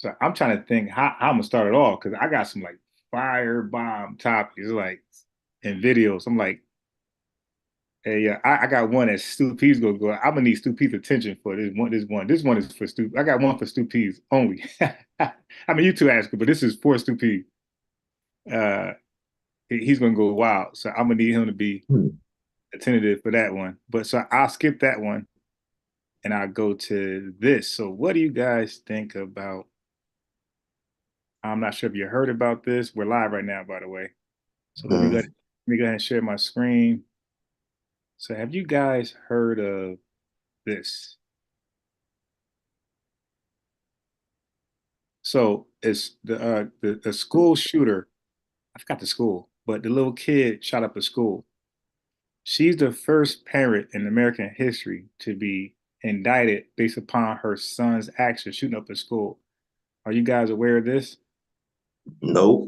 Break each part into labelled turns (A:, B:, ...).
A: So I'm trying to think how I'm gonna start it off because I got some like firebomb topics like and videos. I'm like, hey, yeah, I got one that Stu P's gonna go. I'm gonna need Stu P's attention for this one. This one is for Stu. I got one for Stu P's only. I mean, you two ask, but this is for Stu P. Uh, he's gonna go wild. So I'm gonna need him to be
B: Hmm.
A: attentive for that one. But so I'll skip that one and I'll go to this. So what do you guys think about? I'm not sure if you heard about this. We're live right now, by the way. So let me go ahead and share my screen. So have you guys heard of this? So it's the school shooter. I forgot the school, but the little kid shot up a school. She's the first parent in American history to be indicted based upon her son's action shooting up a school. Are you guys aware of this?
B: Nope.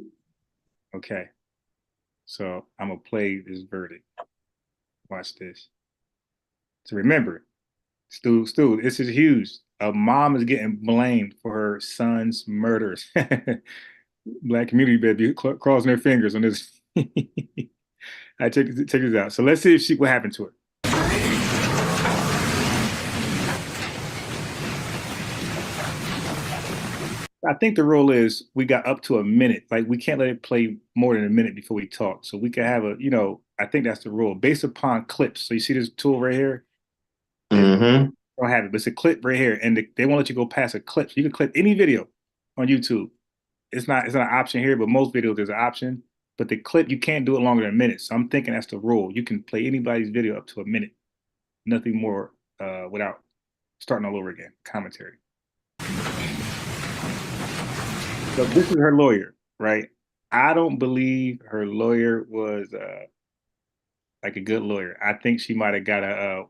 A: Okay, so I'm gonna play this verdict. Watch this. So remember, Stu, this is huge. A mom is getting blamed for her son's murders. Black community better be crossing their fingers on this. All right, check this out. So let's see if what happened to her. I think the rule is we got up to a minute. Like we can't let it play more than a minute before we talk. So we can have I think that's the rule based upon clips. So you see this tool right here? It
B: Mm-hmm.
A: don't have it, but it's a clip right here, and they won't let you go past a clip. So you can clip any video on YouTube. It's not an option here, but most videos there's an option. But the clip you can't do it longer than a minute. So I'm thinking that's the rule. You can play anybody's video up to a minute, nothing more, without starting all over again. Commentary. So this is her lawyer, right? I don't believe her lawyer was like a good lawyer. I think she might have got a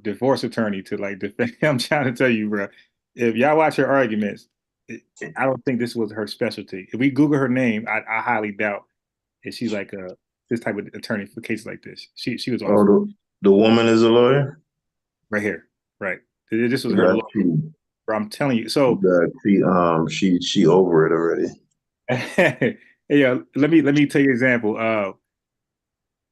A: divorce attorney to like defend. I'm trying to tell you, bro. If y'all watch her arguments, I don't think this was her specialty. If we Google her name, I highly doubt that she's like a this type of attorney for cases like this. She was
B: Oh,
A: off
B: the woman is a lawyer.
A: right here, right. This was her
B: Yeah,
A: lawyer. Bro, I'm telling you. So
B: she over it already.
A: yeah, let me take an example.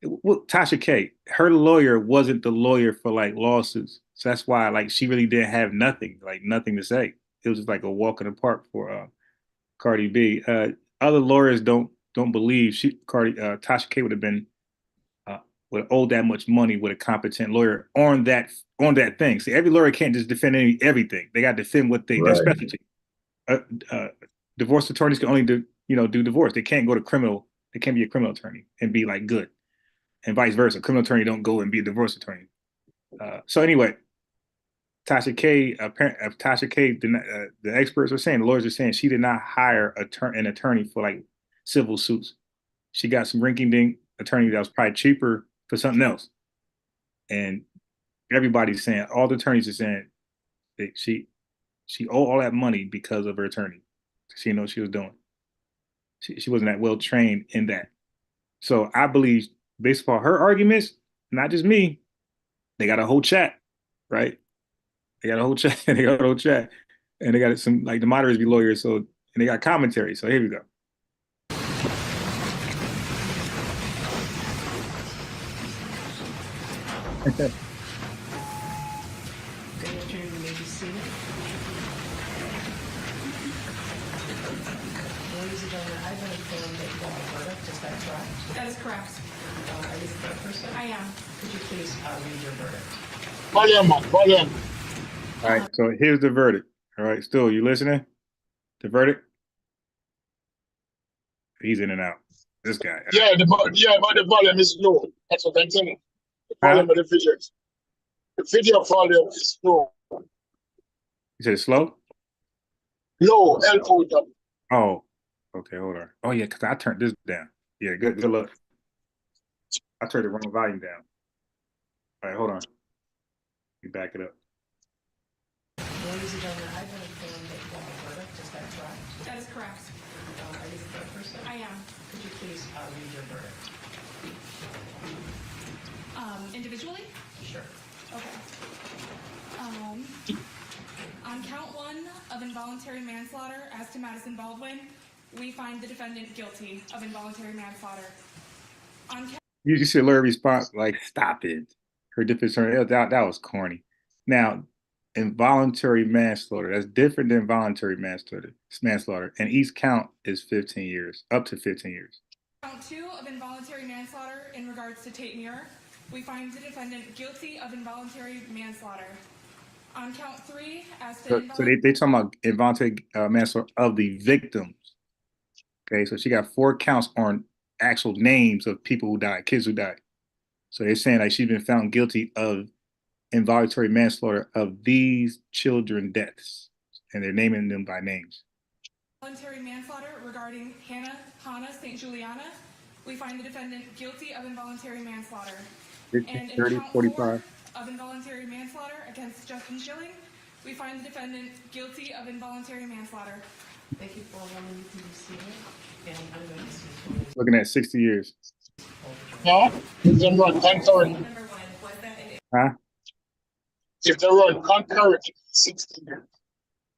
A: Well, Tasha K, her lawyer wasn't the lawyer for like lawsuits. So that's why like she really didn't have nothing, like nothing to say. It was just like a walk in the park for Cardi B. Other lawyers don't believe Tasha K would have been would have owed that much money with a competent lawyer on that thing. See, every lawyer can't just defend everything. They got to defend what their
B: Right,
A: specialty. Uh, uh, Divorce attorneys can only do divorce. They can't go to criminal. They can't be a criminal attorney and be like good, and vice versa. Criminal attorney don't go and be a divorce attorney. So anyway, Tasha K, the experts are saying, the lawyers are saying she did not hire an attorney for like civil suits. She got some rinky dink attorney that was probably cheaper for something else. And everybody's saying, all the attorneys are saying that she owed all that money because of her attorney. She didn't know what she was doing. She wasn't that well trained in that. So I believe, based upon her arguments, not just me, they got a whole chat, right? They got a whole chat. They got a whole chat, and they got some like the moderators be lawyers, so and they got commentary. So here we go.
C: Ladies and gentlemen, I've been informed that you got a verdict. Is that correct?
D: That is correct.
C: Are you the third person?
D: I am.
C: Could you please read your verdict?
E: Volume up, volume.
A: All right. So here's the verdict. All right. Still, you listening? The verdict. He's in and out. This guy.
E: Yeah, but the volume is low. That's what I'm saying. The
A: Huh?
E: volume of the video volume is low.
A: You said it's slow.
E: Low, L-O-W.
A: Oh. Okay. Hold on. Oh yeah, because I turned this down. Yeah. Good. Good luck. I turned the wrong volume down. All right. Hold on. You back it up.
C: Ladies and gentlemen, I've been informed that you got a verdict. Is that correct?
D: That is correct.
C: Are you the third person?
D: I am.
C: Could you please read your verdict?
D: Individually?
C: Sure.
D: Okay. On On count one of involuntary manslaughter as to Madison Baldwin, we find the defendant guilty of involuntary manslaughter. On count
A: You see a lawyer respond like, "Stop it." Her defense attorney, that was corny. Now, involuntary manslaughter, that's different than voluntary manslaughter. Manslaughter, and each count is 15 years, up to 15 years.
D: count two of involuntary manslaughter in regards to Tate Muir, we find the defendant guilty of involuntary manslaughter. On count three, as to
A: So they talking about involuntary manslaughter of the victims. Okay, so she got 4 counts on actual names of people who died, kids who died. So they're saying like she's been found guilty of involuntary manslaughter of these children deaths, and they're naming them by names.
D: Involuntary manslaughter regarding Hannah St. Juliana, we find the defendant guilty of involuntary manslaughter.
A: 15,
D: And in
A: 30,
D: count
A: 45.
D: 4 of involuntary manslaughter against Justin Schilling, we find the defendant guilty of involuntary manslaughter.
C: Thank you for allowing me to receive it, and I'm going to see.
A: Looking at 60 years.
E: No, if they run concurrent,
C: Number one, was that an
A: Huh?
E: if they run concurrent, 60 years.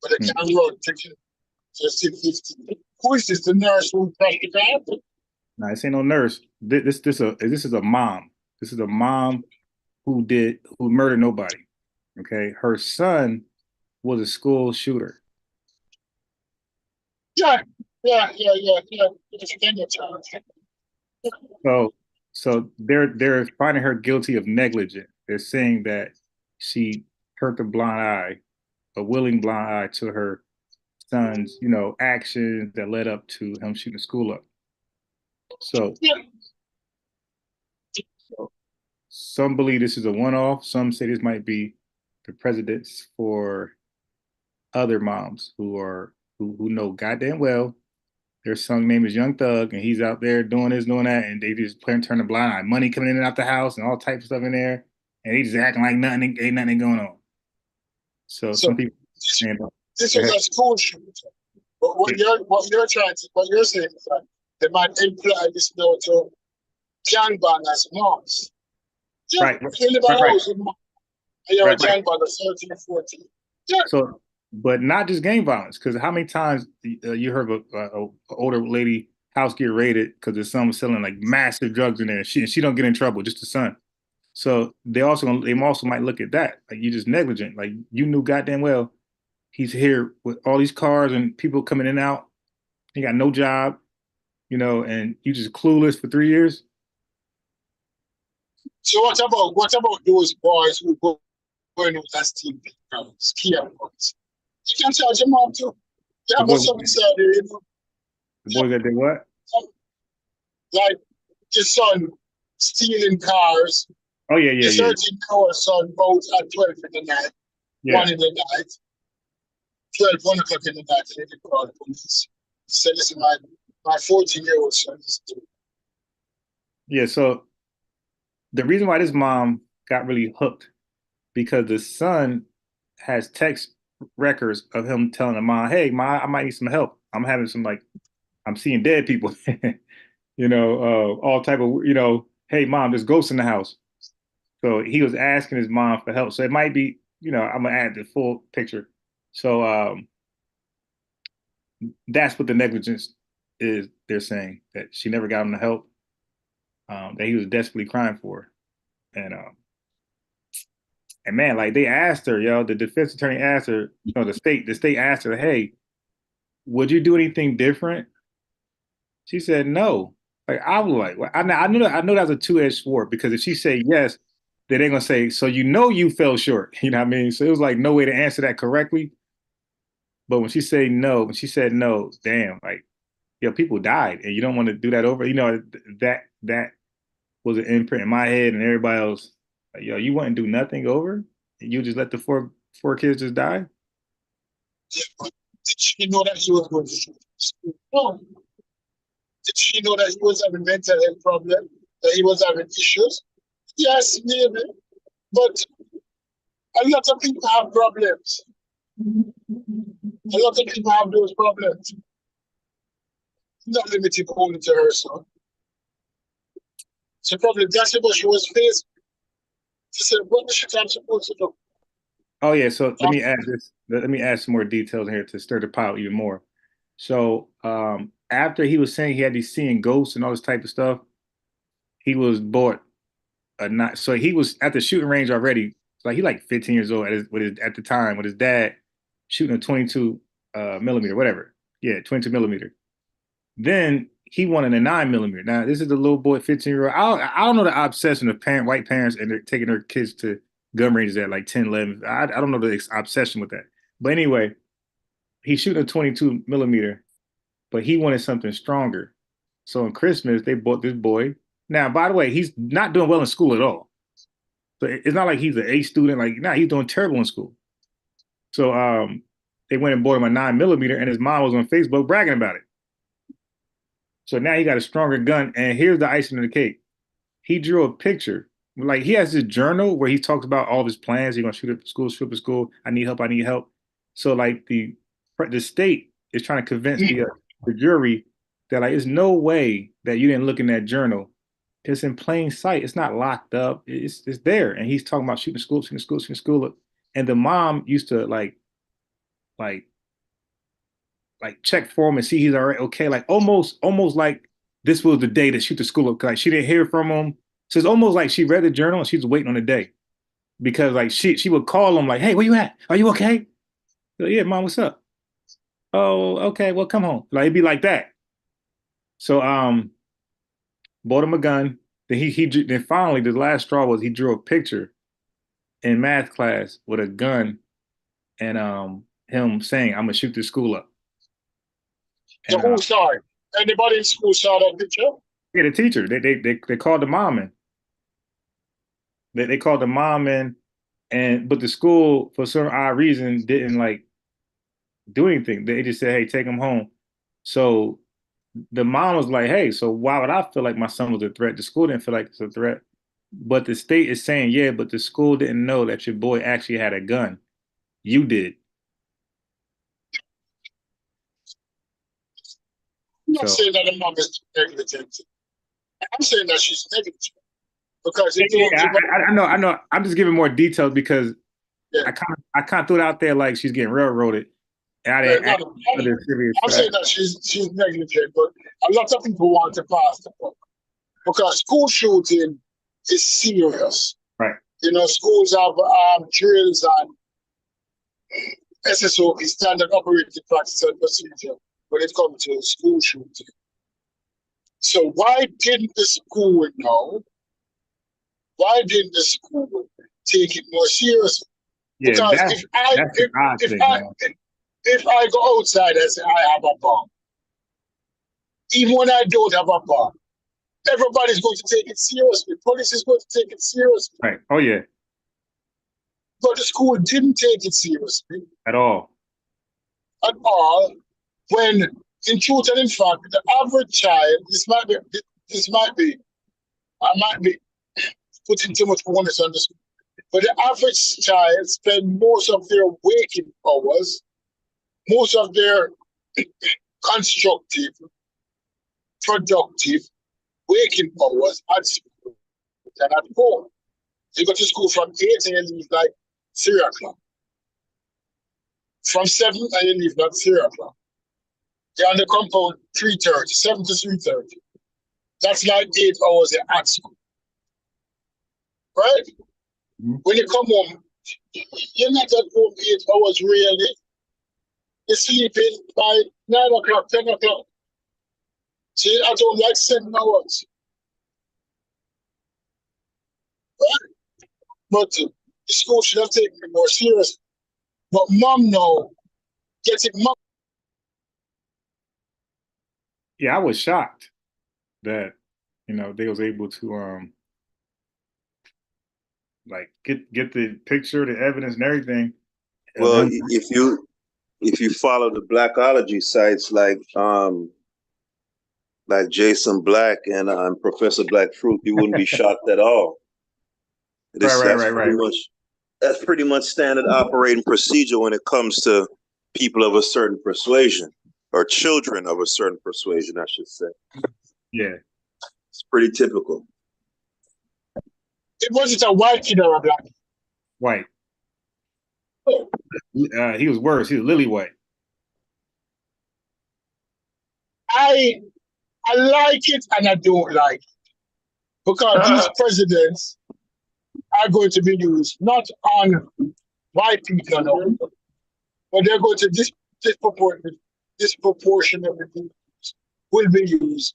E: But they can't run just 50. Who is this? The nurse who crashed the car?
A: No, this ain't no nurse. This is a mom. This is a mom who murdered nobody. Okay, her son was a school shooter.
E: Yeah. It's a thing
A: So they're finding her guilty of negligence. They're saying that she hurt a blind eye, a willing blind eye to her son's, actions that led up to him shooting the school up. So
E: Yeah.
A: some believe this is a one-off. Some say this might be the precedents for other moms who know goddamn well their son's name is Young Thug and he's out there doing this, doing that, and they just turn a blind eye. Money coming in and out the house and all types of stuff in there, and he just acting like ain't nothing going on. So some people saying,
E: this is a school shooter. But what you're saying is that they might imply this now to gang bangers moms. Yeah,
A: Right.
E: you live at house with mom, and you're a
A: Right.
E: gang banger 13, 14. Yeah.
A: So, but not just gang violence, because how many times you heard of a older lady house get raided because the son was selling like massive drugs in there, and she don't get in trouble, just the son. So they also might look at that like you just negligent, like you knew goddamn well he's here with all these cars and people coming in and out. He got no job, and you just clueless for 3 years.
E: So what about those boys who go going with that team skier boys? You can charge your mom too. Yeah,
A: The
E: but
A: boys,
E: something said
A: the boys that did what?
E: like your son stealing cars.
A: Oh yeah.
E: Your 13-hour son goes at 12 in the night,
A: Yeah.
E: 1 in the night, 1 o'clock in the night, and they call the police. Say, listen, my 14-year-old son is doing.
A: Yeah, so the reason why this mom got really hooked because the son has text records of him telling the mom, "Hey, ma, I might need some help. I'm having some I'm seeing dead people, all type of, hey, mom, there's ghosts in the house." So he was asking his mom for help. So it might be, I'm gonna add the full picture. So that's what the negligence is. They're saying that she never got him the help that he was desperately crying for, and man, like they asked her, the defense attorney asked her, the state asked her, "Hey, would you do anything different?" She said no. Like I was like, well, I know that was a two-edged sword because if she said yes, then they're gonna say, so you fell short. You know what I mean? So it was like no way to answer that correctly. But when she said no, damn, like people died, and you don't want to do that over. That was an imprint in my head and everybody else. Like, you wouldn't do nothing over? You just let the four kids just die?
E: Did she know that he was going to shoot? No. Did she know that he was having mental health problem? That he was having issues? Yes, maybe. But a lot of people have problems. A lot of people have those problems. Not limited only to her son. So probably that's what she was faced. She said, what is she supposed to do?
A: Oh yeah, so let
E: Um,
A: me add this. Let me add some more details here to stir the pot even more. So after he was saying he had these seeing ghosts and all this type of stuff, he was bought a not. So he was at the shooting range already. Like he like 15 years old at the time with his dad shooting a 22 millimeter, whatever. Yeah, 22 millimeter. Then he wanted a 9 millimeter. Now this is the little boy, 15-year-old. I don't know the obsession of white parents and they're taking their kids to gun ranges at like 10, 11. I don't know the obsession with that. But anyway, he's shooting a 22 millimeter, but he wanted something stronger. So on Christmas, they bought this boy. Now, by the way, he's not doing well in school at all. So it's not like he's an A student. Like, nah, he's doing terrible in school. So they went and bought him a 9 millimeter, and his mom was on Facebook bragging about it. So now he got a stronger gun. And here's the icing on the cake. He drew a picture. Like he has this journal where he talks about all of his plans. He's gonna shoot up school, shoot up school. I need help. I need help. So like the state is trying to convince the jury that like there's no way that you didn't look in that journal. It's in plain sight. It's not locked up. It's there. And he's talking about shooting school, shooting school, shooting school. And the mom used to like check for him and see he's all right, okay. Like almost like this was the day to shoot the school up. Like she didn't hear from him. So it's almost like she read the journal and she's waiting on the day. Because like she would call him like, hey, where you at? Are you okay? Like, yeah, mom, what's up? Oh, okay, well, come home. Like it'd be like that. So bought him a gun. Then finally the last straw was he drew a picture in math class with a gun and him saying, I'm gonna shoot this school up.
E: the
A: And
E: whole side. Anybody in school saw that picture?
A: yeah, the teacher, they called the mom in. They called the mom in, and but the school for some odd reason didn't like do anything. They just said, "Hey, take him home." So the mom was like, "Hey, so why would I feel like my son was a threat? The school didn't feel like it's a threat." But the state is saying, "Yeah, but the school didn't know that your boy actually had a gun. You did."
E: I'm not
A: So
E: saying that the mom is negligent. I'm saying that she's negligent because
A: yeah,
E: if you don't give up,
A: I know, I know. I'm just giving more details because
E: yeah,
A: I kind of threw it out there like she's getting railroaded, and I
E: yeah,
A: didn't
E: no,
A: ask
E: no,
A: for the serious
E: I'm saying
A: fact.
E: that she's negligent, but a lot of people want to pass the buck because school shooting is serious.
A: Right.
E: You know, schools have drills and SSOP, standard operating practice and procedure, when it comes to school shooting. So why didn't the school know? Why didn't the school take it more seriously?
A: Yeah,
E: Because
A: that's the odd thing, man.
E: if I go outside and say I have a bomb, even when I don't have a bomb, everybody's going to take it seriously. Police is going to take it seriously.
A: Right. Oh yeah,
E: But the school didn't take it seriously
A: at all.
E: at all. When in truth and in fact, the average child, I might be putting too much onus on the school. But the average child spend most of their waking hours, most of their constructive, productive waking hours at school than at home. You go to school from 8 and you leave like 3 o'clock. From 7 and you leave like 3 o'clock. You're on the compound 3:30, 7 to 3:30. That's like 8 hours at school. Right?
A: Mm-hmm.
E: When you come home, you're not at home 8 hours really. You're sleeping by 9 o'clock, 10 o'clock. So you're at home like 7 hours. Right? But the school should have taken it more seriously. But mom now, getting mom.
A: Yeah, I was shocked that they was able to like get the picture, the evidence, and everything of
B: Well,
A: him.
B: if you follow the blackology sites like Jason Black and Professor Black Fruit, you wouldn't be shocked at all.
A: Right,
B: This
A: right, right, right.
B: that's pretty much standard operating procedure when it comes to people of a certain persuasion or children of a certain persuasion, I should say.
A: Yeah.
B: It's pretty typical.
E: It wasn't a white kid or a black kid.
A: White. He was worse. He was lily white.
E: I like it and I don't like it because these presidents are going to be used not on white people alone, but they're going to disproportionately will be used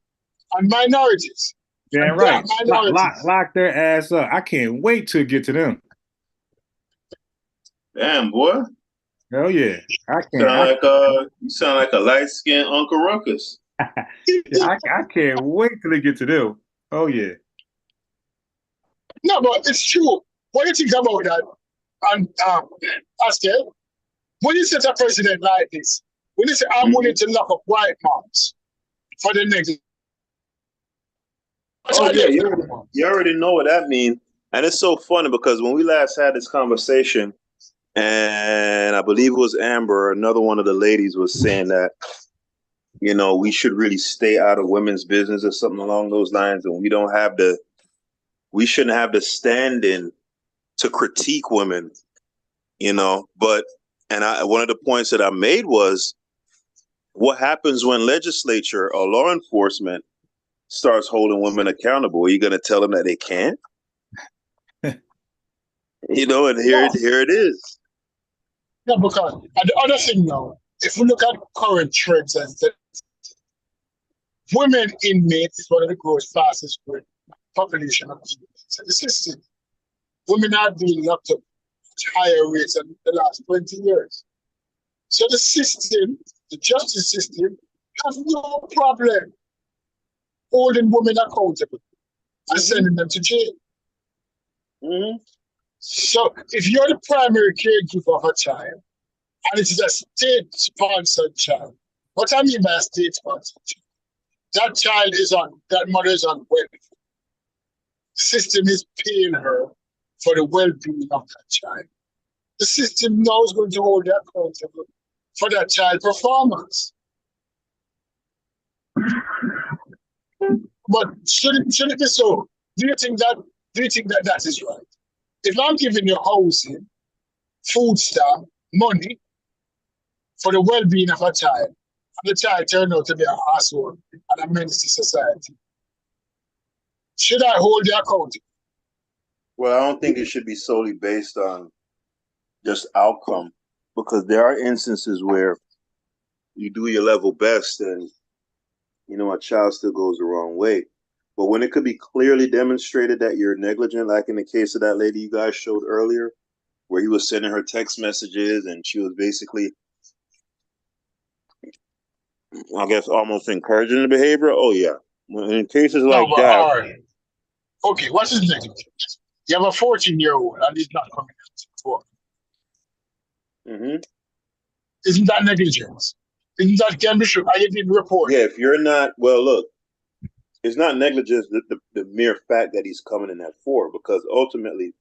E: on minorities.
A: Yeah,
E: And black
A: right.
E: minorities.
A: Lock their ass up. I can't wait to get to them.
B: Damn, boy.
A: Hell yeah. I can't.
B: You sound like a light skinned Uncle Ruckus.
A: I can't wait till they get to them. Oh yeah.
E: No, but it's true. What do you think about that? And Haskel, when you set a president like this, when you say I'm willing to lock up white moms for the next,
B: Oh yeah, you already know what that means. And it's so funny because when we last had this conversation, and I believe it was Amber, another one of the ladies was saying that, you know, we should really stay out of women's business or something along those lines, and we shouldn't have the standing to critique women, you know. But one of the points that I made was, what happens when legislature or law enforcement starts holding women accountable? Are you going to tell them that they can't? You know, and here it is.
E: no, because and the other thing now, if we look at current trends, and women inmates is one of the growth fastest growing population of inmates in the system. Women are being locked up at higher rates than the last 20 years. So the system, the justice system, has no problem holding women accountable and sending them to jail.
B: Mm-hmm.
E: So if you're the primary caregiver of a child, and it is a state-sponsored child, what I mean by a state-sponsored child, that mother is on welfare. The system is paying her for the well-being of that child. The system now is going to hold her accountable for that child performance. But should it be so? Do you think that is right? If I'm giving you housing, food stamp, money for the well-being of a child, and the child turned out to be an asshole and a menace to society, should I hold you accountable?
B: Well, I don't think it should be solely based on just outcome, because there are instances where you do your level best and, you know, a child still goes the wrong way. But when it could be clearly demonstrated that you're negligent, like in the case of that lady you guys showed earlier, where he was sending her text messages and she was basically, I guess, almost encouraging the behavior. Oh yeah. In cases like that.
E: All right. Okay, what's his negligence? You have a 14-year-old and he's not coming out.
B: Mm-hmm.
E: Isn't that negligence? Isn't that can be true? I didn't report.
B: Yeah, if you're not, well, look, it's not negligence, the mere fact that he's coming in at 4, because ultimately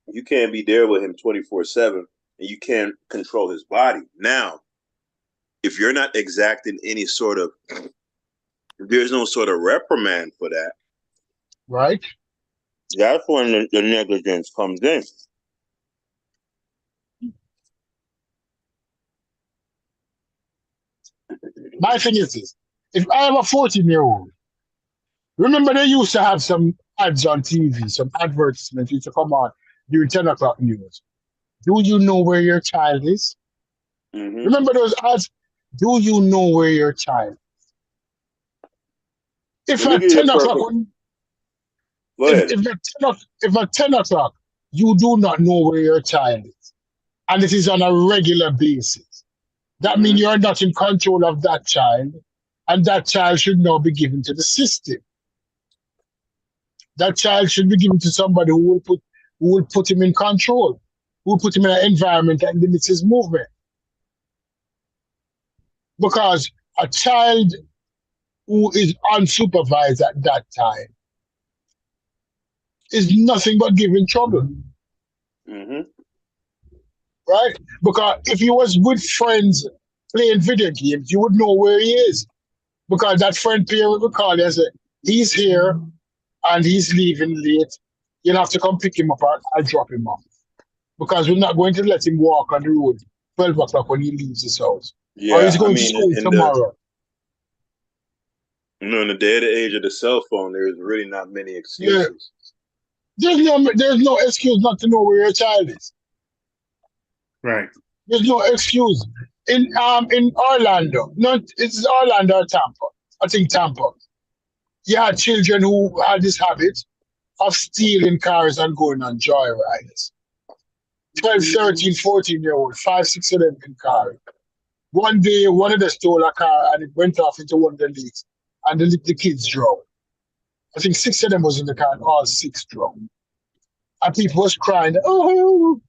B: you can't be there with him 24/7 and you can't control his body. Now, if you're not exacting any sort of, there's no sort of reprimand for that.
E: Right.
B: That's when the negligence comes in.
E: My thing is this. If I am a 14-year-old, remember they used to have some ads on TV, some advertisements used to come on during 10 o'clock news. Do you know where your child is?
B: Mm-hmm.
E: Remember those ads? Do you know where your child is? If at 10 o'clock, if at 10 o'clock you do not know where your child is, and it is on a regular basis, that means you're not in control of that child, and that child should now be given to the system. That child should be given to somebody who will put him in control, who will put him in an environment that limits his movement. Because a child who is unsupervised at that time is nothing but giving trouble.
B: Mm-hmm.
E: Right? Because if he was with friends playing video games, you would know where he is. Because that friend parent would call you and say, he's here and he's leaving late. You'll have to come pick him up or I'll drop him off. because we're not going to let him walk on the road 12 o'clock when he leaves his house. Or
B: Yeah,
E: he's
B: I
E: going to
B: mean,
E: school
B: in the
E: tomorrow.
B: in the day of the age of the cell phone, there's really not many
E: Yeah.
B: excuses.
E: There's no excuse not to know where your child is.
A: Right.
E: There's no excuse. In Orlando, not it's Orlando or Tampa. I think Tampa. You had children who had this habit of stealing cars and going on joyrides. 12, 13, 14-year-old, 5, 6 of them in cars. One day, one of them stole a car and it went off into one of the lakes, and the kids drowned. I think 6 of them was in the car, and all 6 drowned. And people was crying, oh,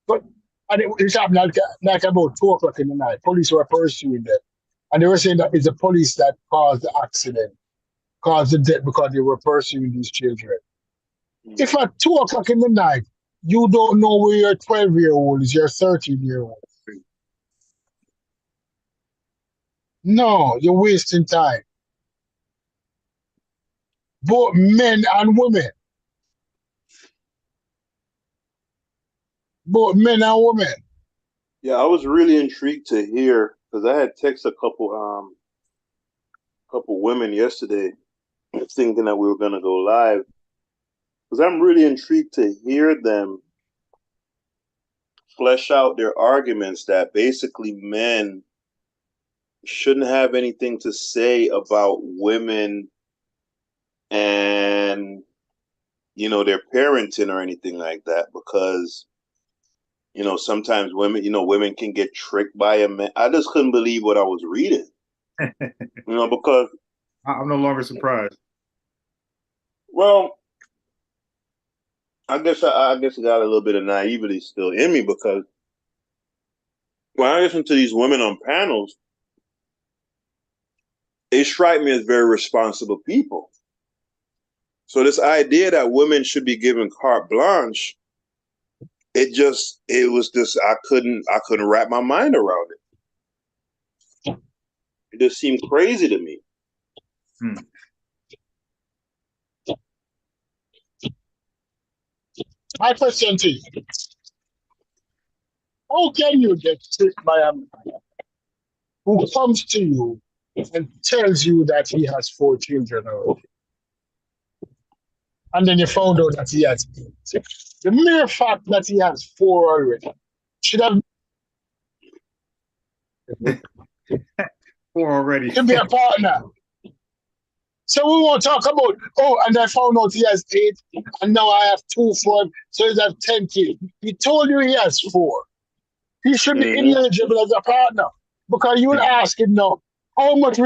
E: but and it happened like about 2 o'clock in the night. Police were pursuing them, and they were saying that it's the police that caused the accident, caused the death because they were pursuing these children. If at 2 o'clock in the night you don't know where your 12-year-old is, your 13-year-old, no, you're wasting time. Both men and women. Both men and women.
B: Yeah, I was really intrigued to hear because I had texted a couple women yesterday, thinking that we were gonna go live. Because I'm really intrigued to hear them flesh out their arguments that basically men shouldn't have anything to say about women and their parenting or anything like that because sometimes women can get tricked by a man. I just couldn't believe what I was reading. Because
A: I'm no longer surprised.
B: well, I guess I got a little bit of naivety still in me because when I listen to these women on panels, they strike me as very responsible people. So this idea that women should be given carte blanche, I couldn't wrap my mind around it. It just seemed crazy to me.
E: My question to you, how can you get tricked by a man who comes to you and tells you that he has 4 children already? And then you found out that he has 8. The mere fact that he has 4 already should have
A: 4 already.
E: to be a partner. So we won't talk about, and I found out he has 8, and now I have 2 for him, so he has 10 kids. He told you he has 4. He should be ineligible as a partner because you will ask him now, how much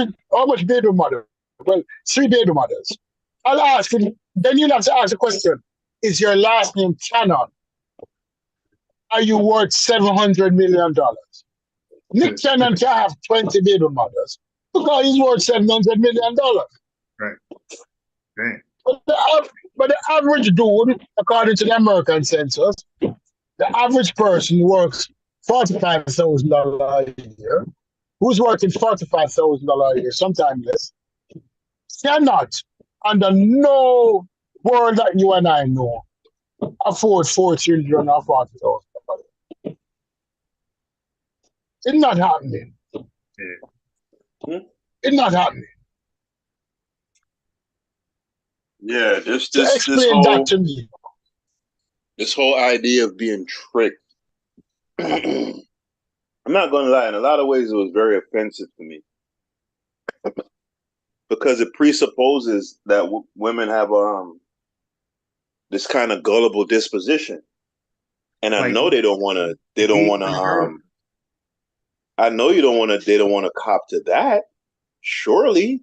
E: baby mother? Well, 3 baby mothers. I'll ask him, then you'll have to ask the question, is your last name Cannon? Are you worth $700 million? Nick Cannon can have 20 baby mothers because he's worth $700 million.
A: Right. Dang.
E: But the average dude, according to the American census, the average person works $45,000 a year. Who's working $45,000 a year, sometimes less, cannot, under no world that you and I know, afford 4 children or $40,000. It's not happening.
A: Yeah.
E: It's not happening.
B: Yeah,
E: So explain that to me.
B: This whole idea of being tricked. I'm not going to lie. In a lot of ways, it was very offensive to me because it presupposes that women have this kind of gullible disposition, and I know they don't want to. They don't want to. I know you don't want to. They don't want to cop to that. Surely,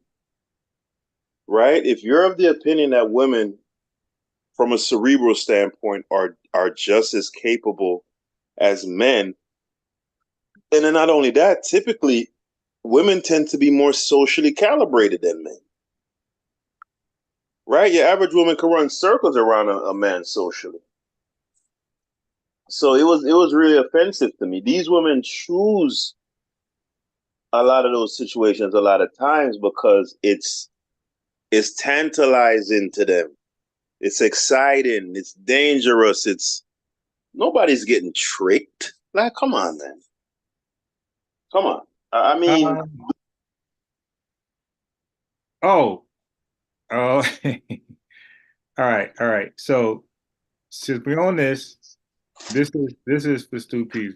B: right? If you're of the opinion that women, from a cerebral standpoint, are just as capable as men, and then not only that, typically women tend to be more socially calibrated than men. Right? Your average woman can run circles around a man socially. So it was really offensive to me. These women choose a lot of those situations a lot of times because it's tantalizing to them. It's exciting. It's dangerous. Nobody's getting tricked. Like, come on, man. Come on. I mean,
A: Oh, oh. All right. So since we're on this, this is for Stu P's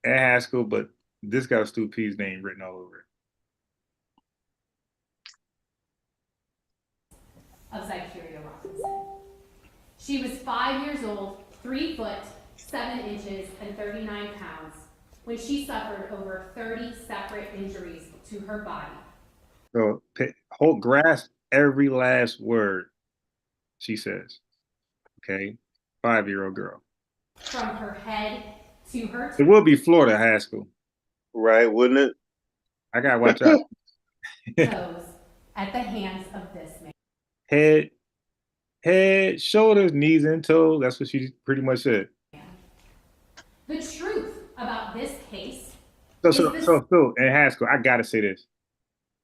A: at Haskell, but this got Stu P's name written all over it.
F: Of Zycuria Robinson. She was 5 years old, 3 foot, 7 inches, and 39 pounds when she suffered over 30 separate injuries to her body.
A: So hold grasp every last word she says. Okay, 5-year-old girl.
F: From her head to her
A: It will be Florida Haskell.
B: right, wouldn't it?
A: I gotta watch out.
F: toes at the hands of this man.
A: Head, shoulders, knees, and toes. That's what she pretty much said.
F: The truth about this case
A: So, and Haskell, I gotta say this.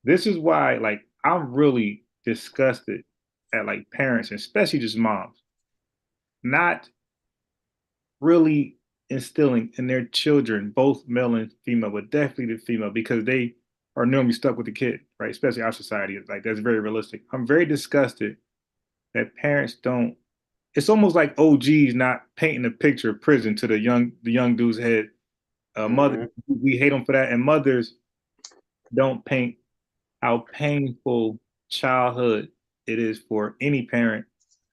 A: This is why, like, I'm really disgusted at like parents, and especially just moms, not really instilling in their children, both male and female, but definitely the female, because they are normally stuck with the kid, right? Especially our society, like that's very realistic. I'm very disgusted that parents don't. It's almost like OGs not painting a picture of prison to the young dude's head. Mother,
B: Mm-hmm.
A: we hate them for that, and mothers don't paint how painful childhood it is for any parent,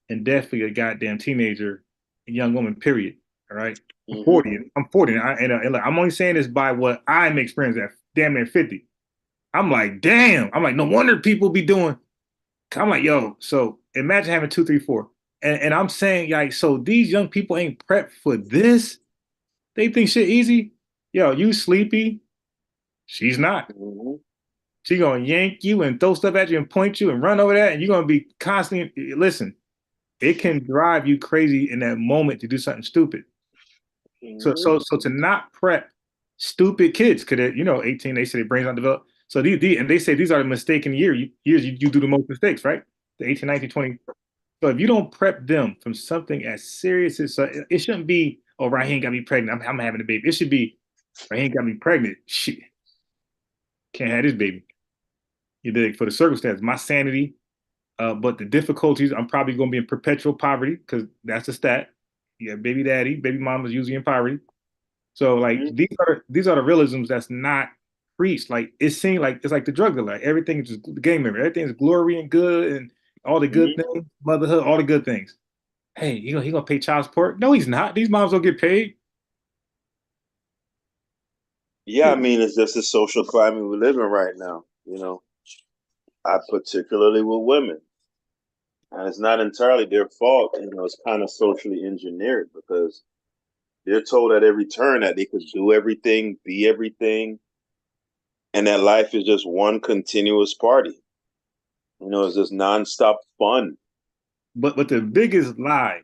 A: and definitely a goddamn teenager, a young woman. Period. All right. I'm
B: Mm-hmm.
A: 40. I'm 40, and look, I'm only saying this by what I'm experiencing at damn near 50. I'm like, damn. I'm like, no wonder people be doing. I'm like, yo. So imagine having two, three, four, and I'm saying, like, so these young people ain't prepped for this. They think shit easy. Yo, you sleepy? She's not.
B: Mm-hmm.
A: She gonna yank you and throw stuff at you and point you and run over that, and you're gonna be constantly listen. It can drive you crazy in that moment to do something stupid. So to not prep stupid kids, because 18, they say their brains not developed. So and they say these are the mistaken years you do the most mistakes, right? The 18, 19, 20. So if you don't prep them from something as serious as it shouldn't be, oh, Raheem got me pregnant. I'm having a baby. It should be Raheem got me pregnant. Shit, can't have this baby. You dig for the circumstance, my sanity, but the difficulties. I'm probably going to be in perpetual poverty because that's a stat. Yeah, baby daddy, baby mama's usually in poverty. So like
B: Mm-hmm.
A: these are the realisms that's not preached. Like it seems like it's like the drug dealer. Like, everything is just the game member. Everything's glory and good and all the good
B: Mm-hmm.
A: things, motherhood, all the good things. Hey, he gonna pay child support? No, he's not. These moms don't get paid.
B: Yeah, I mean, it's just the social climate we live in right now. I particularly with women, and it's not entirely their fault. It's kind of socially engineered because they're told at every turn that they could do everything, be everything, and that life is just one continuous party. It's just nonstop fun.
A: But the biggest lie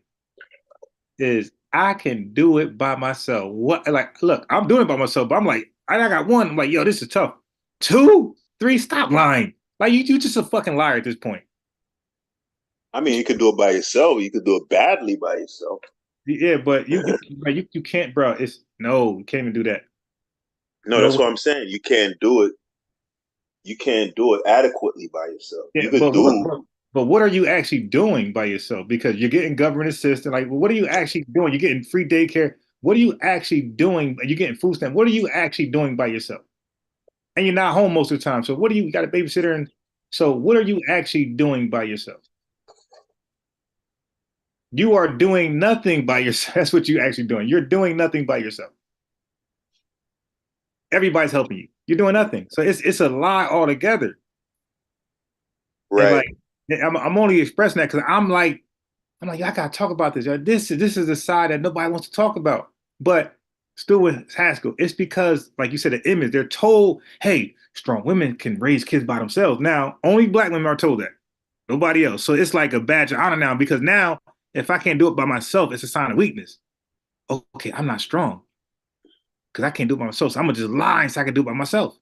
A: is I can do it by myself. What like look, I'm doing it by myself, but I'm like, I got one. I'm like, yo, this is tough. Two, three, stop lying. Like you just a fucking liar at this point.
B: I mean, you could do it by yourself. You could do it badly by yourself.
A: Yeah, but you can't, bro. It's no, you can't even do that.
B: No,
A: No
B: that's
A: way.
B: what I'm saying. You can't do it. You can't do it adequately by yourself.
A: Yeah,
B: You could do.
A: but what are you actually doing by yourself? Because you're getting government assistance. Like, what are you actually doing? You're getting free daycare. What are you actually doing? You're getting food stamp. What are you actually doing by yourself? And you're not home most of the time. So what do you got a babysitter? And so what are you actually doing by yourself? You are doing nothing by yourself. That's what you're actually doing. You're doing nothing by yourself. Everybody's helping you. You're doing nothing. So it's a lie altogether. And
B: Right.
A: like I'm only expressing that because I'm like, I gotta talk about this. This is the side that nobody wants to talk about. But still with Haskell, it's because, like you said, the image, they're told, hey, strong women can raise kids by themselves. Now, only black women are told that. Nobody else. So it's like a badge of honor now because now if I can't do it by myself, it's a sign of weakness. Okay, I'm not strong because I can't do it by myself. So I'm gonna just lie so I can do it by myself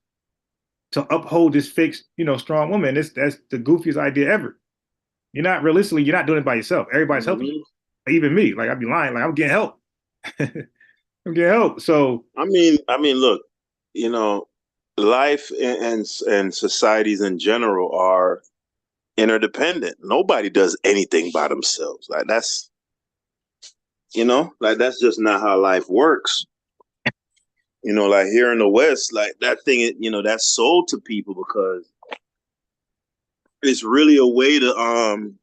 A: to uphold this fixed, strong woman. That's the goofiest idea ever. You're not realistically, you're not doing it by yourself. Everybody's helping
B: Mm-hmm.
A: you. Even me, like I'd be lying, like I'm getting help. I'm getting help. So
B: look, you know, life and societies in general are interdependent. Nobody does anything by themselves. Like that's just not how life works. Like here in the West, like that thing, that's sold to people because it's really a way to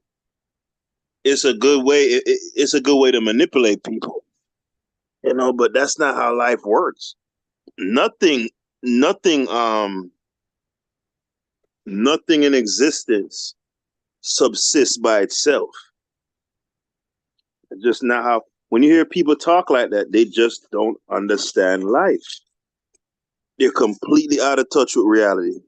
B: it's a good way. It's a good way to manipulate people. But that's not how life works. Nothing, nothing, nothing in existence subsists by itself. It's just not how. When you hear people talk like that, they just don't understand life. They're completely out of touch with reality.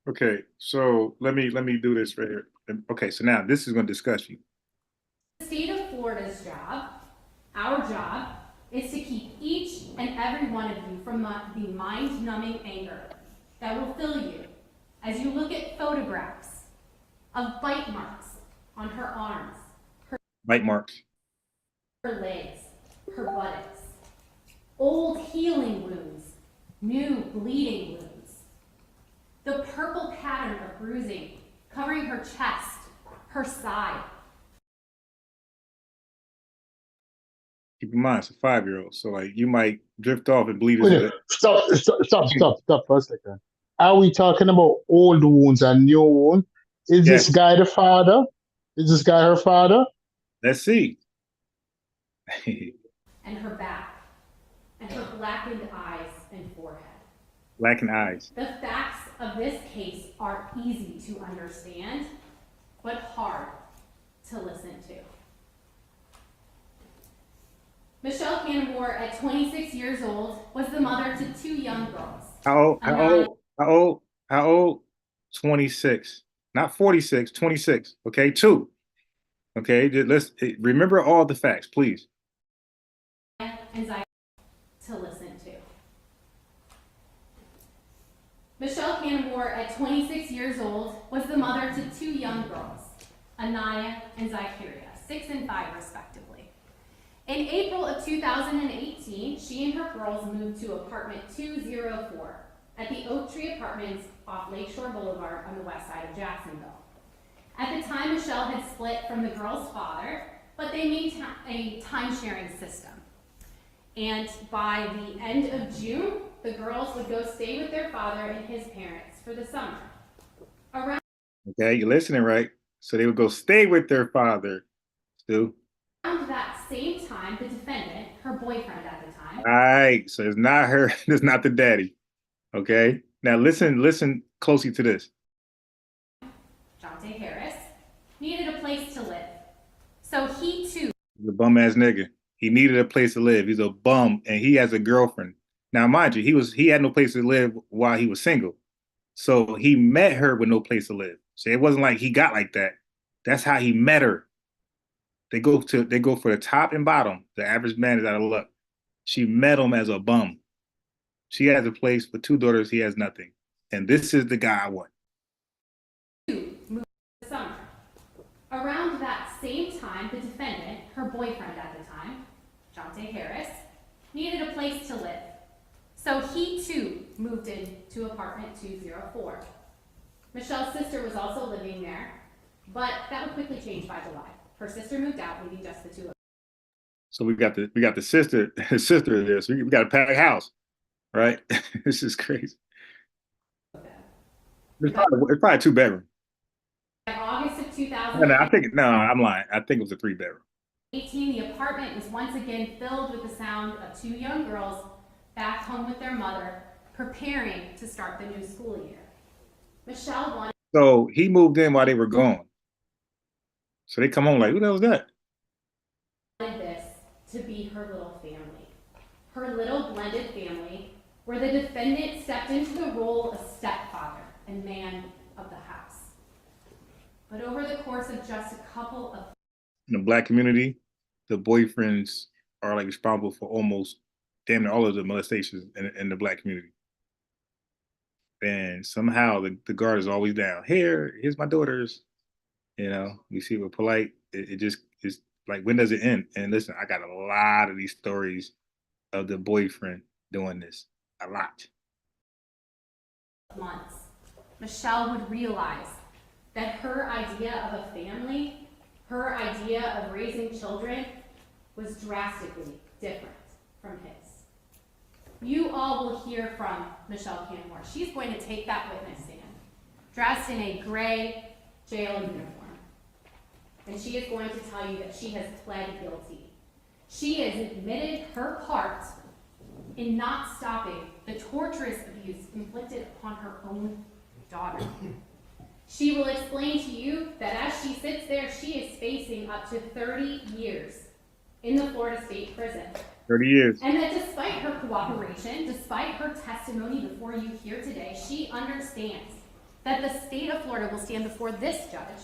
A: okay, so let me do this right here. Okay, so now this is going to discuss you.
F: The state of Florida's job, our job, is to keep each and every one of you from the mind-numbing anger that will fill you as you look at photographs of bite marks on her arms,
A: Bite marks.
F: her legs, her buttocks, old healing wounds, new bleeding wounds, the purple pattern of bruising covering her chest, her side.
A: Keep in mind, it's a 5-year-old, so like you might drift off and bleed.
E: Wait, stop for a second. Are we talking about old wounds and new wounds? Is this
A: Yes.
E: guy the father? Is this guy her father?
A: Let's see.
F: And her back, and her blackened eyes and forehead.
A: Blackened eyes.
F: The facts of this case are easy to understand, but hard to listen to. Michelle Canamore, at 26 years old, was the mother to 2 young girls.
A: How old? 26. Not 46, 26. Okay, 2. Okay, let's remember all the facts, please.
F: Anxiety to listen to. Michelle Canamore, at 26 years old, was the mother to 2 young girls, Anaya and Zykeria, 6 and 5 respectively. In April of 2018, she and her girls moved to apartment 204 at the Oak Tree Apartments off Lakeshore Boulevard on the west side of Jacksonville. At the time, Michelle had split from the girls' father, but they maintained a time-sharing system. And by the end of June, the girls would go stay with their father and his parents for the summer.
A: Okay, you're listening, right? So they would go stay with their father, Stu.
F: Around that same time, the defendant, her boyfriend at the time.
A: All right, so it's not her, it's not the daddy. Okay, now listen closely to this.
F: Jonte Harris, needed a place to live. So he too.
A: The bum ass nigga. He needed a place to live. He's a bum and he has a girlfriend. Now, mind you, he had no place to live while he was single. So he met her with no place to live. So it wasn't like he got like that. That's how he met her. They go for the top and bottom. The average man is out of luck. She met him as a bum. She has a place for 2 daughters. He has nothing. And this is the guy I want.
F: Moved to summer. Around that same time, the defendant, her boyfriend at the time, Jonte Harris, needed a place to live. So he too moved into apartment 204. Michelle's sister was also living there, but that would quickly change by July. Her sister moved out, leaving just the 2 of them.
A: So we got the sister there. So we got a packed house, right? This is crazy. It's probably 2-bedroom.
F: By August of 2000.
A: I'm lying. I think it was a 3-bedroom.
F: 18, the apartment was once again filled with the sound of 2 young girls back home with their mother, preparing to start the new school year. Michelle wanted.
A: So he moved in while they were gone. So they come home like, who the hell is that?
F: This to be her little family, her little blended family, where the defendant stepped into the role of stepfather and man of the house. But over the course of just a couple of.
A: In the Black community, the boyfriends are like responsible for almost damn near all of the molestations in the Black community. And somehow the guard is always down. Here's my daughters. You know, you see with Polite, it just is like, when does it end? And listen, I got a lot of these stories of the boyfriend doing this. A lot.
F: Months, Michelle would realize that her idea of a family, her idea of raising children, was drastically different from his. You all will hear from Michelle Canmore. She's going to take that witness stand, dressed in a gray jail uniform. And she is going to tell you that she has pled guilty. She has admitted her part in not stopping the torturous abuse inflicted upon her own daughter. She will explain to you that as she sits there, she is facing up to 30 years in the Florida State Prison.
A: 30 years.
F: And that despite her cooperation, despite her testimony before you here today, she understands that the state of Florida will stand before this judge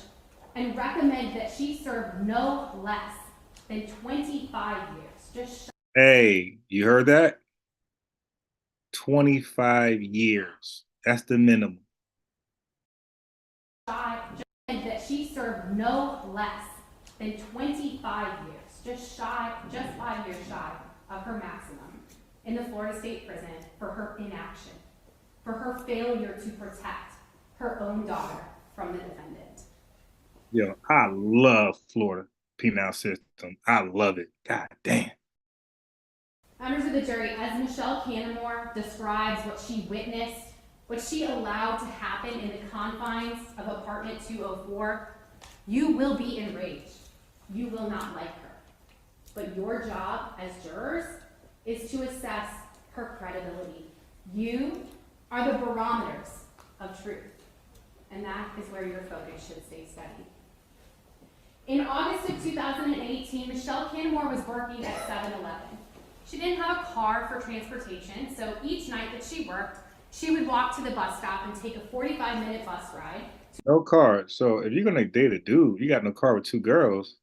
F: and recommend that she serve no less than 25 years.
A: Hey, you heard that? 25 years. That's the minimum.
F: That she served no less than 25 years, just 5 years shy of her maximum in the Florida State Prison for her inaction, for her failure to protect her own daughter from the defendant.
A: Yo, I love Florida penal system. I love it. God damn.
F: Members of the jury, as Michelle Canmore describes what she witnessed, what she allowed to happen in the confines of apartment 204, you will be enraged. You will not like her. But your job as jurors is to assess her credibility. You are the barometers of truth, and that is where your focus should stay steady. In August of 2018, Michelle Canmore was working at 7-Eleven. She didn't have a car for transportation, so each night that she worked, she would walk to the bus stop and take a 45-minute bus ride.
A: No car. So if you're gonna date a dude, you got no car with two girls.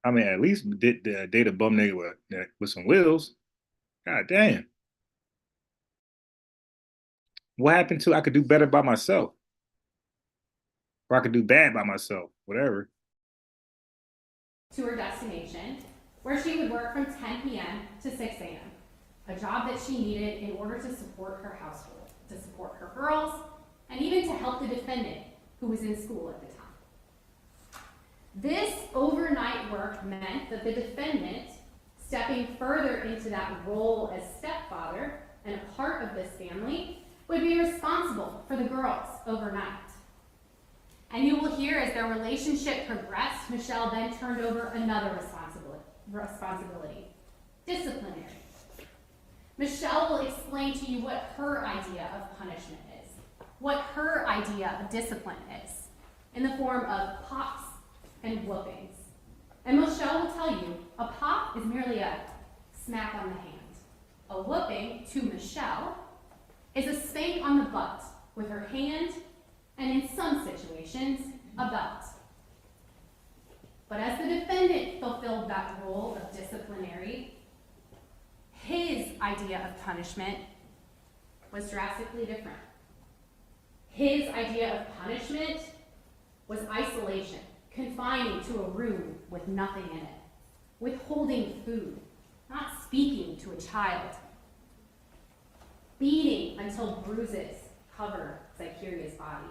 A: I mean, at least date a bum nigga with some wheels. God damn. What happened to I could do better by myself? Or I could do bad by myself, whatever.
F: To her destination, where she would work from 10 p.m. to 6 a.m., a job that she needed in order to support her household, to support her girls, and even to help the defendant who was in school at the time. This overnight work meant that the defendant, stepping further into that role as stepfather and a part of this family, would be responsible for the girls overnight. And you will hear as their relationship progressed, Michelle then turned over another responsibility, disciplinary. Michelle will explain to you what her idea of punishment is, what her idea of discipline is, in the form of pops and whoopings. And Michelle will tell you, a pop is merely a smack on the hand. A whooping, to Michelle, is a spank on the butt with her hand, and in some situations, a belt. But as the defendant fulfilled that role of disciplinary, his idea of punishment was drastically different. His idea of punishment was isolation, confining to a room with nothing in it, withholding food, not speaking to a child, beating until bruises cover Zycuria's body.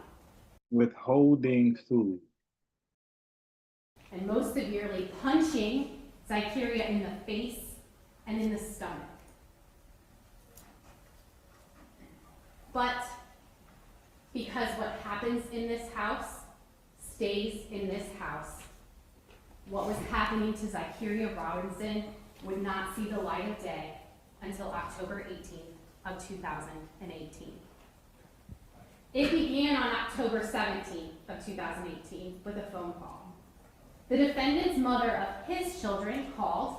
A: Withholding food.
F: And most severely, punching Zycuria in the face and in the stomach. But because what happens in this house stays in this house, what was happening to Zycuria Robinson would not see the light of day until October 18th of 2018. It began on October 17th of 2018 with a phone call. The defendant's mother of his children called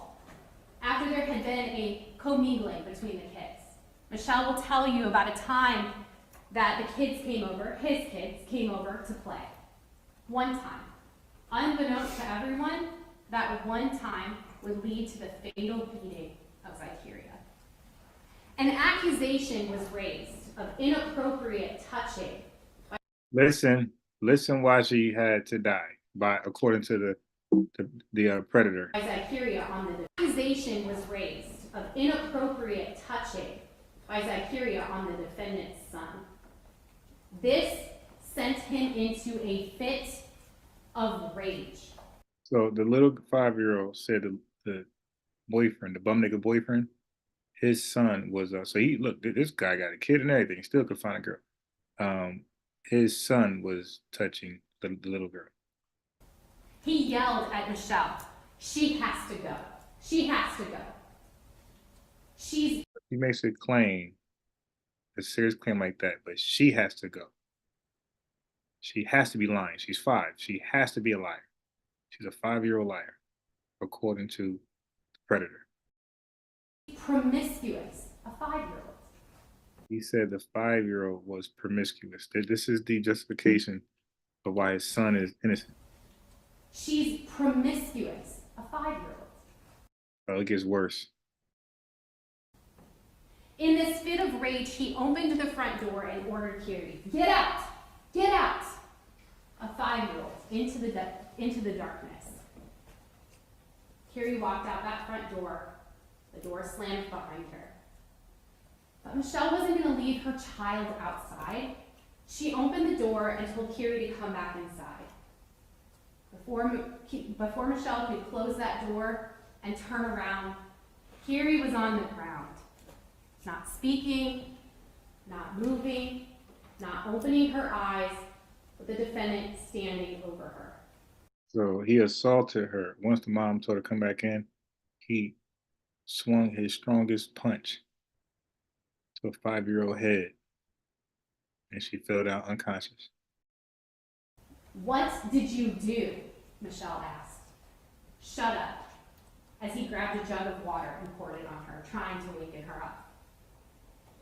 F: after there had been a commingling between the kids. Michelle will tell you about a time that the kids came over, his kids came over to play. One time. Unbeknownst to everyone, that one time would lead to the fatal beating of Zycuria. An accusation was raised of inappropriate touching.
A: Listen why she had to die. by according to the predator.
F: By Zykeria on the accusation was raised of inappropriate touching by Zykeria on the defendant's son. This sent him into a fit of rage.
A: So the little 5-year-old said the boyfriend, the bum nigga boyfriend, his son was so he look, this guy got a kid and everything, still could find a girl. His son was touching the little girl.
F: He yelled at Michelle, "She has to go. She has to go. He
A: makes a claim, a serious claim like that, but she has to go. She has to be lying. She's 5. She has to be a liar. She's a 5-year-old liar, according to the predator.
F: promiscuous, a 5-year-old.
A: He said the 5-year-old was promiscuous. This is the justification of why his son is innocent.
F: She's promiscuous, a 5-year-old.
A: Oh, it gets worse.
F: In this fit of rage, he opened the front door and ordered Carrie, "Get out! Get out!" A 5-year-old into the darkness. Carrie walked out that front door. The door slammed behind her. But Michelle wasn't going to leave her child outside. She opened the door and told Carrie to come back inside. Before Michelle could close that door and turn around, Carrie was on the ground, not speaking, not moving, not opening her eyes, with the defendant standing over her.
A: So he assaulted her. Once the mom told her to come back in, he swung his strongest punch to a 5-year-old head, and she fell down unconscious.
F: "What did you do?" Michelle asked. "Shut up," as he grabbed a jug of water and poured it on her, trying to waken her up.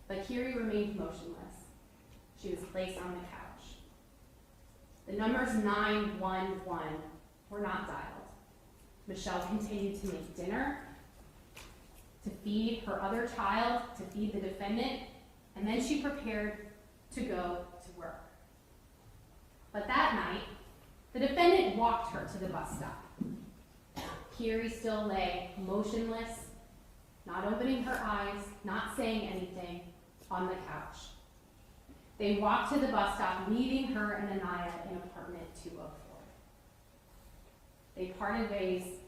F: But Carrie remained motionless. She was placed on the couch. The numbers 911 were not dialed. Michelle continued to make dinner, to feed her other child, to feed the defendant, and then she prepared to go to work. But that night, the defendant walked her to the bus stop. Carrie still lay motionless, not opening her eyes, not saying anything, on the couch. They walked to the bus stop, leaving her and Anaya in apartment 204. They parted ways.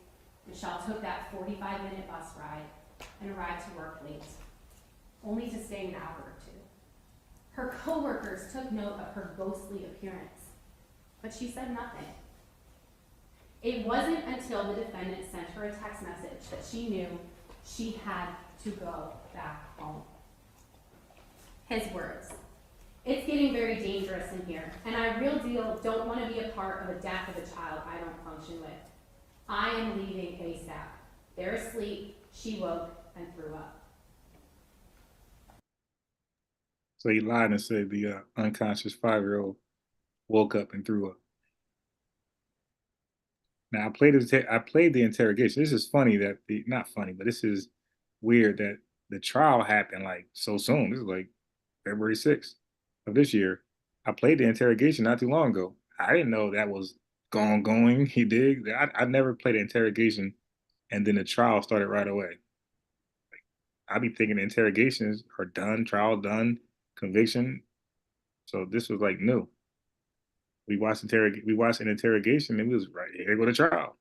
F: Michelle took that 45-minute bus ride and arrived to work late, only to stay an hour or two. Her coworkers took note of her ghostly appearance, but she said nothing. It wasn't until the defendant sent her a text message that she knew she had to go back home. His words: "It's getting very dangerous in here, and I real deal don't want to be a part of a death of a child I don't function with. I am leaving ASAP. They're asleep." She woke and threw up.
A: So he lied and said the unconscious 5-year-old woke up and threw up. Now I played the interrogation. This is funny that not funny, but this is weird that the trial happened like so soon. This is like February 6th of this year. I played the interrogation not too long ago. I didn't know that was going. He did. I never played the interrogation and then the trial started right away. Like, I be thinking the interrogations are done, trial done, conviction. So this was like new. We watched an interrogation and it was right here, go to trial.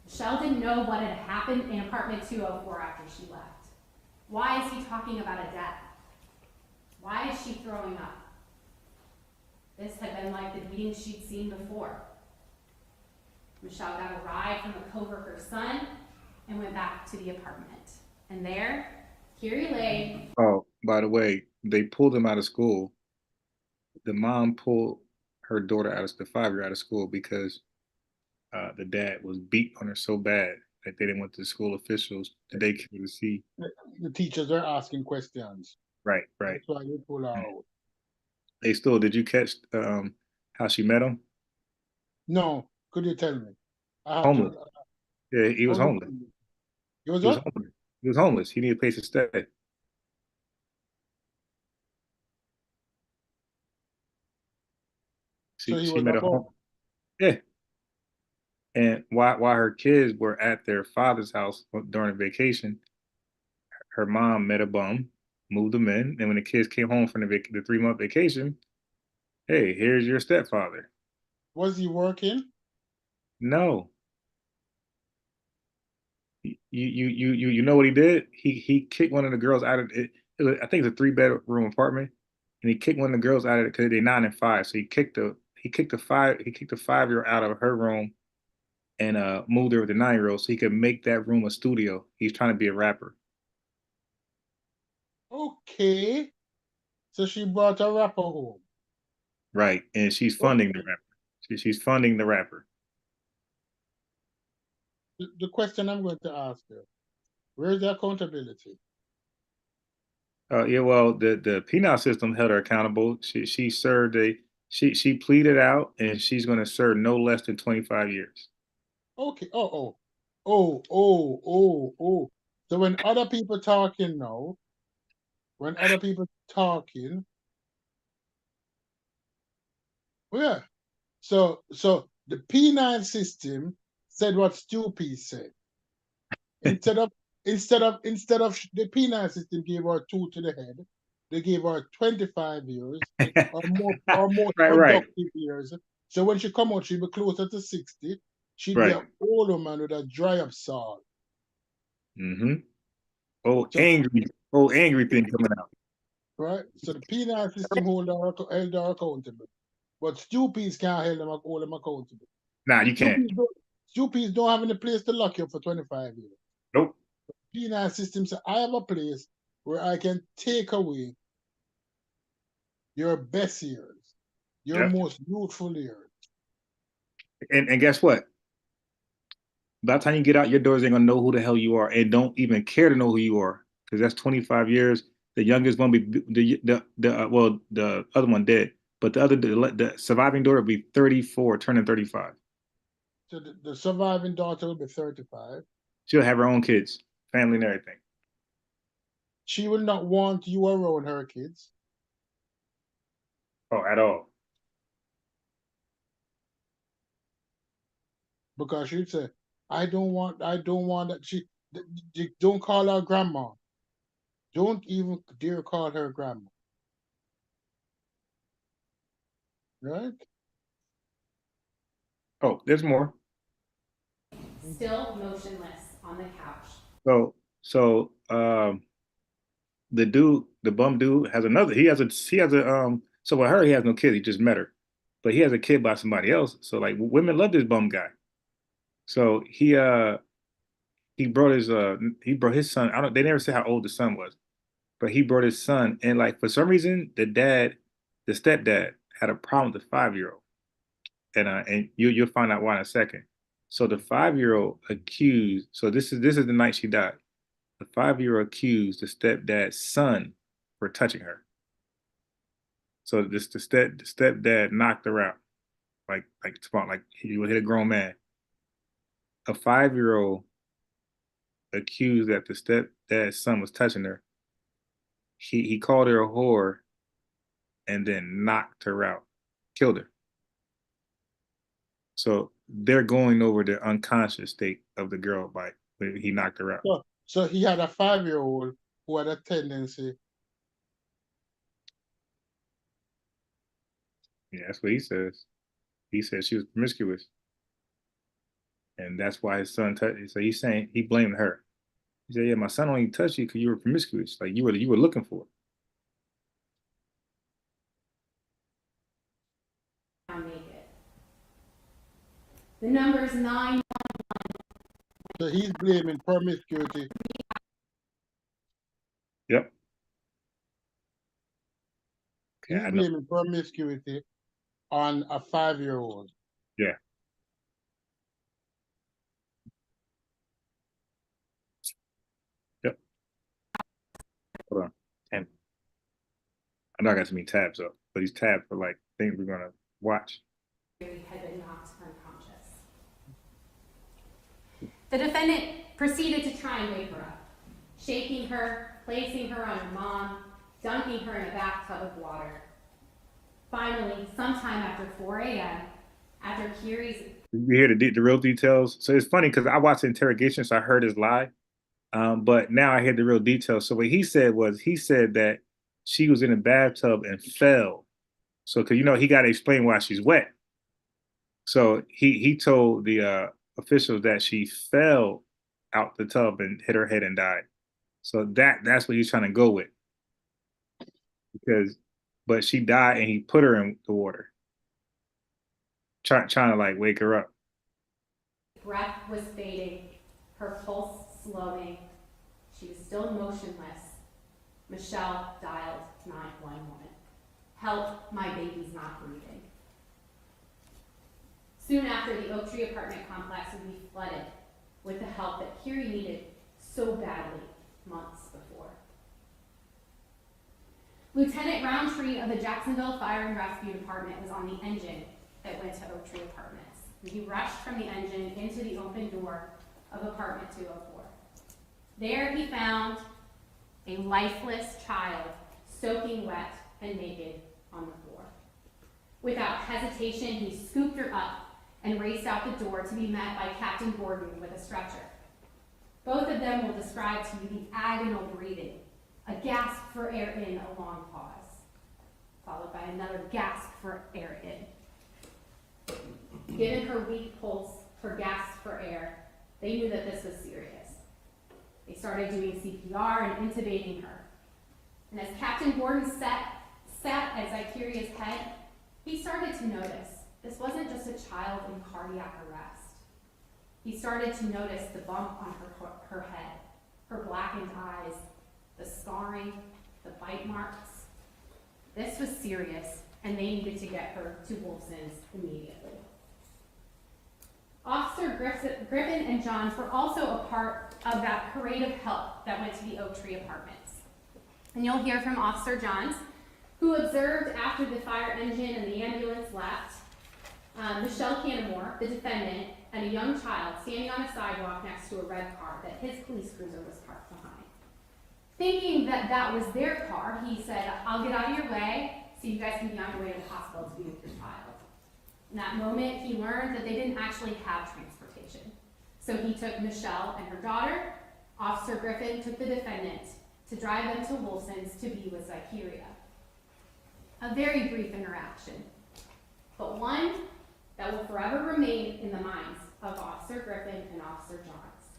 F: Michelle didn't know what had happened in apartment 204 after she left. Why is he talking about a death? Why is she throwing up? This had been like the beating she'd seen before. Michelle got a ride from a coworker's son and went back to the apartment. And there, Carrie lay.
A: Oh, by the way, they pulled him out of school. The mom pulled her daughter the 5-year-old out of school because the dad was beat on her so bad that they didn't want the school officials, the daycare, to see.
E: The teachers are asking questions.
A: Right.
E: That's why they pull her out.
A: Did you catch how she met him?
E: No, could you tell me? I have
A: Homeless.
E: to.
A: Yeah, he was homeless.
E: He was
A: He was
E: what?
A: homeless. He was homeless. He needed a place to stay.
E: So he
A: She
E: was
A: met
E: a
A: a
E: bum.
A: home. Yeah. And while her kids were at their father's house during vacation, her mom met a bum, moved them in, and when the kids came home from the 3-month vacation, hey, here's your stepfather.
E: Was he working?
A: No, you know what he did? He kicked one of the girls out of it. I think it's a 3-bedroom apartment, and he kicked one of the girls out of it because they're 9 and 5. So he kicked the 5-year-old out of her room and moved her with the 9-year-old so he could make that room a studio. He's trying to be a rapper.
E: Okay. So she brought a rapper home.
A: Right. And she's
E: Oh,
A: funding the rapper. She's funding the rapper.
E: the question I'm going to ask her, where's the accountability?
A: Yeah, well, the penal system held her accountable. She served she pleaded out and she's going to serve no less than 25 years.
E: Okay. Oh. So when other people talking now, when other people talking, yeah. So the penal system said what Stupid said. Instead of instead of the penal system gave her 2 to the head, they gave her 25 years or more
A: Right, right,
E: productive years. So when she come out, she'd be closer to 60. She'd be
A: right.
E: an older man with a dry up saw.
A: Mm-hmm. Oh,
E: So
A: angry thing coming out.
E: right, so the penal system held her accountable, but stupids can't hold them accountable.
A: Nah, you can't.
E: Stupids don't have any place to lock you up for 25 years.
A: Nope.
E: Penal system says I have a place where I can take away your best years, your
A: Yep.
E: most youthful years.
A: And guess what? By the time you get out, your daughters ain't gonna know who the hell you are and don't even care to know who you are because that's 25 years. The youngest one be the other one dead, but the surviving daughter will be 34, turning 35.
E: So the surviving daughter will be 35.
A: She'll have her own kids, family, and everything.
E: She will not want you around her kids
A: Oh, at all.
E: because she'd say, I don't want that. Don't call her grandma. Don't even dare call her grandma. Right?
A: Oh, there's more.
F: Still motionless on the couch.
A: So the bum dude has another. He has a. So with her, he has no kid. He just met her, but he has a kid by somebody else. So like women love this bum guy. So he brought his son. I don't. They never said how old the son was, but he brought his son, and like for some reason, the stepdad, had a problem with the 5-year-old, and you'll find out why in a second. So the 5-year-old accused. So this is the night she died. The 5-year-old accused the stepdad's son for touching her. So the stepdad knocked her out, like he would hit a grown man. A 5-year-old accused that the stepdad's son was touching her. He called her a whore and then knocked her out, killed her. So they're going over the unconscious state of the girl by when he knocked her out.
E: So he had a 5-year-old who had a tendency.
A: Yeah, that's what he says. He said she was promiscuous, and that's why his son touched. So he's saying he blamed her. He said, "Yeah, my son only touched you because you were promiscuous. Like you were looking for it."
F: Naked. The number's 9.
E: So he's blaming promiscuity.
A: Yep. Okay,
E: He's
A: I know.
E: blaming promiscuity on a 5-year-old.
A: Yeah. Yep. Hold on. And I know I got too many tabs up, but these tabs are like things we're gonna watch.
F: Had been knocked unconscious. The defendant proceeded to try and wake her up, shaking her, placing her on her mom, dunking her in a bathtub of water. Finally, sometime after 4 a.m., after Kiri's...
A: You hear the real details. So it's funny because I watched the interrogation, so I heard his lie. But now I hear the real details. So what he said was, he said that she was in the bathtub and fell. So, because he got to explain why she's wet. So he told the officials that she fell out the tub and hit her head and died. So that's what he's trying to go with. But she died and he put her in the water, trying to like wake her up.
F: Breath was fading, her pulse slowing. She was still motionless. Michelle dialed 911. Help, my baby's not breathing. Soon after, the Oak Tree apartment complex would be flooded with the help that Kiri needed so badly months before. Lieutenant Roundtree of the Jacksonville Fire and Rescue Department was on the engine that went to Oak Tree Apartments. He rushed from the engine into the open door of apartment 204. There he found a lifeless child soaking wet and naked on the floor. Without hesitation, he scooped her up and raced out the door to be met by Captain Gordon with a stretcher. Both of them will describe to you the agonal breathing, a gasp for air in, a long pause, followed by another gasp for air in. Given her weak pulse, her gasp for air, they knew that this was serious. They started doing CPR and intubating her. And as Captain Gordon sat at Zycuria's head, he started to notice this wasn't just a child in cardiac arrest. He started to notice the bump on her head, her blackened eyes, the scarring, the bite marks. This was serious, and they needed to get her to Wolfson's immediately. Officer Griffin and Johns were also a part of that parade of help that went to the Oak Tree Apartments. And you'll hear from Officer Johns, who observed after the fire engine and the ambulance left, Michelle Canamore, the defendant, and a young child standing on a sidewalk next to a red car that his police cruiser was parked behind. Thinking that that was their car, he said, "I'll get out of your way so you guys can be on your way to the hospital to be with your child." In that moment, he learned that they didn't actually have transportation. So he took Michelle and her daughter. Officer Griffin took the defendant to drive them to Wolfson's to be with Zycuria. A very brief interaction, but one that will forever remain in the minds of Officer Griffin and Officer Johns.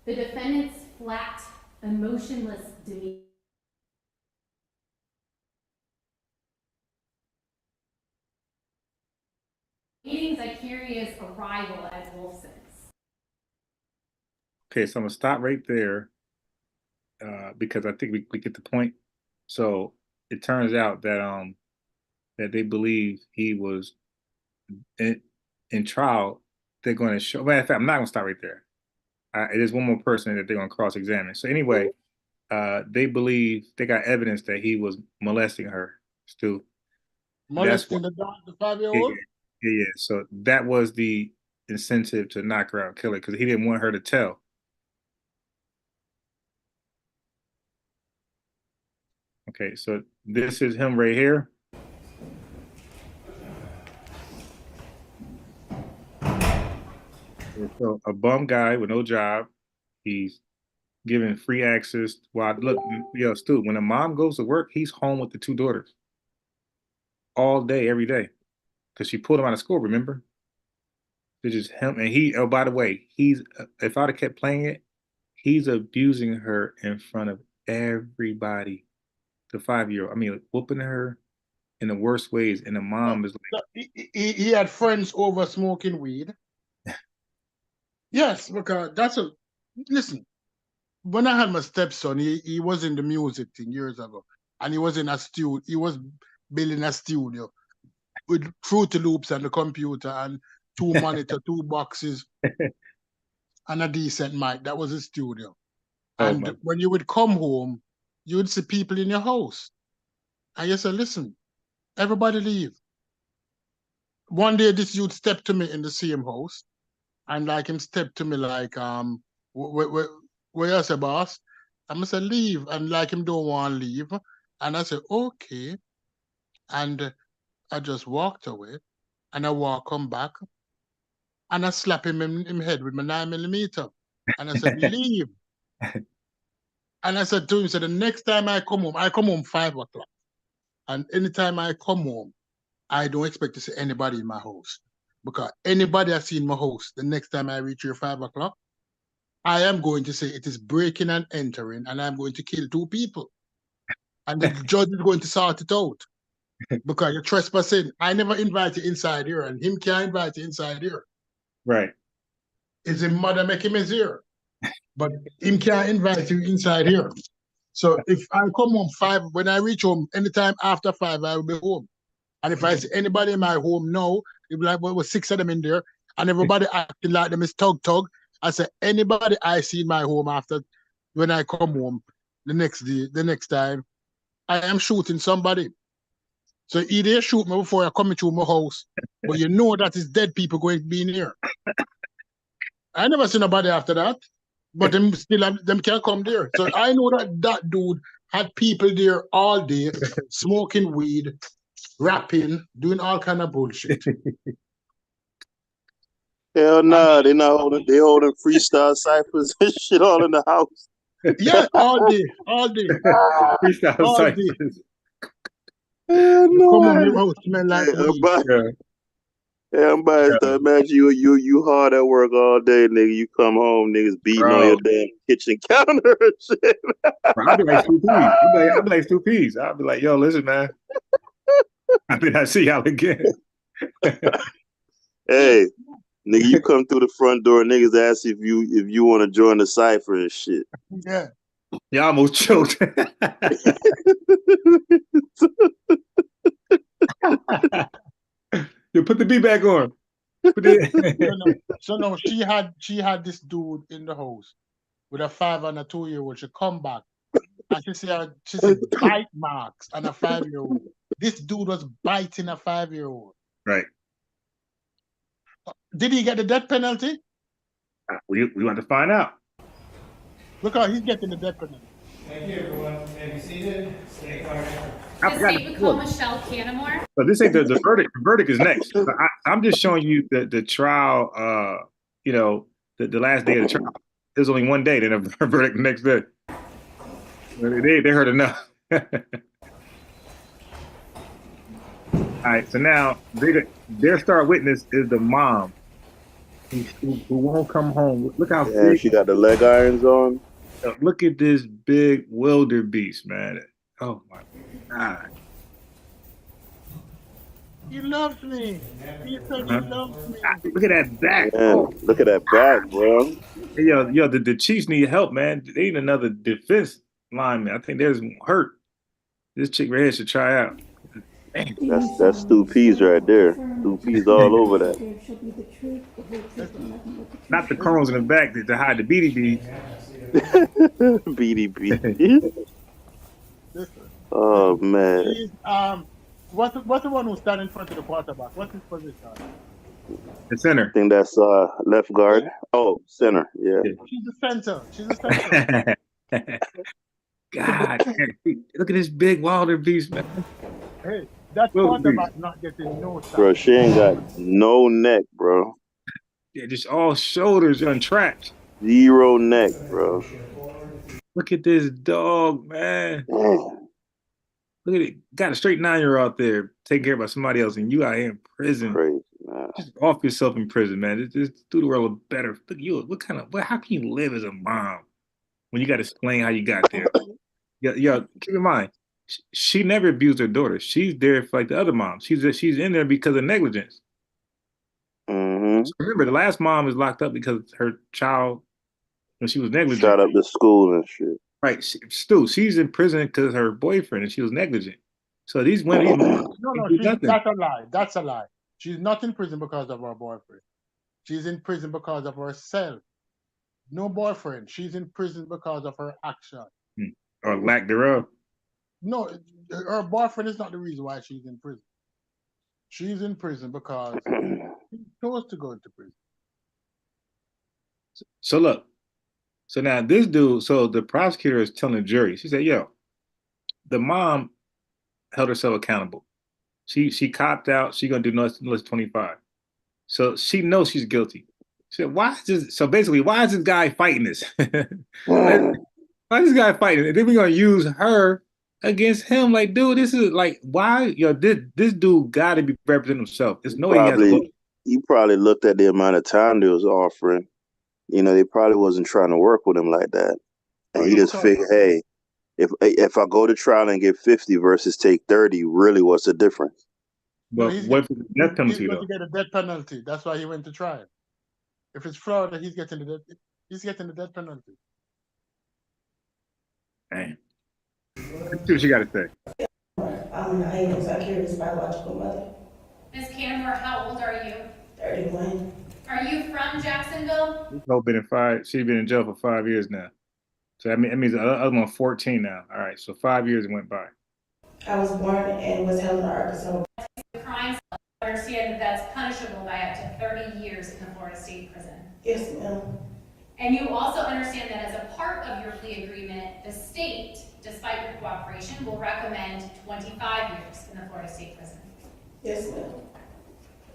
F: The defendant's flat, emotionless demeanor meeting Zycuria's arrival at Wolfson's.
A: Okay, so I'm gonna stop right there because I think we get the point. So it turns out that that they believe he was in trial. They're going to show. Matter of fact, I'm not gonna stop right there. It is one more person that they're gonna cross-examine. So anyway, they believe they got evidence that he was molesting her, Stu.
E: Molesting the 5-year-old?
A: Yeah. So that was the incentive to knock her out, kill her, because he didn't want her to tell. Okay, so this is him right here. So a bum guy with no job, he's given free access. Well, look, yo, Stu, when a mom goes to work, he's home with the two daughters all day, every day, because she pulled him out of school. Remember? It's just him, and he. Oh, by the way, he's. If I'd have kept playing it, he's abusing her in front of everybody. The 5-year-old. I mean, whooping her in the worst ways, and the mom is like,
E: He had friends over smoking weed. Yes, because listen, when I had my stepson, he was in the music thing years ago, and he was in a studio. He was building a studio with Fruity Loops and the computer and 2 monitor, 2 boxes, and a decent mic. That was his studio. And when you would come home, you would see people in your house. And you said, "Listen, everybody leave." One day this youth stepped to me in the same house, and like him stepped to me like, where you say, boss? I said, "Leave." And like him don't want to leave. And I said, "Okay." And I just walked away, and come back, and I slap him in head with my 9mm, and I said, "Leave." And I said to him, "So the next time I come home 5 o'clock, and anytime I come home, I don't expect to see anybody in my house, because anybody I see in my house, the next time I reach here 5 o'clock, I am going to say it is breaking and entering, and I'm going to kill 2 people, and the judge is going to sort it out." Because you're trespassing. I never invite you inside here, and him can't invite you inside here.
A: Right.
E: It's his mother make him is here, but him can't invite you inside here. So if I come home 5, when I reach home, anytime after 5, I will be home. And if I see anybody in my home now, it'll be like, well, 6 of them in there, and everybody acting like them is tug. I say, anybody I see in my home after, when I come home the next day, the next time, I am shooting somebody. So either you shoot me before I come into my house, but you know that it's dead people going to be in here. I never see nobody after that, but them can't come there. So I know that dude had people there all day, smoking weed, rapping, doing all kind of bullshit.
B: Hell nah, they holding freestyle ciphers and shit all in the house.
E: Yeah, all day.
A: Freestyle
E: All day.
A: ciphers.
E: Come on, your house smell like weed.
B: Unbaised. Imagine you hard at work all day, nigga. You come home, niggas beating on your damn kitchen counter and shit.
A: Bro, I'll be like Stu Peas. I'll be like Stu Peas. I'll be like, yo, listen, man. I bet I see y'all again.
B: Hey, nigga, you come through the front door, niggas ask if you want to join the cipher and shit.
E: Yeah.
A: Y'all almost choked. You put the beat back on.
E: So no, she had this dude in the house with a 5 and a 2-year-old. She come back and she said bite marks on a 5-year-old. This dude was biting a 5-year-old.
A: Right.
E: Did he get the death penalty?
A: We want to find out.
E: Because he's getting the death penalty.
G: Thank you, everyone. May be seated. Stay quiet.
F: Does David call Michelle Canamore?
A: But this ain't the verdict. The verdict is next. I'm just showing you the trial. The last day of the trial. There's only one day. Then a verdict the next day. They heard enough. All right. So now their star witness is the mom, who won't come home. Look how big.
B: She got the leg irons on.
A: Look at this big wildebeest, man. Oh my God.
E: He loves me. He said he loves me.
A: Look at that back.
B: Man, look at that back, bro.
A: Yo, the Chiefs need help, man. They need another defense lineman. I think there's hurt. This chick right here should try out.
B: That's Stu Peas right there. Stu Peas all over that.
A: Not the cornrows in the back to hide the BDB.
B: BDB. Oh man.
E: He's, what's the one who stands in front of the quarterback? What's his position?
A: The center.
B: I think that's left guard. Oh, center. Yeah.
E: She's a center.
A: God, look at this big wildebeest, man.
E: Hey, that quarterback not getting no time.
B: Bro, she ain't got no neck, bro.
A: Yeah, just all shoulders untrapped.
B: 0 neck, bro.
A: Look at this dog, man. Look at it. Got a straight 9-year-old out there taken care of by somebody else, and you out here in prison.
B: Crazy, man.
A: Just off yourself in prison, man. Just do the world better. Look at you. How can you live as a mom when you got to explain how you got there? Yeah. Keep in mind, she never abused her daughter. She's there for like the other moms. She's in there because of negligence.
B: Mm-hmm.
A: So remember, the last mom was locked up because her child, when she was negligent,
B: shot up the school and shit.
A: Right, she's in prison because her boyfriend, and she was negligent. So these women,
E: that's a lie. She's not in prison because of her boyfriend. She's in prison because of herself. No boyfriend. She's in prison because of her action.
A: Or lack thereof.
E: No, her boyfriend is not the reason why she's in prison. She's in prison because she chose to go into prison.
A: So look. So now this dude, so the prosecutor is telling the jury, she said, yo, the mom held herself accountable. She copped out. She gonna do no less 25. So she knows she's guilty. She said, "Why is this?" So basically, why is this guy fighting this? Like, why is this guy fighting? And then we're gonna use her against him. Like, dude, this is like, why? This dude got to be representing himself. There's no way he has a
B: Probably
A: vote.
B: he probably looked at the amount of time they was offering. You know, they probably wasn't trying to work with him like that. And he just figured, hey, if I go to trial and get 50 versus take 30, really what's the difference?
E: No,
A: But what if it's a death
E: he's
A: penalty
E: going
A: though?
E: to get a death penalty. That's why he went to trial. If it's Florida, he's getting the death penalty.
A: Dang. Let's see what you got to say.
C: I am so curious biological mother.
F: Ms. Canmore, how old are you?
C: 31.
F: Are you from Jacksonville?
A: She's been in five. She's been in jail for 5 years now. So that means the other one 14 now. All right, so 5 years went by.
C: I was born and was held in Arkansas.
F: Crimes, understand that that's punishable by up to 30 years in the Florida State Prison.
C: Yes, ma'am.
F: And you also understand that as a part of your plea agreement, the state, despite your cooperation, will recommend 25 years in the Florida State Prison.
C: Yes, ma'am.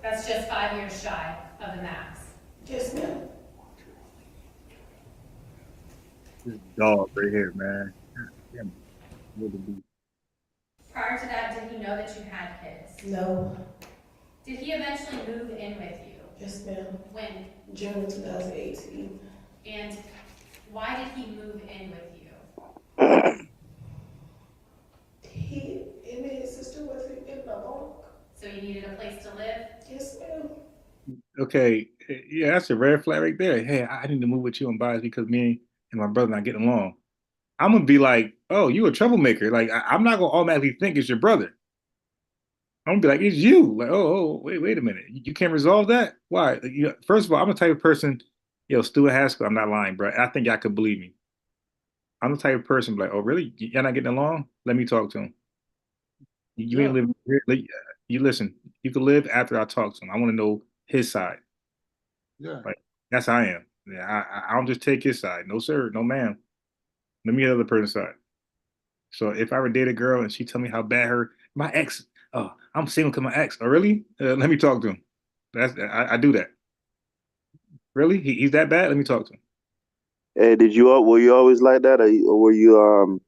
F: That's just 5 years shy of the max.
C: Yes, ma'am.
A: This dog right here, man. Damn.
F: Prior to that, did he know that you had kids?
C: No.
F: Did he eventually move in with you?
C: Yes, ma'am.
F: When?
C: June 2018.
F: And why did he move in with you?
C: Him and his sister wasn't getting along.
F: So you needed a place to live?
C: Yes, ma'am.
A: Okay, yeah, that's a red flag right there. Hey, I need to move with you and Bias because me and my brother not getting along. I'm gonna be like, oh, you a troublemaker. Like, I'm not gonna automatically think it's your brother. I'm gonna be like, it's you. Like, wait a minute. You can't resolve that? Why? Like, first of all, I'm the type of person, Stuart Haskell, I'm not lying, bro. I think y'all could believe me. I'm the type of person like, oh, really? Y'all not getting along? Let me talk to him. You ain't living here. You listen, you can live after I talk to him. I want to know his side.
E: Yeah.
A: Like, that's how I am. Yeah, I don't just take his side. No, sir. No, ma'am. Let me hear the other person's side. So if I were to date a girl and she tell me how bad my ex, oh, I'm single because my ex. Oh, really? Let me talk to him. I do that. Really? He's that bad? Let me talk to him.
B: Hey, were you always like that, or were you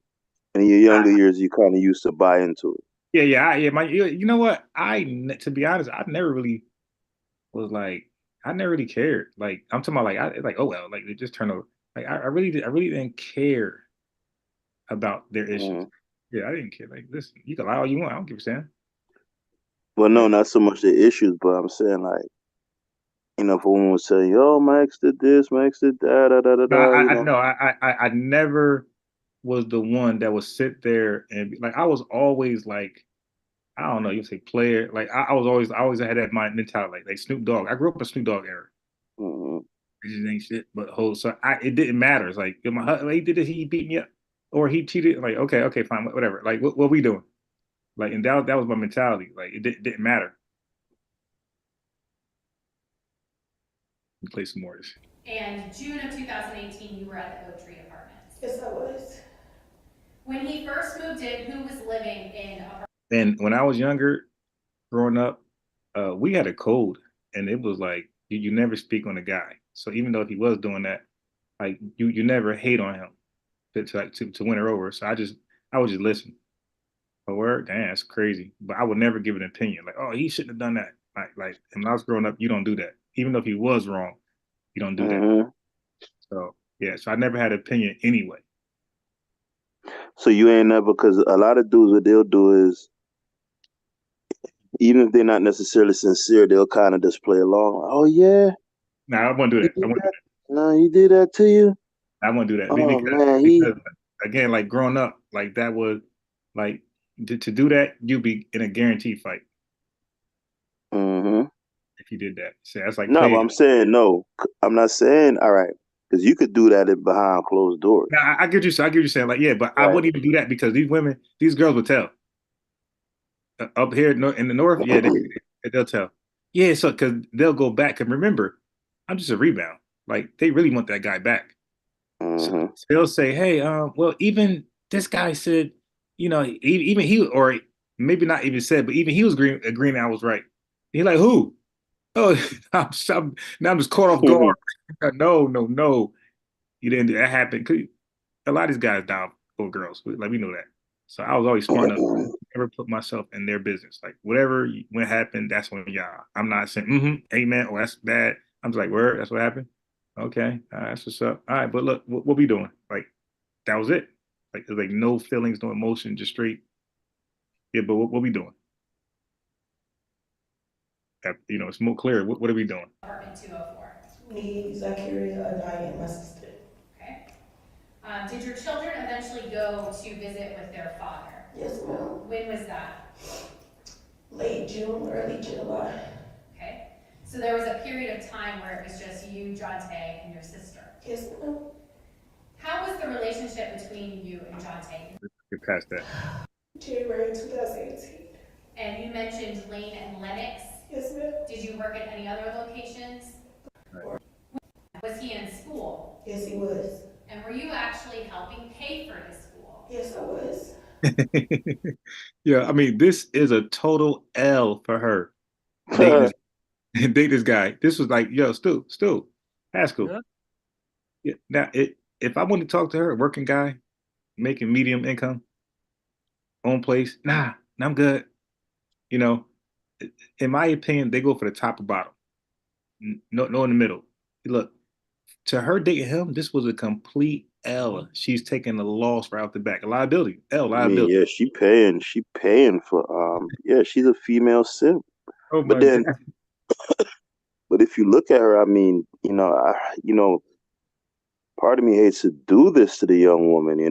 B: in your younger years you kind of used to buy into it?
A: Yeah. You know what? To be honest, I never really was like, I never really cared. Like, I'm talking about oh well, like it just turned over. Like I really didn't care about their issues.
B: Mm.
A: Yeah, I didn't care. Like, listen, you can lie all you want. I don't give a damn.
B: Well,
A: Yeah.
B: no, not so much the issues, but I'm saying like, if a woman was saying, "Yo, my ex did this, my ex did that, da da da
A: No,
B: da,"
A: no, I never was the one that would sit there and be like, I was always like, I don't know, you say player. Like I always had that mind mentality, like Snoop Dogg. I grew up in Snoop Dogg era.
B: Mm-hmm.
A: It just ain't shit, but it didn't matter. It's like if my husband, he did it, he beat me up, or he cheated. Like okay, fine, whatever. Like what we doing? Like, and that was my mentality. Like didn't matter. Play some more.
F: And June of 2018, you were at the Oak Tree Apartments.
C: Yes, I was.
F: When he first moved in, who was living in apartments?
A: And when I was younger, growing up, we had a code, and it was like you never speak on a guy. So even though if he was doing that, like you never hate on him to win her over. So I would just listen. A word, damn, that's crazy. But I would never give an opinion. Like, oh, he shouldn't have done that. Like when I was growing up, you don't do that. Even though if he was wrong, you don't do that.
B: Mm-hmm.
A: So yeah, so I never had an opinion anyway.
B: So you ain't never, because a lot of dudes, what they'll do is, even if they're not necessarily sincere, they'll kind of just play along. Oh yeah,
A: Nah, I won't do
B: he
A: that. I
B: did
A: won't do
B: that. No, he did that to you.
A: that. I won't do that
B: Oh man,
A: because again, like growing up, like that was like to do that, you'd be in a guaranteed fight
B: Mm-hmm.
A: if you did that. So that's like
B: No, but
A: play.
B: I'm saying no. I'm not saying all right, because you could do that behind closed doors.
A: Now, I get you. I get you saying like, yeah, but I
B: Right.
A: wouldn't even do that because these girls would tell. Up here in the north, yeah, they'll tell. Yeah, so because they'll go back and remember, I'm just a rebound. Like they really want that guy back. So
B: Mm-hmm.
A: they'll say, hey, well, even this guy said, even he or maybe not even said, but even he was agreeing I was right. He like, who? Oh, now I'm just caught off guard. No, no, no. You didn't do that. Happened. A lot of these guys down for girls. Like we know that. So I was always smart enough to never put myself in their business. Like whatever when happened, that's when y'all. I'm not saying amen, or that's bad. I'm just like, word, that's what happened. Okay, that's what's up. All right, but look, what we doing? Like that was it. Like there's like no feelings, no emotion, just straight. Yeah, but what we doing? It's more clear. What are we doing?
F: Apartment 204.
C: Me, Zachariah, Anaya, and my sister.
F: Okay. Did your children eventually go to visit with their father?
C: Yes, ma'am.
F: When was that?
C: Late June, early July.
F: Okay. So there was a period of time where it was just you, Jonte, and your sister.
C: Yes, ma'am.
F: How was the relationship between you and Jonte?
A: Get past that.
C: January 2018.
F: And you mentioned Lane and Lennox.
C: Yes, ma'am.
F: Did you work at any other locations?
A: Right.
F: Was he in school?
C: Yes, he was.
F: And were you actually helping pay for his school?
C: Yes, I was.
A: Yeah, I mean, this is a total L for her. Dating this, date this guy. This was like, yo, Stu, Haskel.
E: Yeah.
A: Yeah. Now, if I want to talk to her, a working guy, making medium income, own place, nah, I'm good. You know, in my opinion, they go for the top or bottom. No in the middle. Look, to her dating him, this was a complete L. She's taking a loss right off the back. A liability. L,
B: I mean,
A: liability.
B: yeah, she paying for yeah, she's a female simp.
A: Oh
B: But
A: my
B: then
A: God.
B: but if you look at her, I mean, part of me hates to do this to the young woman,
A: I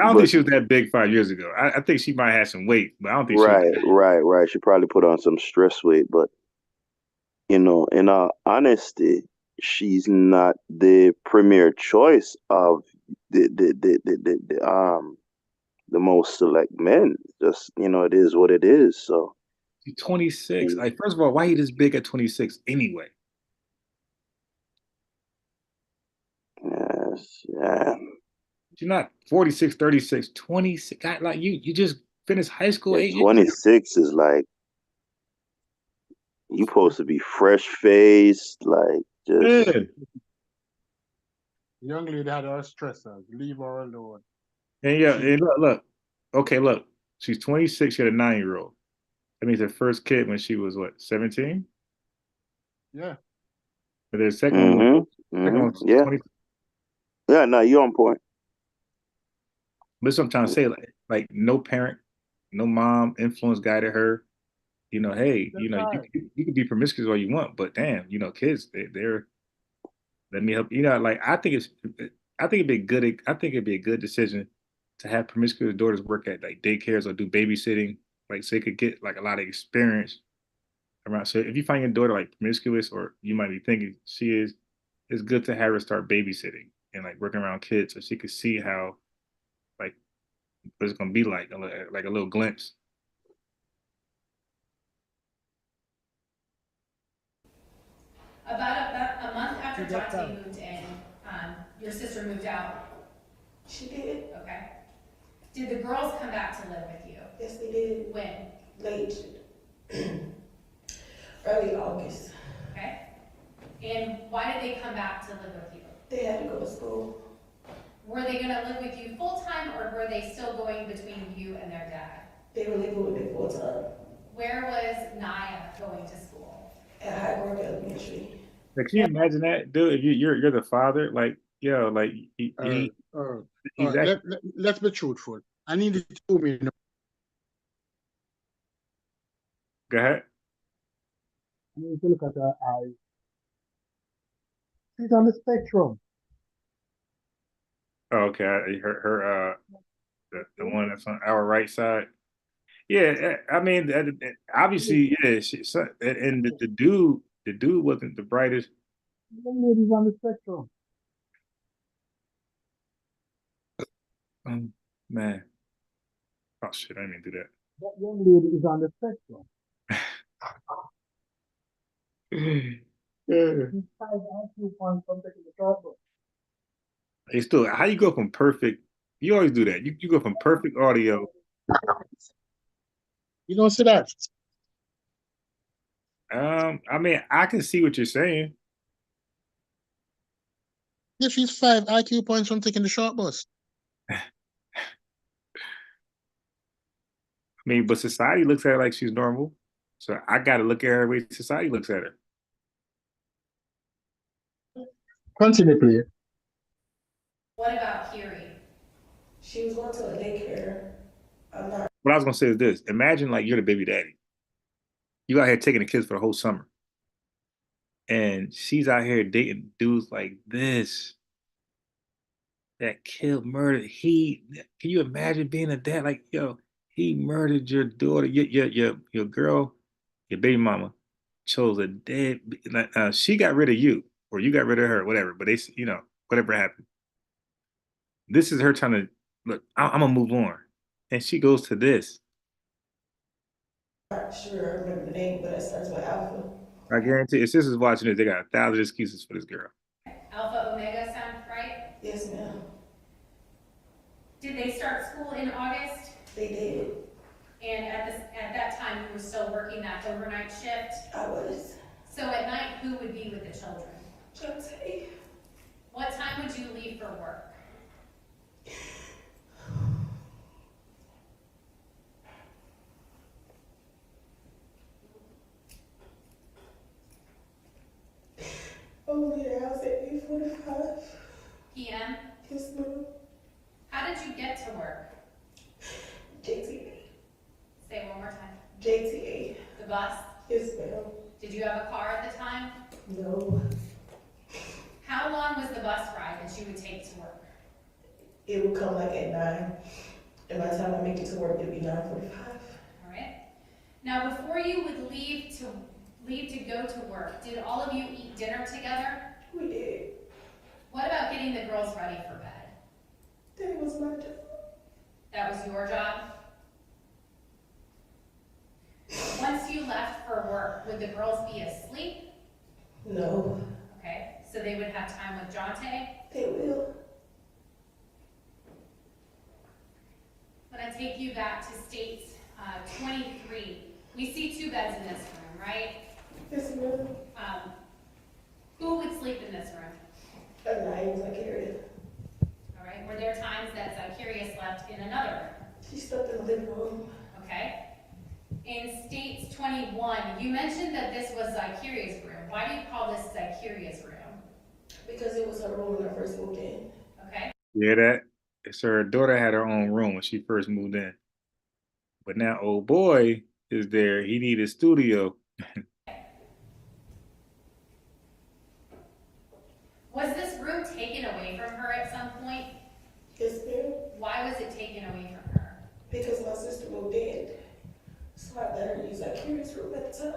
A: don't think
B: But
A: she was that big 5 years ago. I think she might have some weight, but I don't think she was
B: right, right. She probably put on some stress weight, but in all honesty, she's not the premier choice of the most select men. Just, it is what it is. So,
A: she's 26.
B: mm,
A: Like, first of all, why he this big at 26 anyway?
B: yes, yeah.
A: She's not 46, 36, 26. God, like you just finished high school
B: Yeah,
A: 8 years ago.
B: 26 is like you supposed to be fresh faced, like just
A: Yeah.
E: Young lady had her stressors. Leave her alone.
A: And yeah,
E: She
A: and look. Okay, look. She's 26. She had a 9-year-old. That means her first kid when she was what, 17?
E: yeah.
A: But the second one was
B: yeah.
A: 20.
B: Yeah, no, you're on point.
A: But that's what I'm trying to say. Like no parent, no mom influence guided her. Hey,
E: That's right.
A: you can be promiscuous all you want, but damn, kids, they're let me help. Like I think it'd be good. I think it'd be a good decision to have promiscuous daughters work at like daycares or do babysitting, like so they could get like a lot of experience around. So if you find your daughter like promiscuous, or you might be thinking she is, it's good to have her start babysitting and like working around kids so she could see how like what it's gonna be like a little glimpse.
F: About a month after Jonte moved in, your sister moved out.
C: She did.
F: Okay. Did the girls come back to live with you?
C: Yes, they did.
F: When?
C: Late. Early August.
F: Okay. And why did they come back to live with you?
C: They had to go to school.
F: Were they going to live with you full time, or were they still going between you and their dad?
C: They were living with me full time.
F: Where was Naya going to school?
C: At Highgrove Elementary.
A: Like, can you imagine that, dude? If you're the father, like like
E: Uh,
A: he
E: uh,
A: he's actually
E: let's be truthful. I need to tell me.
A: go ahead.
E: I need to look at her eyes. She's on the spectrum.
A: Oh, okay, her the one that's on our right side. Yeah, I mean, obviously, yeah. And the dude wasn't the brightest.
E: Young lady's on the spectrum.
A: Man, oh shit, I didn't mean to do
E: That young lady is on the spectrum.
A: that. Yeah.
E: She's 5 IQ points from taking the short bus.
A: Hey, still, how you go from perfect? You always do that. You go from perfect audio
E: You don't see that?
A: I mean, I can see what you're saying.
E: Yeah, she's 5 IQ points from taking the short bus.
A: I mean, but society looks at her like she's normal. So I got to look at her the way society looks at her.
E: Continue, please.
F: What about Kiri?
C: She was going to a daycare. I'm not.
A: What I was gonna say is this: imagine like you're the baby daddy. You out here taking the kids for the whole summer, and she's out here dating dudes like this that killed, murdered. Can you imagine being a dad? Like, yo, he murdered your daughter, your girl, your baby mama chose a dead. She got rid of you, or you got rid of her, whatever. But whatever happened. This is her trying to look. I'm gonna move on, and she goes to this.
C: Not sure I remember the name, but it starts with Alpha.
A: I guarantee if sisters watching this, they got 1,000 excuses for this girl.
F: Alpha Omega sound right?
C: Yes, ma'am.
F: Did they start school in August?
C: They did.
F: And at that time, you were still working that overnight shift?
C: I was.
F: So at night, who would be with the children?
C: Jonte.
F: What time would you leave for work?
C: Over the house at 8:45.
F: PM?
C: Yes, ma'am.
F: How did you get to work?
C: JTA.
F: Say it one more time.
C: JTA.
F: The bus?
C: Yes, ma'am.
F: Did you have a car at the time?
C: No.
F: How long was the bus ride that you would take to work?
C: It would come like at 9. And by the time I make it to work, it'd be 9:45.
F: All right. Now, before you would leave to go to work, did all of you eat dinner together?
C: We did.
F: What about getting the girls ready for bed?
C: That was my job.
F: That was your job? Once you left for work, would the girls be asleep?
C: No.
F: Okay, so they would have time with Jonte?
C: They will.
F: I'm gonna take you back to states 23. We see 2 beds in this room, right?
C: Yes, ma'am.
F: Who would sleep in this room?
C: At night, was like area.
F: All right, were there times that Zacchaeus left in another room?
C: She slept in the living room.
F: Okay. In states 21, you mentioned that this was Zacchaeus' room. Why do you call this Zacchaeus' room?
C: Because it was her room when I first moved in.
F: Okay.
A: Yeah, that. So her daughter had her own room when she first moved in, but now old boy is there. He needed a studio.
F: Was this room taken away from her at some point?
C: Yes, ma'am.
F: Why was it taken away from her?
C: Because my sister moved in. So I let her use Zacchaeus' room at the time.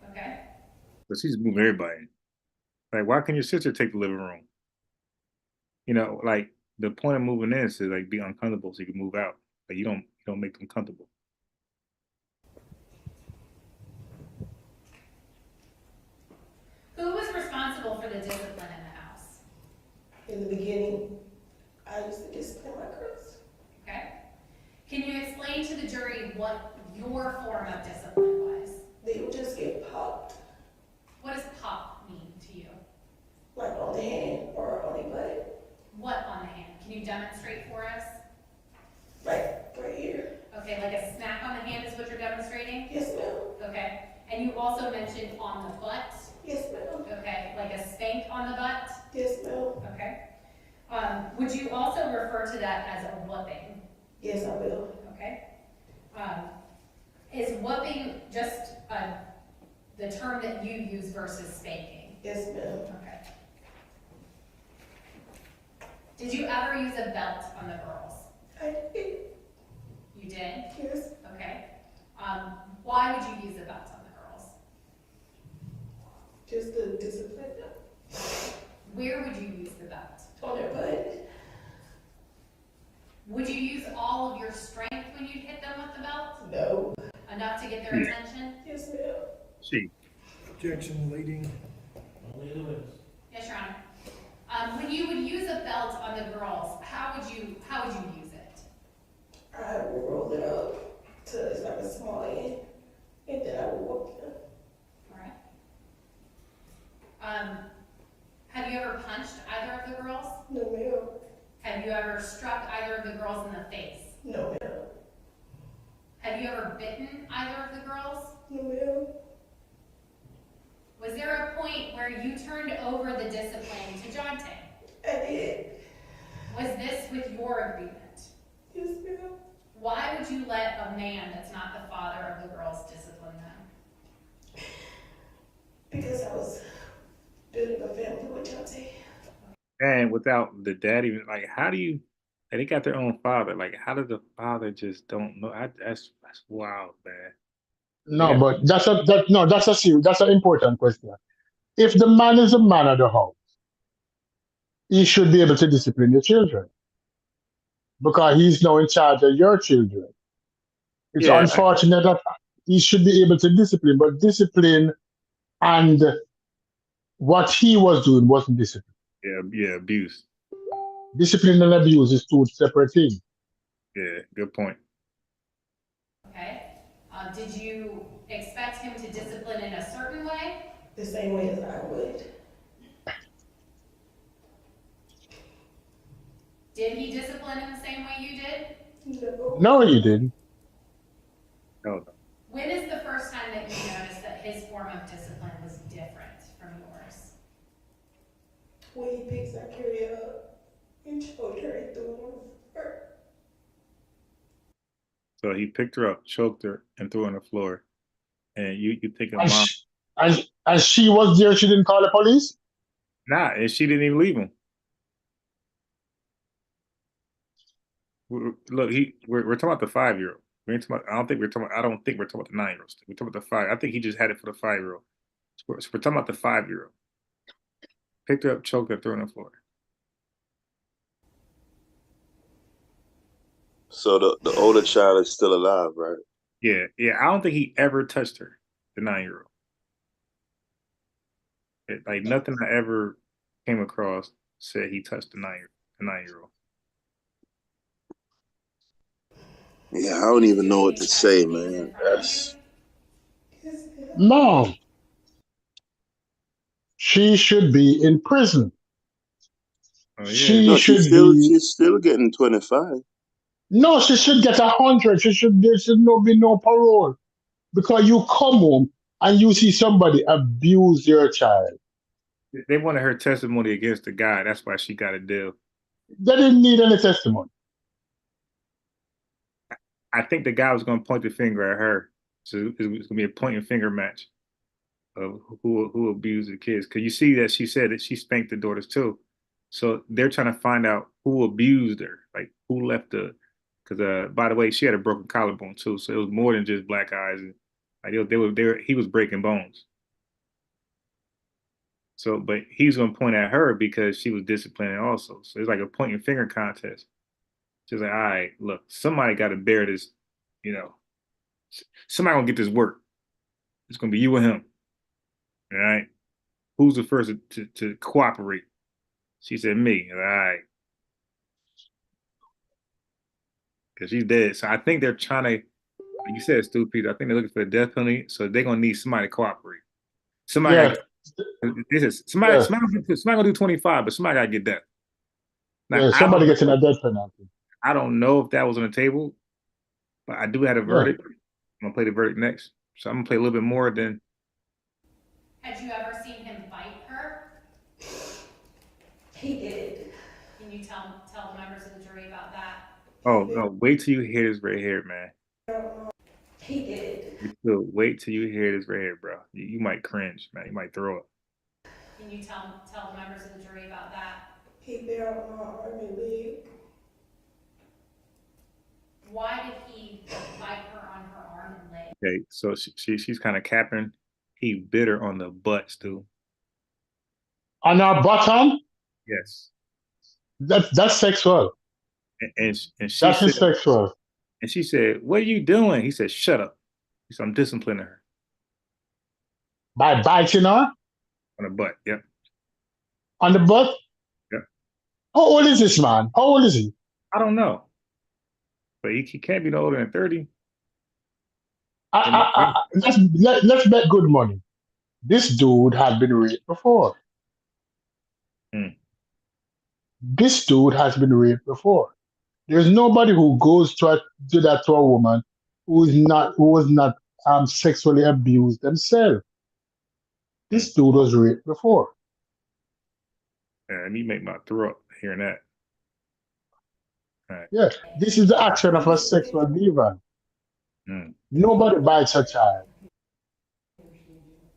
F: Okay.
A: But she's moving everybody. Like, why can your sister take the living room? Like the point of moving in is to like be uncomfortable so you can move out. Like you don't make them comfortable.
F: Who was responsible for the discipline in the house?
C: In the beginning, I used to discipline my girls.
F: Okay. Can you explain to the jury what your form of discipline was?
C: They would just get popped,
F: What does pop mean to you?
C: like on the hand or on the butt.
F: What on the hand? Can you demonstrate for us?
C: Like right here.
F: Okay, like a smack on the hand is what you're demonstrating?
C: Yes, ma'am.
F: Okay. And you also mentioned on the butt?
C: Yes, ma'am.
F: Okay, like a spank on the butt?
C: Yes, ma'am.
F: Okay. Would you also refer to that as a whooping?
C: Yes, I will.
F: Okay. Is whooping just the term that you use versus spanking?
C: Yes, ma'am.
F: Okay. Did you ever use a belt on the girls?
C: I did.
F: You did?
C: Yes.
F: Okay. Why would you use a belt on the girls?
C: Just to discipline them.
F: Where would you use the belt?
C: On their butt.
F: Would you use all of your strength when you hit them with the belt?
C: No.
F: Enough to get their attention?
C: Yes, ma'am.
A: She.
G: Objection, leading.
F: Yes, Your Honor. When you would use a belt on the girls, how would you use it?
C: I will roll it up to it's like a small end, and then I would walk in.
F: All right. Have you ever punched either of the girls?
C: No, ma'am.
F: Have you ever struck either of the girls in the face?
C: No, ma'am.
F: Have you ever bitten either of the girls?
C: No, ma'am.
F: Was there a point where you turned over the discipline to Jonte?
C: I did.
F: Was this with your agreement?
C: Yes, ma'am.
F: Why would you let a man that's not the father of the girls discipline them?
C: Because I was building a family with Jonte.
A: And without the daddy, like, how do you? And they got their own father. Like, how does the father just don't know? That's wild, man.
E: No,
A: Yeah,
E: but that's an important question. If the man is the man of the house, he should be able to discipline the children because he's now in charge of your children. It's
A: yeah,
E: unfortunate that he should be able to discipline, but discipline and what he was doing wasn't discipline.
A: yeah. Abuse.
E: Discipline and abuse is two separate things.
A: Yeah, good point.
F: Okay. Did you expect him to discipline in a certain way?
C: The same way as I would.
F: Did he discipline in the same way you did?
C: No.
E: No, he didn't.
A: No, no.
F: When is the first time that you noticed that his form of discipline was different from yours?
C: When he picks Zachary up and choked her and threw him on the floor.
A: So he picked her up, choked her, and threw her on the floor. And you think a
E: And
A: mom?
E: and she was there. She didn't call the police.
A: Nah, and she didn't even leave him. Look, we're talking about the 5-year-old. We ain't talking about, I don't think we're talking about the 9-year-old. We're talking about the 5. I think he just had it for the 5-year-old. So we're talking about the 5-year-old. Picked her up, choked her, threw her on the floor.
B: So the older child is still alive, right?
A: Yeah. I don't think he ever touched her, the 9-year-old. Like nothing I ever came across said he touched the 9-year-old.
B: Yeah, I don't even know what to say, man. That's
C: Yes, ma'am.
E: No, she should be in prison.
A: Oh yeah.
E: She
B: no,
E: should be.
B: she's still getting 25.
E: No, she should get 100. There should be no parole because you come home and you see somebody abuse your child.
A: They wanted her testimony against the guy. That's why she got a deal.
E: They didn't need any testimony.
A: I think the guy was going to point the finger at her. So it was going to be a point and finger match of who abused the kids. Because you see that she said that she spanked the daughters too. So they're trying to find out who abused her, like who left the. Because by the way, she had a broken collarbone too, so it was more than just black eyes. And like he was breaking bones. So, but he's going to point at her because she was disciplining also. So it's like a point and finger contest. She's like, all right, look, somebody got to bear this, you know. Somebody gonna get this work. It's gonna be you and him. All right. Who's the first to cooperate? She said me. All right. Because she's dead. So I think they're trying to, like you said, stupid. I think they're looking for the death penalty. So they're gonna need somebody to cooperate. Somebody
E: Yeah,
A: this is somebody,
E: yeah,
A: somebody gonna do 25, but somebody gotta get death. Now
E: yeah.
A: I
E: Somebody
A: don't
E: getting
A: know.
E: a death penalty.
A: I don't know if that was on the table, but I do have a
E: Yeah.
A: verdict. I'm gonna play the verdict next. So I'm gonna play a little bit more than
F: Had you ever seen him fight her?
C: He did.
F: Can you tell the members of the jury about that?
A: oh no, wait till you hear this right here, man.
C: He did.
A: You still wait till you hear this right here, bro. You might cringe, man. You might throw up.
F: Can you tell the members of the jury about that?
C: He bit on my arm and leg.
F: Why did he bite her on her arm and leg?
A: Okay, so she's kind of capping. He bit her on the butt, Stu.
E: On our bottom,
A: Yes,
E: that's sexual.
A: and she
E: That
A: said,
E: is sexual.
A: and she said, "What are you doing?" He said, "Shut up." He said, "I'm disciplining her
E: By biting her
A: on the butt." Yep,
E: on the butt.
A: yep.
E: How old is this man? How old is he?
A: I don't know, but he can't be no older than 30.
E: Let's bet good money. This dude had been raped before.
A: Hmm.
E: This dude has been raped before. There's nobody who goes to do that to a woman who was not sexually abused themselves.
A: Hmm.
E: This dude was raped before.
A: And you make my throw up hearing that. All right.
E: Yeah, this is the action of a sexual diva.
A: Hmm.
E: Nobody bites a child.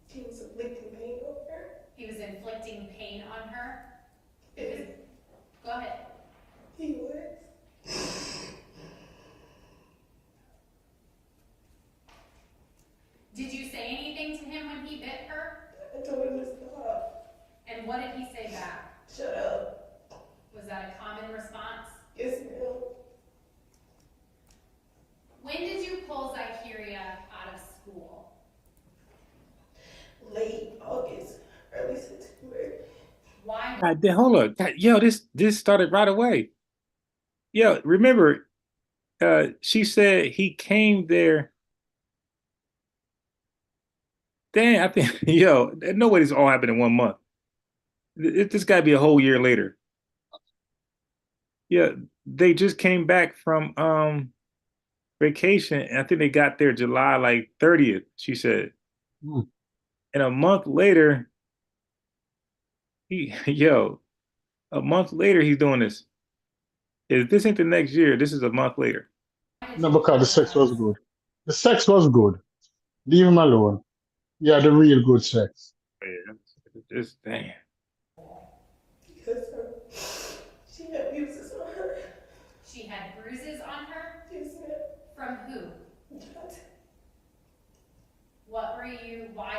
C: He was inflicting pain on her.
F: He was inflicting pain on her.
C: Yes,
F: Go ahead.
C: he was.
F: Did you say anything to him when he bit her?
C: I told him to stop.
F: And what did he say back?
C: Shut up.
F: Was that a common response?
C: Yes, ma'am.
F: When did you pull Zykeria out of school?
C: Late August, early September.
F: Why?
A: God, hold up. God, yo, this started right away. Yo, remember, she said he came there. Dang, I think, yo, no way this all happened in 1 month. This got to be a whole year later. Yeah, they just came back from vacation, and I think they got there July like 30th, she said.
E: Hmm.
A: And a month later, yo, a month later he's doing this. If this ain't the next year, this is a month later.
E: No, because the sex was good. The sex was good. Leave him alone. Yeah, the real good sex.
A: Yeah, this damn.
C: Because she had bruises on her.
F: She had bruises on her?
C: Yes, ma'am.
F: From who?
C: Jonathan.
F: Why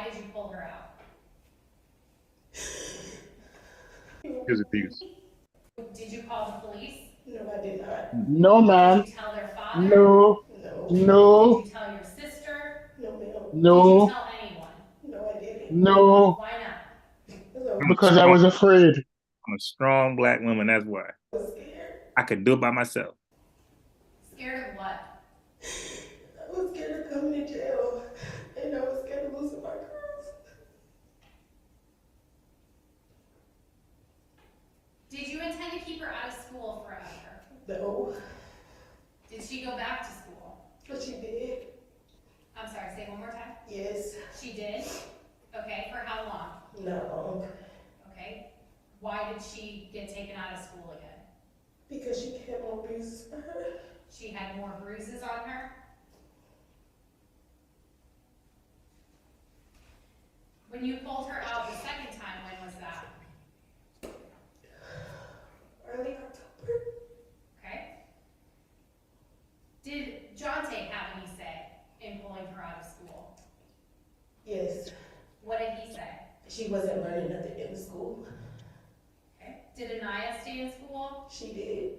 F: did you pull her out?
A: Here's abuse.
F: Did you call the police?
C: No, I did not.
E: No, ma'am.
F: Did you tell their father?
E: No.
C: No.
E: No.
F: Did you tell your sister?
C: No, ma'am.
F: Did you
E: No.
F: tell anyone?
C: No, I didn't.
E: No.
F: Why not?
E: Because I was afraid.
A: I'm a strong black woman, that's why.
C: I was scared.
A: I could do it by myself.
F: Scared of what?
C: I was scared of coming to jail. And I was scared of losing my girls.
F: Did you intend to keep her out of school forever?
C: No.
F: Did she go back to school?
C: But she did.
F: I'm sorry, say it one more time.
C: Yes.
F: She did? Okay, for how long?
C: Not long.
F: Okay. Why did she get taken out of school again?
C: Because she had more bruises on her.
F: She had more bruises on her? When you pulled her out the second time, when was that?
C: Early October.
F: Okay. Did Jonte have any say in pulling her out of school?
C: Yes.
F: What did he say?
C: She wasn't learning nothing in the school.
F: Okay. Did Anaya stay in school?
C: She did.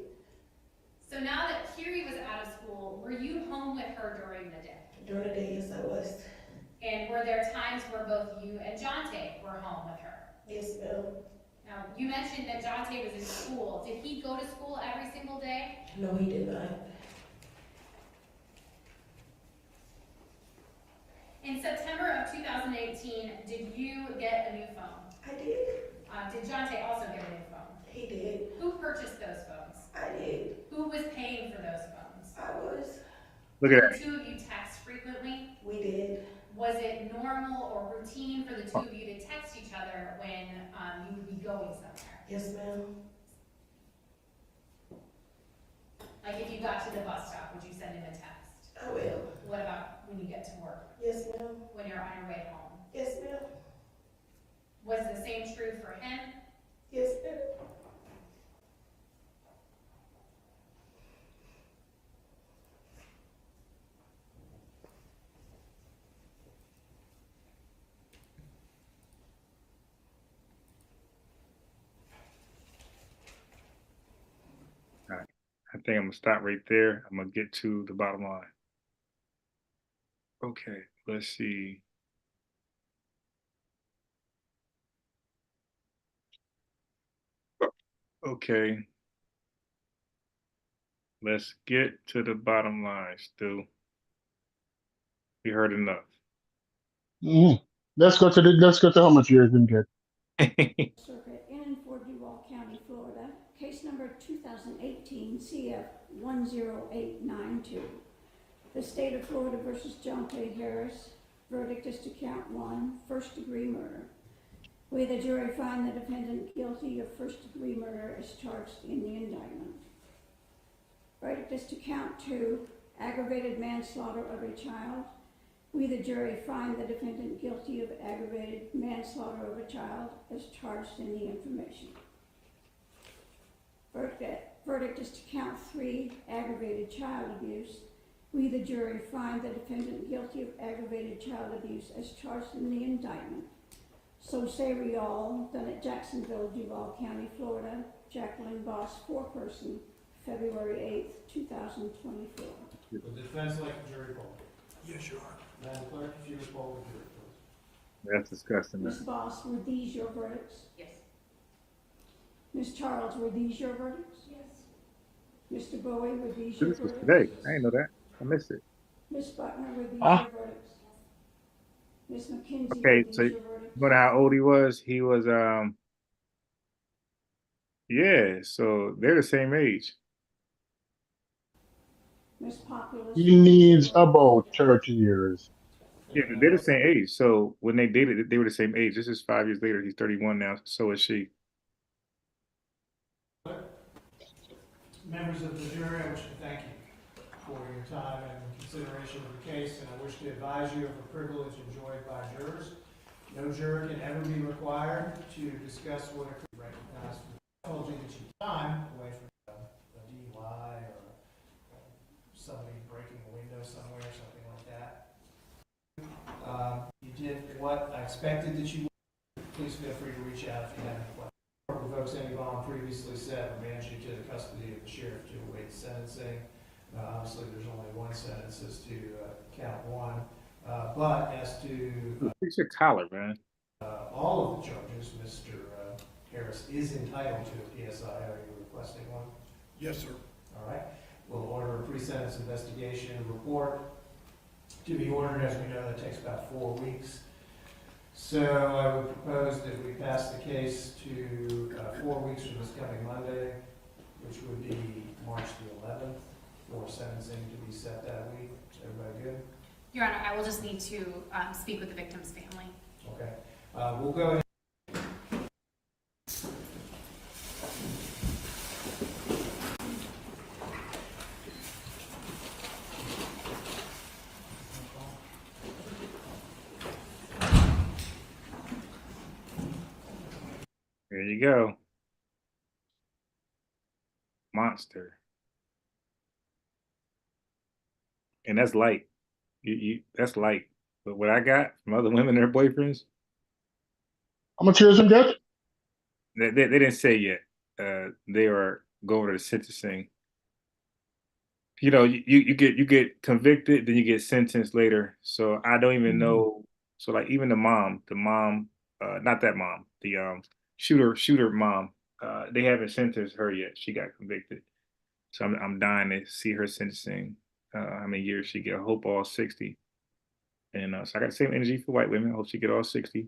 F: So now that Kiri was out of school, were you home with her during the day?
C: During the day, yes, I was.
F: And were there times where both you and Jonte were home with her?
C: Yes, ma'am.
F: Now, you mentioned that Jonte was in school. Did he go to school every single day?
C: No, he did not.
F: In September of 2018, did you get a new phone?
C: I did.
F: Did Jonte also get a new phone?
C: He did.
F: Who purchased those phones?
C: I did.
F: Who was paying for those phones?
C: I was.
A: Look at
F: Did
A: that.
F: the two of you text frequently?
C: We did.
F: Was it normal or routine for the two of you to text each other when you would be going somewhere?
C: Yes, ma'am.
F: Like if you got to the bus stop, would you send him a text?
C: I will.
F: What about when you get to work?
C: Yes, ma'am.
F: When you're on your way home?
C: Yes, ma'am.
F: Was the same true for him?
C: Yes, ma'am.
A: All right. I think I'm gonna stop right there. I'm gonna get to the bottom line. Okay, let's see. Okay. Let's get to the bottom line, Stu. You heard enough.
E: Mhm. Let's go to how much years been get.
H: Circuit in and for Duval County, Florida. Case number 2018 CF 10892. The state of Florida versus John K. Harris. Verdict is to count one, first-degree murder. We, the jury, find the defendant guilty of first-degree murder as charged in the indictment. Verdict is to count two, aggravated manslaughter of a child. We, the jury, find the defendant guilty of aggravated manslaughter of a child as charged in the information. Verdict is to count three, aggravated child abuse. We, the jury, find the defendant guilty of aggravated child abuse as charged in the indictment. So say we all, done at Jacksonville, Duval County, Florida. Jacqueline Boss, foreperson, February 8th, 2024.
I: Would the defense like a jury poll?
G: Yes, Your Honor.
I: Madam Clerk, if you would poll the jury, please.
A: That's disgusting.
H: Ms. Boss, were these your verdicts?
F: Yes.
H: Ms. Charles, were these your verdicts?
F: Yes.
H: Mr. Bowie, were these your
A: This was
H: verdicts?
A: today. I didn't know that. I missed it.
H: Ms. Butner, were these
E: Ah.
H: your verdicts? Ms. McKenzie,
A: Okay,
H: were these
A: so
H: your verdicts?
A: you know how old he was? He was yeah, so they're the same age.
H: Ms. Populous.
E: He needs about 30 years.
A: Yeah, they're the same age. So when they dated, they were the same age. This is 5 years later. He's 31 now. So is she.
I: Members of the jury, I wish to thank you for your time and consideration of the case, and I wish to advise you of a privilege enjoyed by jurors. No juror can ever be required to discuss what occurred. Recognized for told you that you time away from a DUI or somebody breaking a window somewhere, something like that. You did what I expected that you would. Please feel free to reach out if you have any questions. Court revokes any bond previously set or remands you to the custody of the sheriff to await sentencing. Obviously, there's only one sentence as to count one, but as to
A: Fix your collar, man.
I: all of the charges, Mr. Harris is entitled to a PSI. Are you requesting one?
G: Yes, sir.
I: All right. We'll order a pre-sentence investigation report to be ordered. As we know, that takes about 4 weeks. So I would propose that we pass the case to 4 weeks from this coming Monday, which would be March the 11th, for sentencing to be set that week. Is everybody good?
F: Your Honor, I will just need to speak with the victim's family.
I: Okay. We'll go ahead.
A: There you go. Monster. And that's light. That's light. But what I got from other women and their boyfriends,
E: How much years him get?
A: they didn't say yet. They are going to the sentencing. You know, you get convicted, then you get sentenced later. So I don't even know. So like even the mom, not that mom, the shooter mom, they haven't sentenced her yet. She got convicted. So I'm dying to see her sentencing. How many years she get? I hope all 60. And so I got the same energy for white women. I hope she get all 60.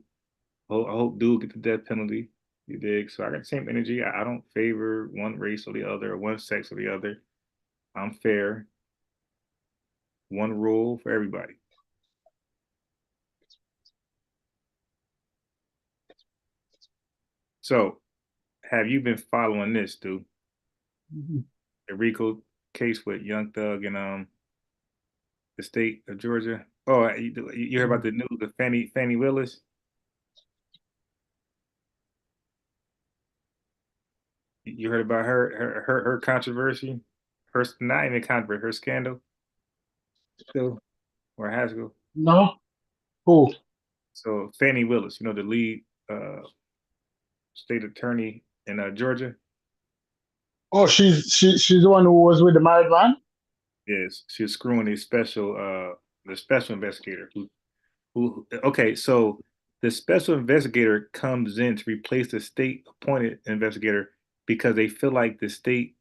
A: I hope dude get the death penalty. You dig? So I got the same energy. I don't favor one race or the other, or one sex or the other. I'm fair. One rule for everybody. So, have you been following this, dude? The Rico case with Young Thug and the state of Georgia. Oh, you heard about the news of Fannie Willis? You heard about her controversy? Her not even controversy, her scandal still, or Haskel.
E: No. Who?
A: So Fannie Willis, you know, the lead state attorney in Georgia.
E: Oh, she's the one who was with the married man?
A: Yes, she was screwing the special investigator who okay, so the special investigator comes in to replace the state appointed investigator because they feel like the state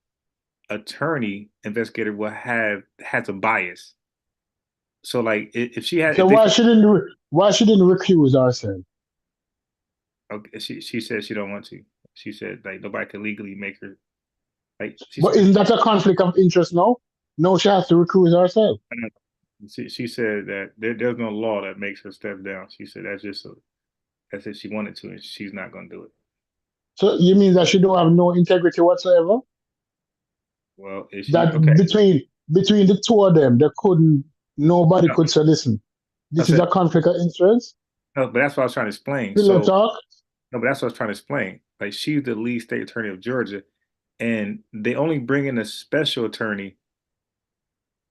A: attorney investigator has a bias. So like if she had
E: So
A: if they
E: why she didn't recuse herself?
A: okay, she said she don't want to. She said like nobody could legally make her like she
E: But
A: said
E: isn't that a conflict of interest now? No, she has to recuse herself.
A: she said that there's no law that makes her step down. She said that's if she wanted to and she's not gonna do it.
E: So you mean that she don't have no integrity whatsoever?
A: Well, if she
E: That
A: okay.
E: between the two of them, there couldn't nobody
A: No,
E: could say, listen,
A: I
E: this is
A: said
E: a conflict of interest.
A: no, but that's what I was trying to explain.
E: Pillow
A: So
E: talk.
A: no, but that's what I was trying to explain. Like she's the lead state attorney of Georgia, and they only bring in a special attorney,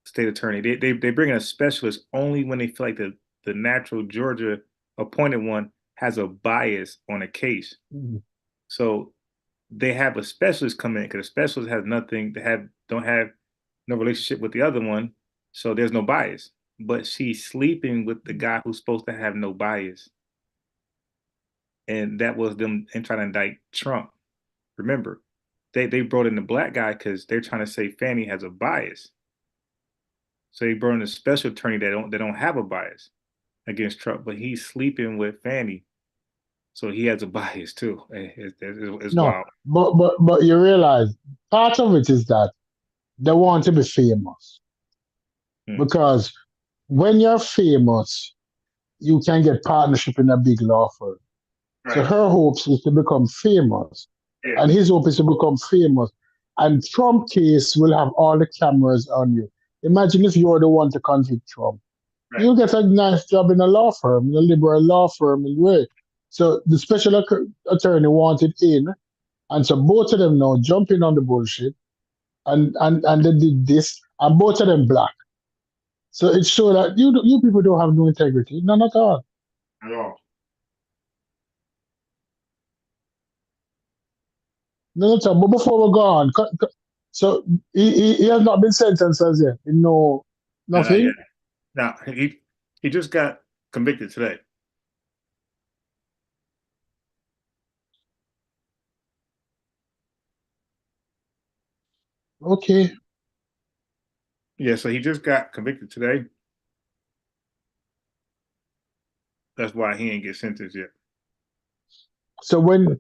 A: state attorney. They bring in a specialist only when they feel like the natural Georgia appointed one has a bias on a case.
E: Mhm.
A: So they have a specialist come in because the specialist has nothing to have don't have no relationship with the other one, so there's no bias. But she's sleeping with the guy who's supposed to have no bias, and that was them and trying to indict Trump. Remember, they brought in the black guy because they're trying to say Fannie has a bias. So they brought in a special attorney that don't have a bias against Trump, but he's sleeping with Fannie, so he has a bias too. It's
E: No,
A: wild.
E: but you realize part of it is that they want to be famous
A: Hmm.
E: because when you're famous, you can get partnership in a big law firm. So
A: Right.
E: her hopes is to become famous,
A: Yeah.
E: and his hope is to become famous. And Trump case will have all the cameras on you. Imagine if you're the one to convict Trump.
A: Right.
E: You get a nice job in a law firm, in a liberal law firm in way. So the special attorney wanted in, and so both of them now jump in on the bullshit, and they did this, and both of them black. So it showed that you people don't have no integrity, none at all.
A: At all.
E: None at all. But before we go on, so he has not been sentenced as yet. No,
A: No, not yet.
E: nothing.
A: Now he just got convicted today.
E: Okay.
A: Yeah, so he just got convicted today. That's why he ain't get sentenced yet.
E: So when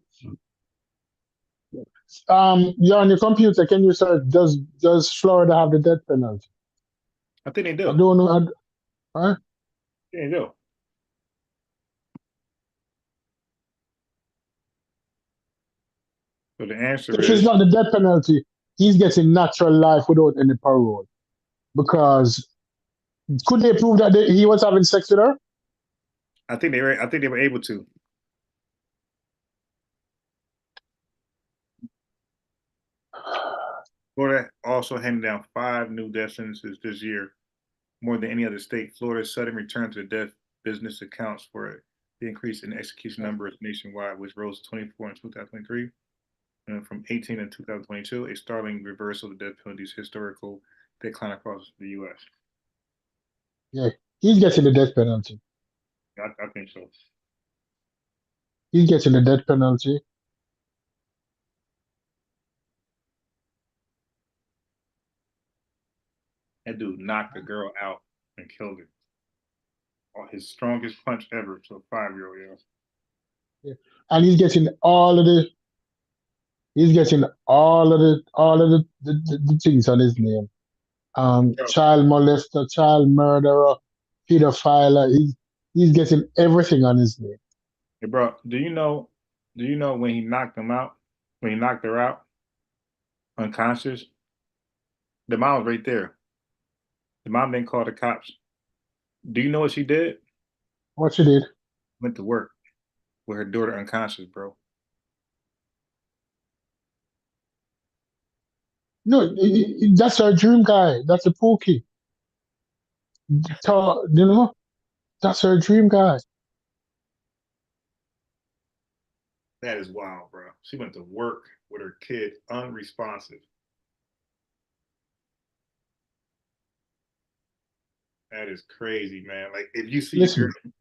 E: you're on your computer, can you search does Florida have the death penalty?
A: I think they
E: I
A: do.
E: don't know. Huh?
A: They do. So the answer
E: If it's
A: is
E: not the death penalty, he's getting natural life without any parole. Because could they prove that he was having sex with her?
A: I think they were able to. Florida also handed down 5 new death sentences this year, more than any other state. Florida's sudden return to the death business accounts for the increase in execution numbers nationwide, which rose to 24 in 2023, and from 18 in 2022, a startling reversal of the death penalty's historical decline across the U.S.
E: Yeah, he's getting the death penalty.
A: I think so.
E: He's getting the death penalty.
A: That dude knocked the girl out and killed her. His strongest punch ever to a 5-year-old. Yeah.
E: Yeah. And he's getting all of the things on his name. Child molester, child murderer, pedophile. He's getting everything on his name.
A: Hey, bro, do you know? Do you know when he knocked him out? When he knocked her out unconscious, the mom was right there. The mom didn't call the cops. Do you know what she did?
E: What she did?
A: Went to work with her daughter unconscious, bro.
E: No, that's her dream guy. That's a pookie. You know, that's her dream guy.
A: That is wild, bro. She went to work with her kid unresponsive. That is crazy, man. Like if you see a girl,
E: Listen,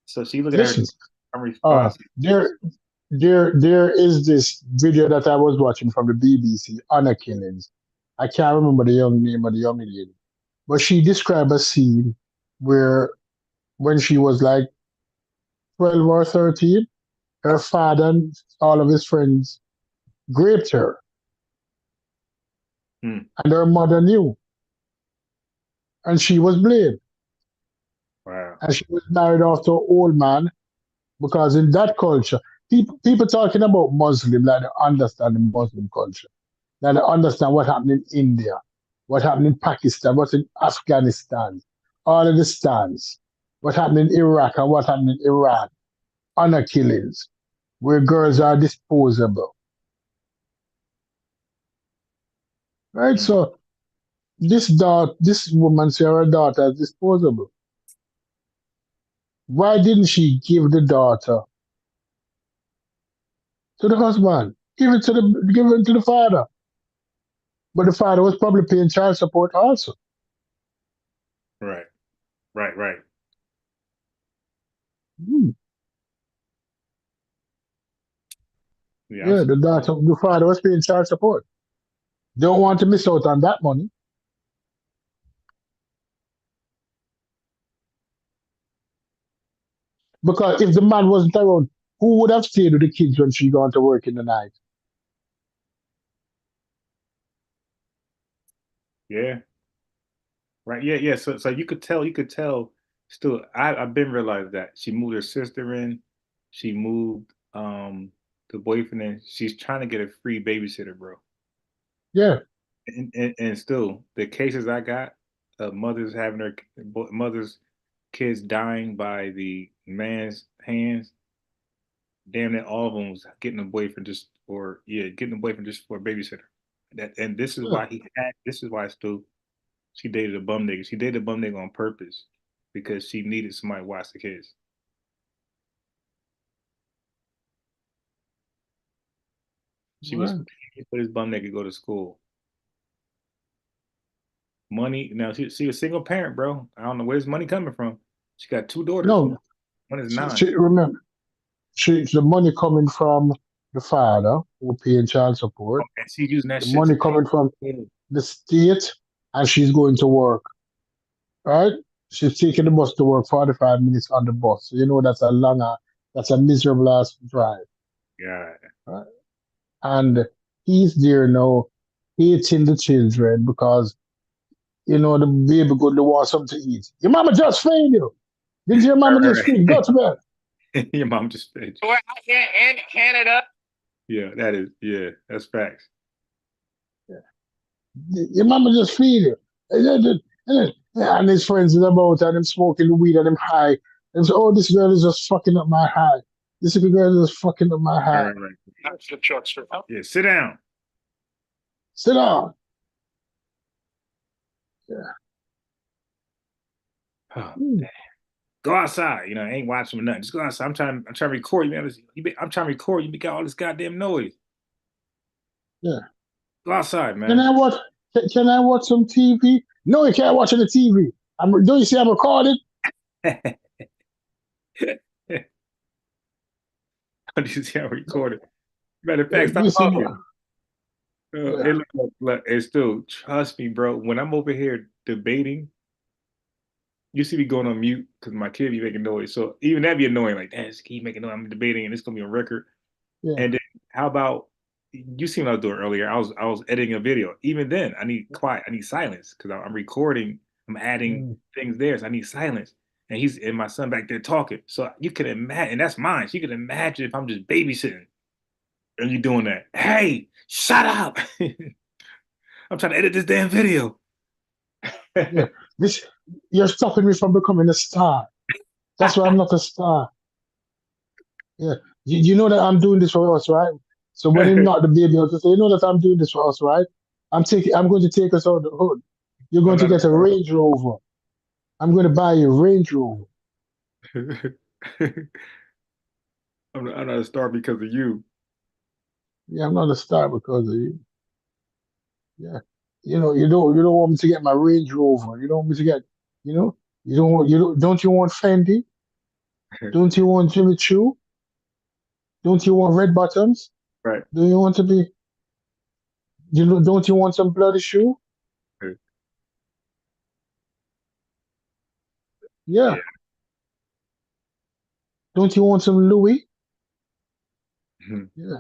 A: so she looking at her
E: listen.
A: unresponsive.
E: There is this video that I was watching from the BBC, Honor Killings. I can't remember the young name of the young lady. but she described a scene where when she was like 12 or 13, her father and all of his friends raped her,
A: Hmm.
E: and her mother knew, and she was blamed.
A: Wow.
E: And she was married off to an old man because in that culture, people talking about Muslim, like they understand the Muslim culture, like they understand what happened in India, what happened in Pakistan, what in Afghanistan, all of the stands, what happened in Iraq and what happened in Iran, honor killings, where girls are disposable. Right?
A: Hmm.
E: So this woman say her daughter is disposable. Why didn't she give the daughter to the husband? Give it to the father. But the father was probably paying child support also.
A: Right. Right. Right.
E: Hmm.
A: Yeah.
E: Yeah, the father was paying child support. Don't want to miss out on that money. Because if the man wasn't around, who would have stayed with the kids when she gone to work in the night?
A: Yeah. Right. Yeah. Yeah. So you could tell. You could tell. Still, I've been realized that she moved her sister in. She moved the boyfriend in. She's trying to get a free babysitter, bro.
E: Yeah.
A: And still, the cases I got of mothers kids dying by the man's hands. Damn near all of them was getting a boyfriend just or yeah, getting a boyfriend just for a babysitter. And this is
E: Yeah.
A: why he had. This is why still she dated a bum nigga. She dated a bum nigga on purpose because she needed somebody to watch the kids. She was
E: Right.
A: paying for this bum nigga to go to school. Money. Now she a single parent, bro. I don't know where's money coming from. She got two daughters.
E: No,
A: One is 9.
E: remember, the money coming from the father who paying child support,
A: And she's using that
E: the
A: shit to
E: money
A: pay.
E: coming from the state, and she's going to work. Right? She's taking the bus to work 45 minutes on the bus. So you know that's a miserable ass drive.
A: God.
E: Right? And he's there now hating the children because the baby going to want something to eat. Your mama just failed you. Didn't your mama
A: Right,
E: just
A: right,
E: fail you? Go to bed.
A: right. Your mom just said.
J: We're out here in Canada.
A: Yeah, that is. Yeah, that's facts.
E: Your mama just feed you. And his friends is about and him smoking the weed and him high. And so, oh, this girl is just fucking up my high. This girl is just fucking up my
A: Right,
E: high.
A: right, right.
J: That's the truckster.
A: Yeah, sit down.
E: Sit down. Yeah.
A: Oh,
E: Hmm.
A: go outside. I ain't watching nothing. Just go outside. I'm trying to record you, man. I'm trying to record you. You got all this goddamn noise.
E: Yeah.
A: Go outside,
E: Can
A: man.
E: I watch? Can I watch some TV? No, you can't watch any TV. Don't you see I'm recording?
A: How do you see I recorded? Matter of
E: Yeah,
A: fact,
E: do
A: stop
E: you see?
A: talking.
E: Yeah.
A: Hey, look, it's still, trust me, bro. When I'm over here debating, you see me going on mute because my kid be making noise. So even that be annoying. Like, damn, just keep making noise. I'm debating and it's gonna be on record.
E: Yeah.
A: And then how about you see what I was doing earlier? I was editing a video. Even then, I need quiet. I need silence because I'm recording. I'm adding
E: Mm.
A: things there, so I need silence. And my son back there talking. So you can imagine, and that's mine. So you can imagine if I'm just babysitting and you doing that. Hey, shut up! I'm trying to edit this damn video.
E: Yeah. This You're stopping me from becoming a star. That's why I'm not a star. Yeah. You know that I'm doing this for us, right? So when you knock the baby out, you say, you know that I'm doing this for us, right? I'm going to take us out the hood. You're
A: I'm
E: going to
A: not a
E: get a
A: star.
E: Range Rover. I'm going to buy you a Range Rover.
A: I'm not a star because of you.
E: Yeah, I'm not a star because of you. Yeah. You don't want me to get my Range Rover. You don't want me to get, you know, don't you want Fendi? Don't you want Jimmy Choo? Don't you want red bottoms?
A: Right.
E: Do you want to be, don't you want some bloody shoe? Yeah.
A: Yeah.
E: Don't you want some Louis?
A: Mhm.
E: Yeah.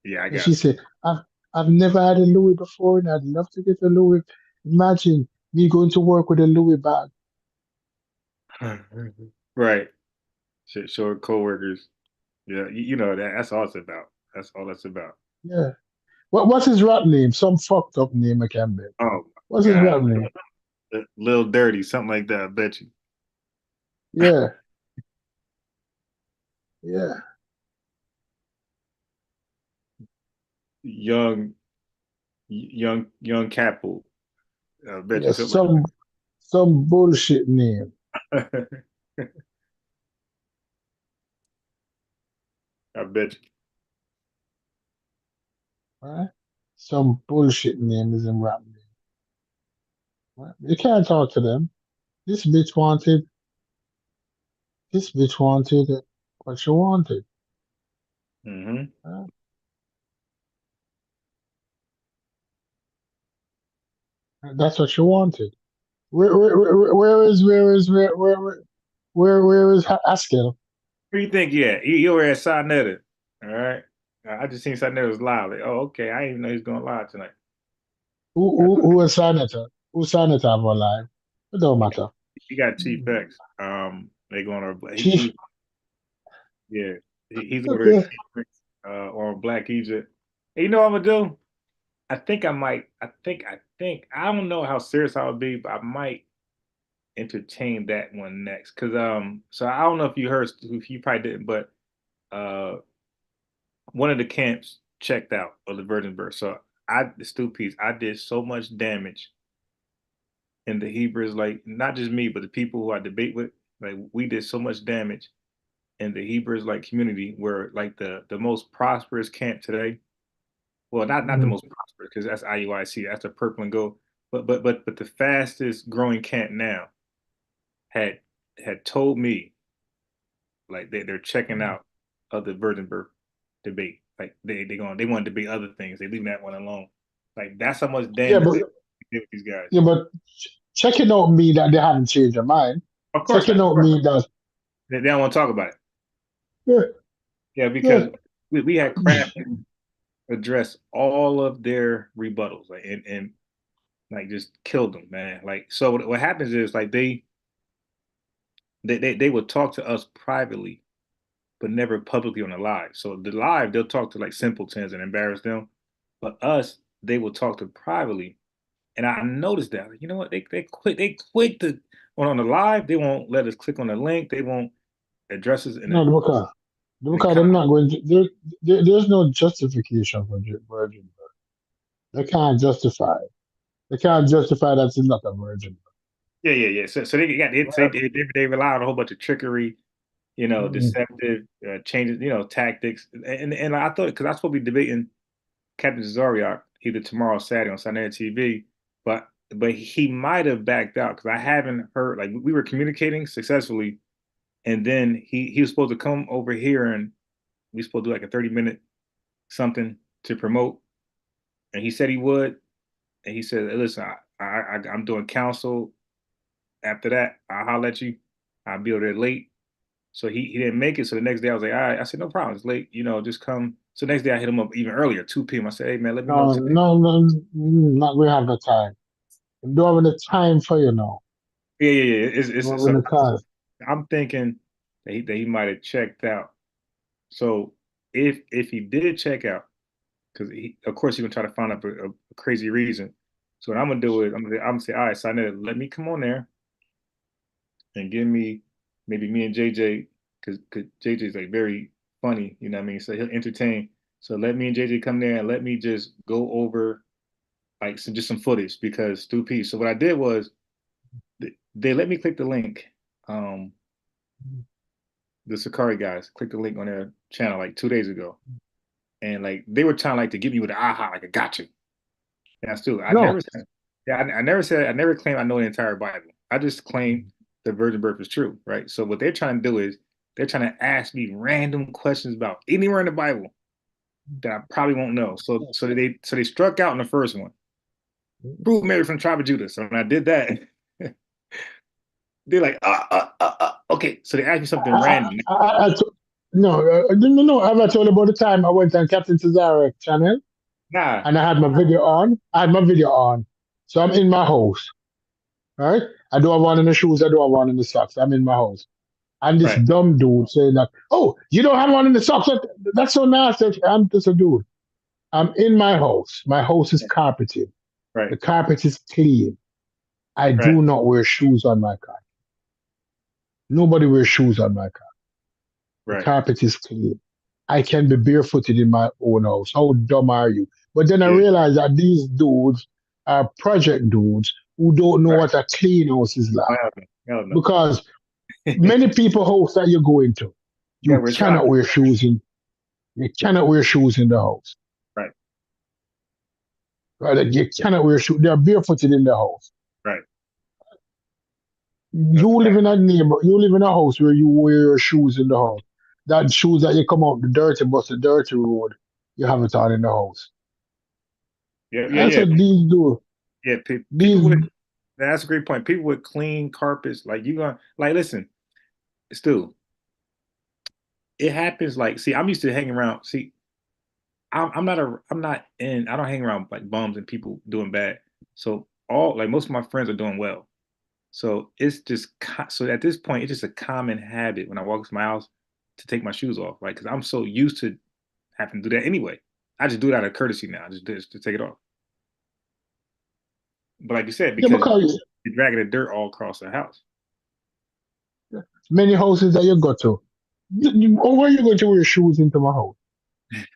A: Yeah, I
E: And
A: got
E: she said, I've never had a Louis before, and I'd love to get a Louis. Imagine me going to work with a Louis bag.
A: some. Right. Show her coworkers. Yeah, you know that's all it's about. That's all it's about.
E: Yeah. What's his rap name? Some fucked up name I can't bet.
A: Oh my
E: What's his
A: God.
E: rap name?
A: Little dirty, something like that, I bet you.
E: Yeah. Yeah.
A: Young young Capo. I bet you
E: Yeah.
A: something
E: Some bullshit name.
A: like that. I bet you.
E: Right? Some bullshit name is in rap name. Right? You can't talk to them. This bitch wanted this bitch wanted what she wanted.
A: Hmm.
E: Right? That's what she wanted. Where is Haskel?
A: Where you think he at? He over at Sinetta. All right. I just seen Sinetta was live. Like, oh, okay. I didn't even know he was going live tonight.
E: Who is Senator? Who's Senator for life? It don't matter.
A: He got Chief X. They going over.
E: Chief.
A: Yeah, he's over there
E: Okay.
A: on Black Egypt. Hey, you know what I'm gonna do? I think I might. I think. I don't know how serious I would be, but I might entertain that one next. Cause so I don't know if you heard, if you probably didn't, but uh, one of the camps checked out of the Virgin Birth. So the Stu piece, I did so much damage in the Hebrews, like not just me, but the people who I debate with. Like we did so much damage in the Hebrews like community, where like the most prosperous camp today. Well, not the
E: Mhm.
A: most prosperous because that's IUIC, that's the purple and gold. But the fastest growing camp now had had told me like they're checking out of the virgin birth debate. Like they want to debate other things. They leaving that one alone. Like that's how much
E: Yeah,
A: damage
E: but
A: they did with these guys.
E: yeah, but checking out me that they haven't changed their mind.
A: Of course
E: Checking
A: not. Of
E: out
A: course
E: me that
A: they don't want to talk about it.
E: yeah,
A: Yeah,
E: yeah.
A: because we had craft address all of their rebuttals, like and like just killed them, man. Like so, what happens is like they would talk to us privately, but never publicly on the live. So the live they'll talk to like simpletons and embarrass them, but us they will talk to privately. And I noticed that, like, you know what, they quit the on the live. They won't let us click on the link. They won't address us
E: No,
A: in the
E: because I'm
A: comment.
E: not going to. There's no justification for virgin birth. They can't justify. They can't justify that it's not a virgin
A: Yeah. So they got it. So
E: birth.
A: they rely on a whole bunch of trickery,
E: Mm.
A: deceptive changes, tactics. And I thought because I was supposed to be debating Captain Zariak either tomorrow or Saturday on Sunday TV, but he might have backed out because I haven't heard. Like we were communicating successfully, and then he was supposed to come over here and we supposed to do like a 30-minute something to promote, and he said he would, and he said, "Hey, listen, I'm doing counsel. After that, I'll holler at you. I'll be over there late." So he didn't make it. So the next day I was like, all right. I said, no problem. It's late. Just come. So the next day I hit him up even earlier, 2 p.m. I said, hey man, let me know
E: No,
A: today.
E: no, not we have the time. We don't have the time for you now.
A: Yeah.
E: Don't
A: So
E: have the time.
A: I'm thinking that he might have checked out. So if he did check out, because of course he's gonna try to find out a crazy reason. So what I'm gonna do is I'm gonna say, all right, so I know let me come on there and give me maybe me and JJ, because JJ's like very funny, you know what I mean? So he'll entertain. So let me and JJ come there and let me just go over like some footage because Stu P. So what I did was they let me click the link. Um, the Sakari guys clicked the link on their channel like 2 days ago, and like they were trying like to get me with the aha, like I got you. And I still, I
E: No.
A: never said, yeah, I never claimed I know the entire Bible. I just claim the virgin birth is true, right? So what they're trying to do is they're trying to ask me random questions about anywhere in the Bible that I probably won't know. So they struck out in the first one. Prove Mary from the tribe of Judah. So when I did that, They're like, okay. So they ask me something
E: I,
A: random.
E: I, I, I to- no. Have I told you about the time I went on Captain Cesare channel
A: Nah,
E: and I had my video on? I had my video on. So I'm in my house, right? I don't have one in the shoes. I don't have one in the socks. I'm in my house. And this
A: right,
E: dumb dude saying that, oh, you don't have one in the socks? That's so nasty. I'm just a dude. I'm in my house. My house is carpeted.
A: right,
E: The carpet is clean. I
A: right,
E: do not wear shoes on my car. Nobody wears shoes on my car. The
A: right.
E: carpet is clean. I can be barefooted in my own house. How dumb are you? But then I
A: Yeah,
E: realized that these dudes are project dudes who don't know
A: right.
E: what a clean house is like.
A: Oh, hell no. Hell no.
E: Because many people house that you go into,
A: You gotta
E: you
A: wear
E: cannot
A: socks.
E: wear shoes in. You cannot wear shoes in the house.
A: Right,
E: Right? Like, you cannot wear shoes. They are barefooted in the house.
A: right.
E: You
A: That's a
E: live
A: fact.
E: in a neighbor. You live in a house where you wear your shoes in the house. That shoes that you come out the dirty bus, the dirty road, you have it on in the house.
A: Yeah, yeah,
E: That's
A: yeah.
E: what these do.
A: Yeah, people
E: These
A: with that's a great point. People with clean carpets, like you gonna like listen, still, it happens like see, I'm used to hanging around. See, I'm not in I don't hang around like bums and people doing bad. So all like most of my friends are doing well. So it's just so at this point, it's just a common habit when I walk into my house to take my shoes off, right? Because I'm so used to having to do that anyway. I just do it out of courtesy now, just to take it off. But like you said,
E: yeah,
A: because
E: because
A: you're dragging the dirt all across the house.
E: many houses that you go to, where are you going to wear shoes into my house?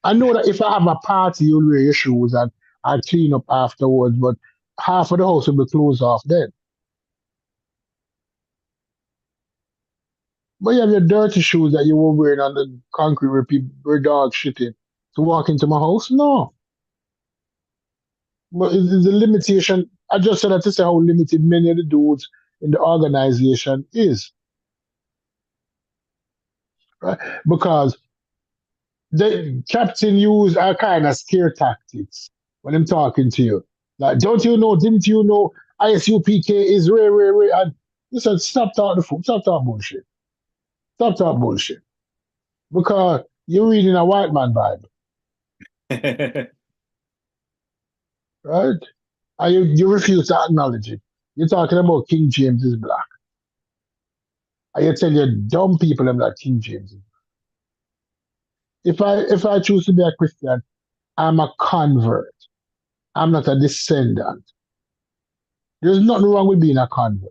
E: I know that if I have a party, you'll wear your shoes and I'll clean up afterwards, but half of the house will be closed off then. But you have your dirty shoes that you were wearing on the concrete where people, where dogs shitting to walk into my house? No. But it's a limitation. I just said that to say how limited many of the dudes in the organization is, right? Because the captain use a kind of scare tactics when I'm talking to you. Like, don't you know, didn't you know ISUPK is rare, rare, rare? And listen, stop talking the fool, stop talking bullshit. Stop talking bullshit. Because you're reading a white man Bible, right? And you refuse to acknowledge it. You're talking about King James is black. And you tell your dumb people them that King James is. If I choose to be a Christian, I'm a convert. I'm not a descendant. There's nothing wrong with being a convert,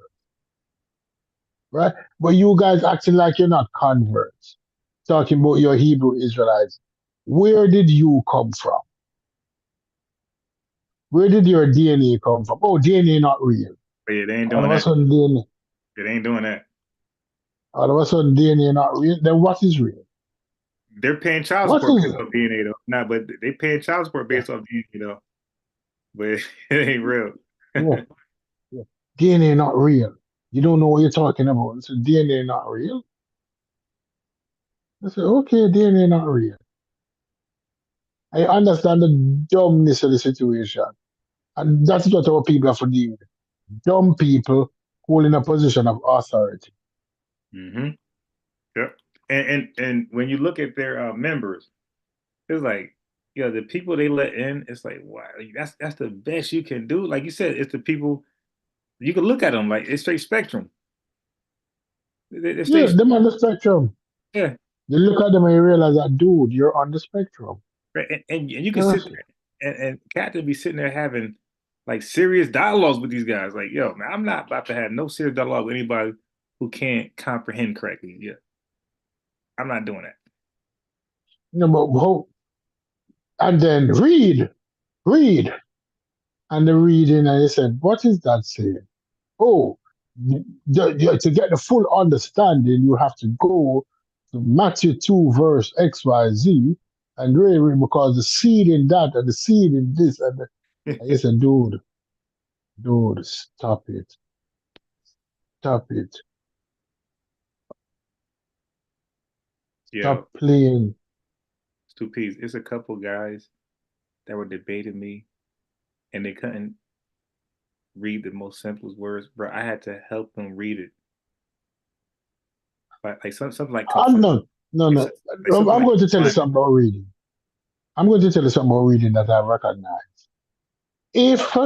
E: right? But you guys acting like you're not converts, talking about your Hebrew Israelites. Where did you come from? Where did your DNA come from? Oh, DNA not real.
A: But yeah, they ain't
E: All
A: doing
E: of a
A: that.
E: sudden DNA,
A: Yeah, they ain't doing that.
E: all of a sudden DNA not real. Then what is real?
A: They're paying child
E: What
A: support
E: is
A: based off DNA though. Nah, but they paying child support
E: yeah,
A: based off DNA though. But it ain't real.
E: yeah, yeah. DNA not real. You don't know what you're talking about. So DNA not real. I said, okay, DNA not real. I understand the dumbness of the situation. And that's what our people have to deal with. Dumb people holding a position of authority.
A: Hmm. Yep. And when you look at their members, it's like, the people they let in, it's like, wow, that's the best you can do. Like you said, it's the people you can look at them like it's straight spectrum. They
E: Yeah,
A: stay,
E: them on the spectrum.
A: yeah,
E: You look at them and you realize that, dude, you're on the spectrum.
A: right. And you can sit
E: Yes.
A: there and Captain be sitting there having like serious dialogues with these guys. Like, yo, man, I'm not about to have no serious dialogue with anybody who can't comprehend correctly. Yeah, I'm not doing that.
E: You know, but and then read. And the reading, and he said, what is that saying? Oh, to get the full understanding, you have to go to Matthew 2, verse XYZ, and really, because the seed in that, and the seed in this, and he said, dude, stop it. Stop it.
A: Yo,
E: Stop playing.
A: it's two P's. It's a couple guys that were debating me and they couldn't read the most simplest words, bro. I had to help them read it like something like
E: I'm
A: comfort.
E: not. No,
A: Like,
E: no.
A: like something
E: I'm
A: like
E: going to tell you
A: confinement.
E: something about reading. I'm going to tell you something about reading that I recognize. If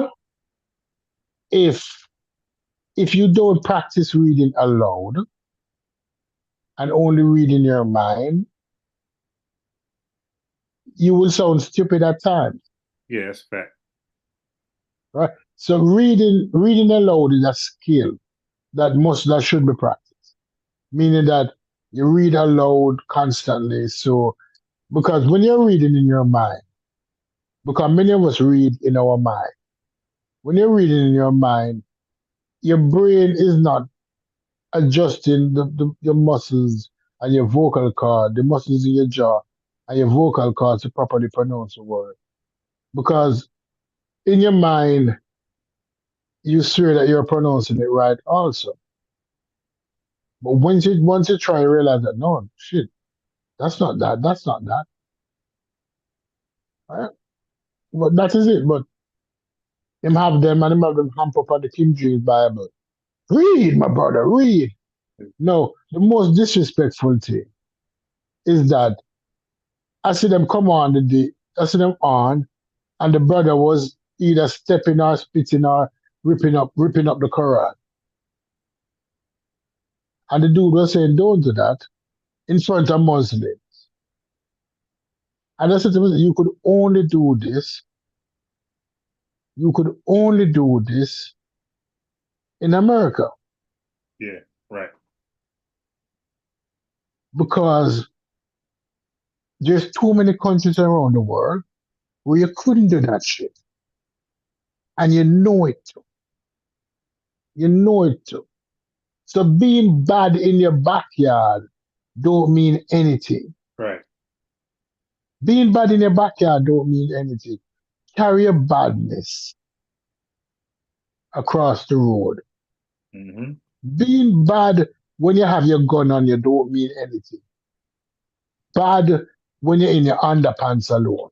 E: if if you don't practice reading aloud and only read in your mind, you will sound stupid at times.
A: Yeah, that's a fact.
E: Right? So reading aloud is a skill that should be practiced. Meaning that you read aloud constantly. So because when you're reading in your mind, because many of us read in our mind. When you're reading in your mind, your brain is not adjusting your muscles and your vocal cord, the muscles in your jaw and your vocal cords to properly pronounce the word. Because in your mind, you swear that you're pronouncing it right also. But once you try to realize that no, shit, that's not that. Right? But that is it. But him have them hump up on the King James Bible. Read, my brother, read. No, the most disrespectful thing is that I see them come on the day, I see them on, and the brother was either stepping or spitting or ripping up the Quran. And the dude was saying, don't do that in front of Muslims. And I said to him, you could only do this in America
A: Yeah, right.
E: because there's too many countries around the world where you couldn't do that shit. And you know it too. You know it too. So being bad in your backyard don't mean anything.
A: Right.
E: Being bad in your backyard don't mean anything. Carry your badness across the road.
A: Mm-hmm.
E: Being bad when you have your gun on you don't mean anything. Bad when you're in your underpants alone.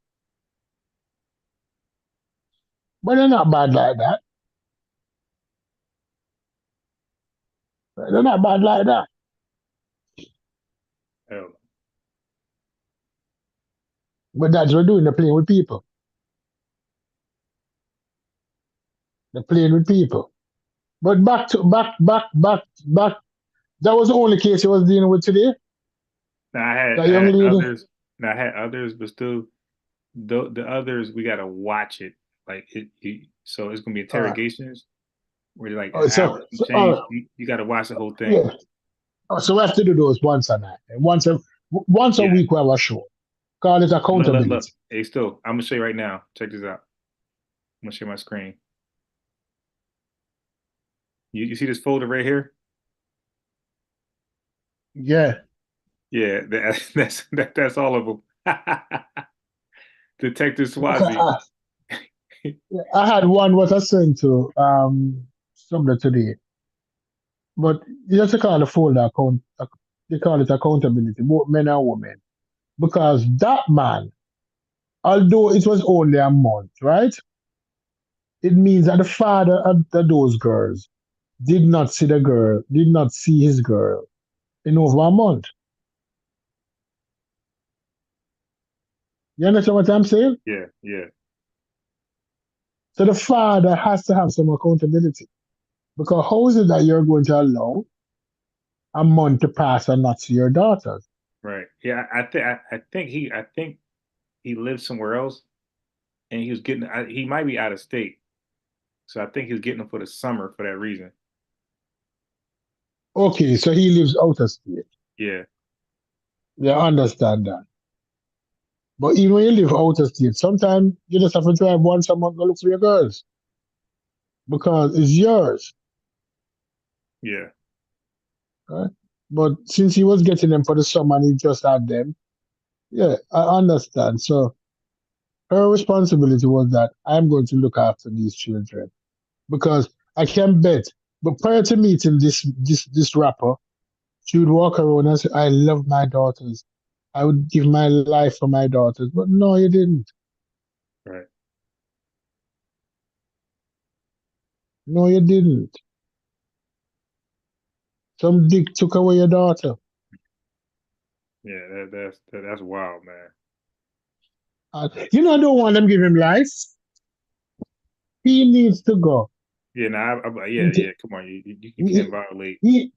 E: But they're not bad like that. They're not bad like that.
A: Oh,
E: But that's what we're doing. They're playing with people. They're playing with people. But back. That was the only case he was dealing with today.
A: now
E: That
A: I
E: young
A: had
E: lady.
A: others. Now I had others, but still, the others we gotta watch it. Like so it's gonna be
E: All right.
A: interrogations where like
E: Oh,
A: an hour and
E: all
A: change.
E: right.
A: You gotta watch the whole thing.
E: Yeah. Oh, so we have to do those once a night. And once a
A: Yeah.
E: week we have a show. Call it
A: Look.
E: accountability.
A: Hey, still, I'm gonna show you right now. Check this out. I'm gonna share my screen. You see this folder right here?
E: Yeah.
A: Yeah, that's all of them. Detective
E: Because
A: Swazi.
E: I had one what I sent to somebody today. But you have to call the folder they call it accountability, both men and women. Because that man, although it was only a month, right? It means that the father of those girls did not see his girl in over a month. You understand what I'm saying?
A: Yeah, yeah,
E: So the father has to have some accountability. Because how is it that you're going to allow a month to pass and not see your daughters?
A: right. Yeah, I think he lives somewhere else, and he was getting. He might be out of state, so I think he was getting them for the summer for that reason.
E: Okay, so he lives out of state.
A: Yeah,
E: Yeah, I understand that. But even when you live out of state, sometimes you just have to drive once a month to look for your girls because it's yours.
A: yeah,
E: Right? But since he was getting them for the summer and he just had them, yeah, I understand. So her responsibility was that I'm going to look after these children because I can bet. But prior to meeting this rapper, she would walk around and say, "I love my daughters. I would give my life for my daughters." But no, you didn't.
A: right.
E: No, you didn't. Some dick took away your daughter.
A: Yeah, that's wild, man.
E: You know, I don't want them give him life. He needs to go
A: Yeah, nah, yeah,
E: into
A: yeah. Come on, you can't
E: he
A: violate
E: he,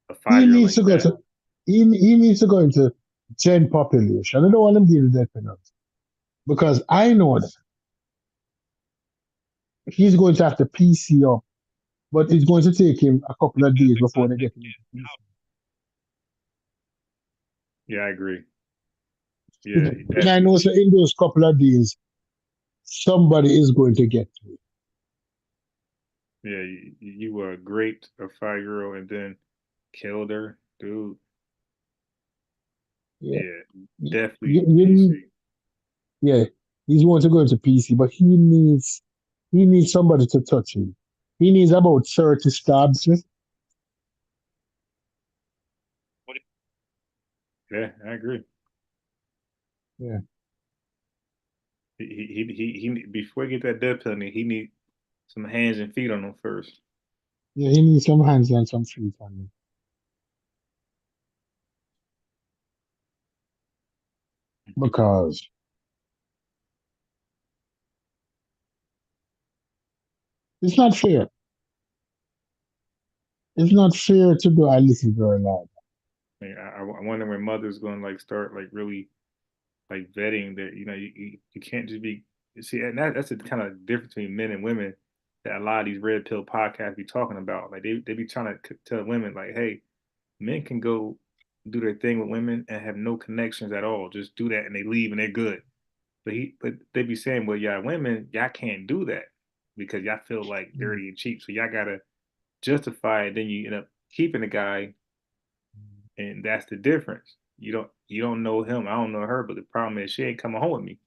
A: a
E: he
A: 5-year-old
E: needs
A: like
E: to go
A: that.
E: to he needs to go into gen population. I don't want him give the death penalty because I know that he's going to have to PC up, but it's going to take him a couple of days before they get him into PC.
A: Yeah, I agree. Yeah,
E: And I know so in those couple of days, somebody is going to get to it.
A: yeah. You raped a 5-year-old and then killed her, dude.
E: Yeah.
A: Yeah,
E: You,
A: definitely
E: you,
A: PC.
E: yeah. He's going to go into PC, but he needs somebody to touch him. He needs about 30 stabs.
A: Yeah, I agree.
E: Yeah.
A: He before he get that death penalty, he need some hands and feet on him first.
E: Yeah, he needs some hands and some feet on him. Because it's not fair. It's not fair to do a little girl like
A: Like, I wonder when mothers going to like start like really like vetting that you can't just be see and that's the kind of difference between men and women that a lot of these red pill podcasts be talking about. Like they be trying to tell women like, hey, men can go do their thing with women and have no connections at all. Just do that and they leave and they're good. But they be saying, well, y'all women, y'all can't do that because y'all feel like
E: that.
A: dirty and cheap. So y'all gotta justify it. Then you end up keeping the guy, and that's the difference. You don't know him. I don't know her. But the problem is she ain't coming home with me.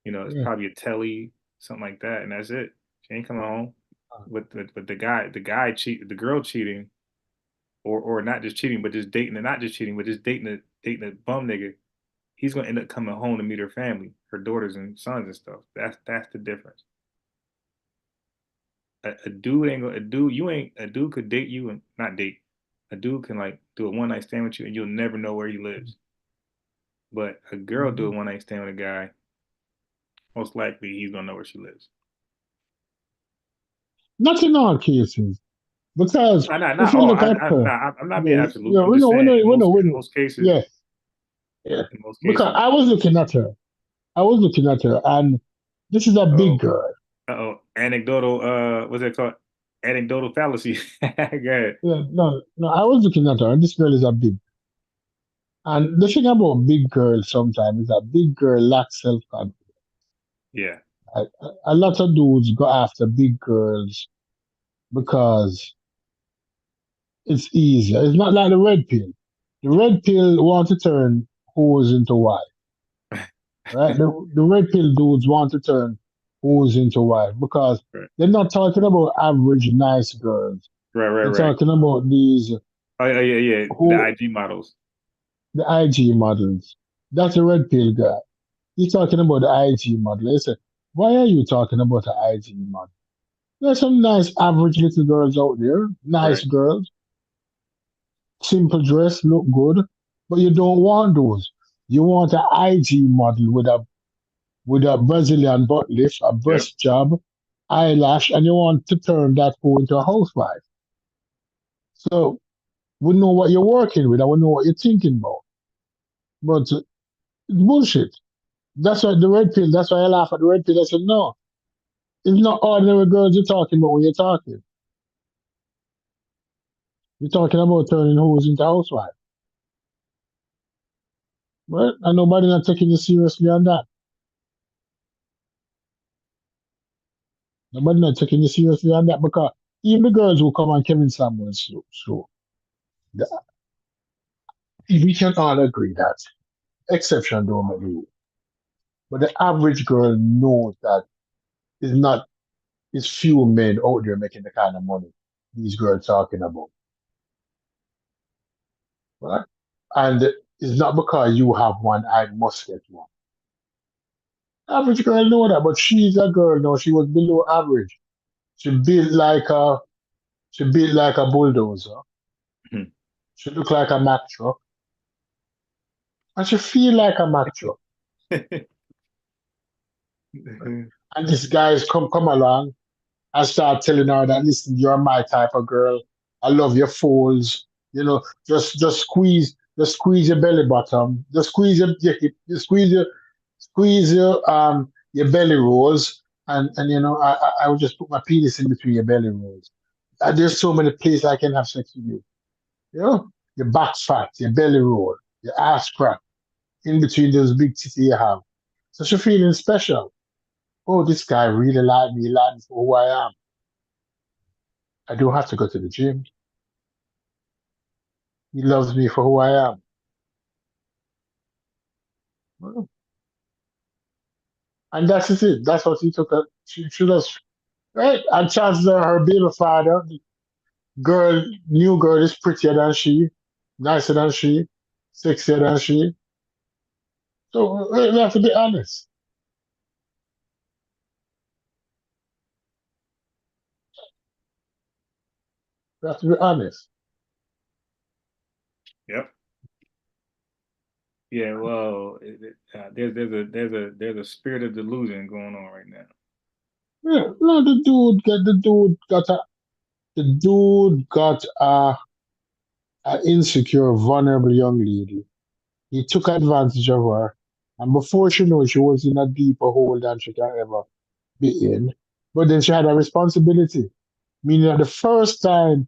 A: It's
E: Yeah.
A: probably a telly, something like that, and that's it. She ain't coming home. But the guy cheat, the girl cheating, or not just cheating, but just dating, and not just cheating, but just dating a bum nigga. He's gonna end up coming home to meet her family, her daughters and sons and stuff. That's the difference. A dude ain't gonna a dude you ain't a dude could date you and not date. A dude can like do a one night stand with you and you'll never know where he lives. But a girl do a
E: Mhm.
A: one night stand with a guy, most likely he's gonna know where she lives.
E: Not in all cases. Because if
A: Not
E: you
A: all.
E: look at her,
A: I'm not being
E: yeah,
A: absolute.
E: yeah,
A: I'm just saying
E: we
A: in
E: know.
A: most cases,
E: Yeah, yeah.
A: in most
E: Because
A: cases.
E: I was looking at her. I was looking at her, and this is a big
A: Oh,
E: girl.
A: anecdotal. What's that called? Anecdotal fallacy. Go ahead.
E: Yeah, no, no, I was looking at her, and this girl is a big. And the thing about big girls sometimes is that big girl lacks self confidence.
A: Yeah.
E: A lot of dudes go after big girls because it's easier. It's not like the red pill. The red pill want to turn whores into wives, right? The red pill dudes want to turn whores into wives because
A: Right.
E: they're not talking about average nice girls.
A: Right. Right.
E: They're
A: Right.
E: talking about these
A: Oh, yeah. Yeah. The
E: who
A: IG models.
E: the IG models. That's a red pill guy. He's talking about the IG model. They say, why are you talking about the IG model? There's some nice average little girls out there, nice
A: Right.
E: girls, simple dress, look good, but you don't want those. You want an IG model with a Brazilian butt lift, a
A: Yep.
E: breast job, eyelash, and you want to turn that hoe into a housewife. So we know what you're working with, and we know what you're thinking about. But it's bullshit. That's why the red pill. That's why I laugh at the red pill. I said, no, it's not ordinary girls you're talking about when you're talking. You're talking about turning hoes into housewives. Right? And nobody not taking you seriously on that. Nobody not taking you seriously on that because even the girls who come on Kevin Samuels show, the- we can all agree that exception don't make the rule. But the average girl knows that it's not, it's few men out there making the kind of money these girls talking about. Right? And it's not because you have one, I must get one. Average girl know that, but she's a girl now. She was below average. She built like a she built like a bulldozer.
A: Mhm.
E: She looked like a Mack truck. And she feel like a macho. And this guys come along and start telling her that, listen, you're my type of girl. I love your folds. You know, just squeeze your belly button, just squeeze your hip, just squeeze your belly rolls, and you know, I would just put my penis in between your belly rolls. And there's so many places I can have sex with you. You know, your back fat, your belly roll, your ass crack, in between those big titties you have. So she feeling special. Oh, this guy really like me for who I am. I don't have to go to the gym. He loves me for who I am. Well, and that's it. That's what he took. She does, right? And chances are her baby father, girl, new girl is prettier than she, nicer than she, sexier than she. So we have to be honest. We have to be honest.
A: Yep. Yeah. Well, there's a spirit of delusion going on right now.
E: Yeah, no, the dude got a insecure, vulnerable young lady. He took advantage of her, and before she knew it, she was in a deeper hole than she can ever be in. But then she had a responsibility, meaning that the first time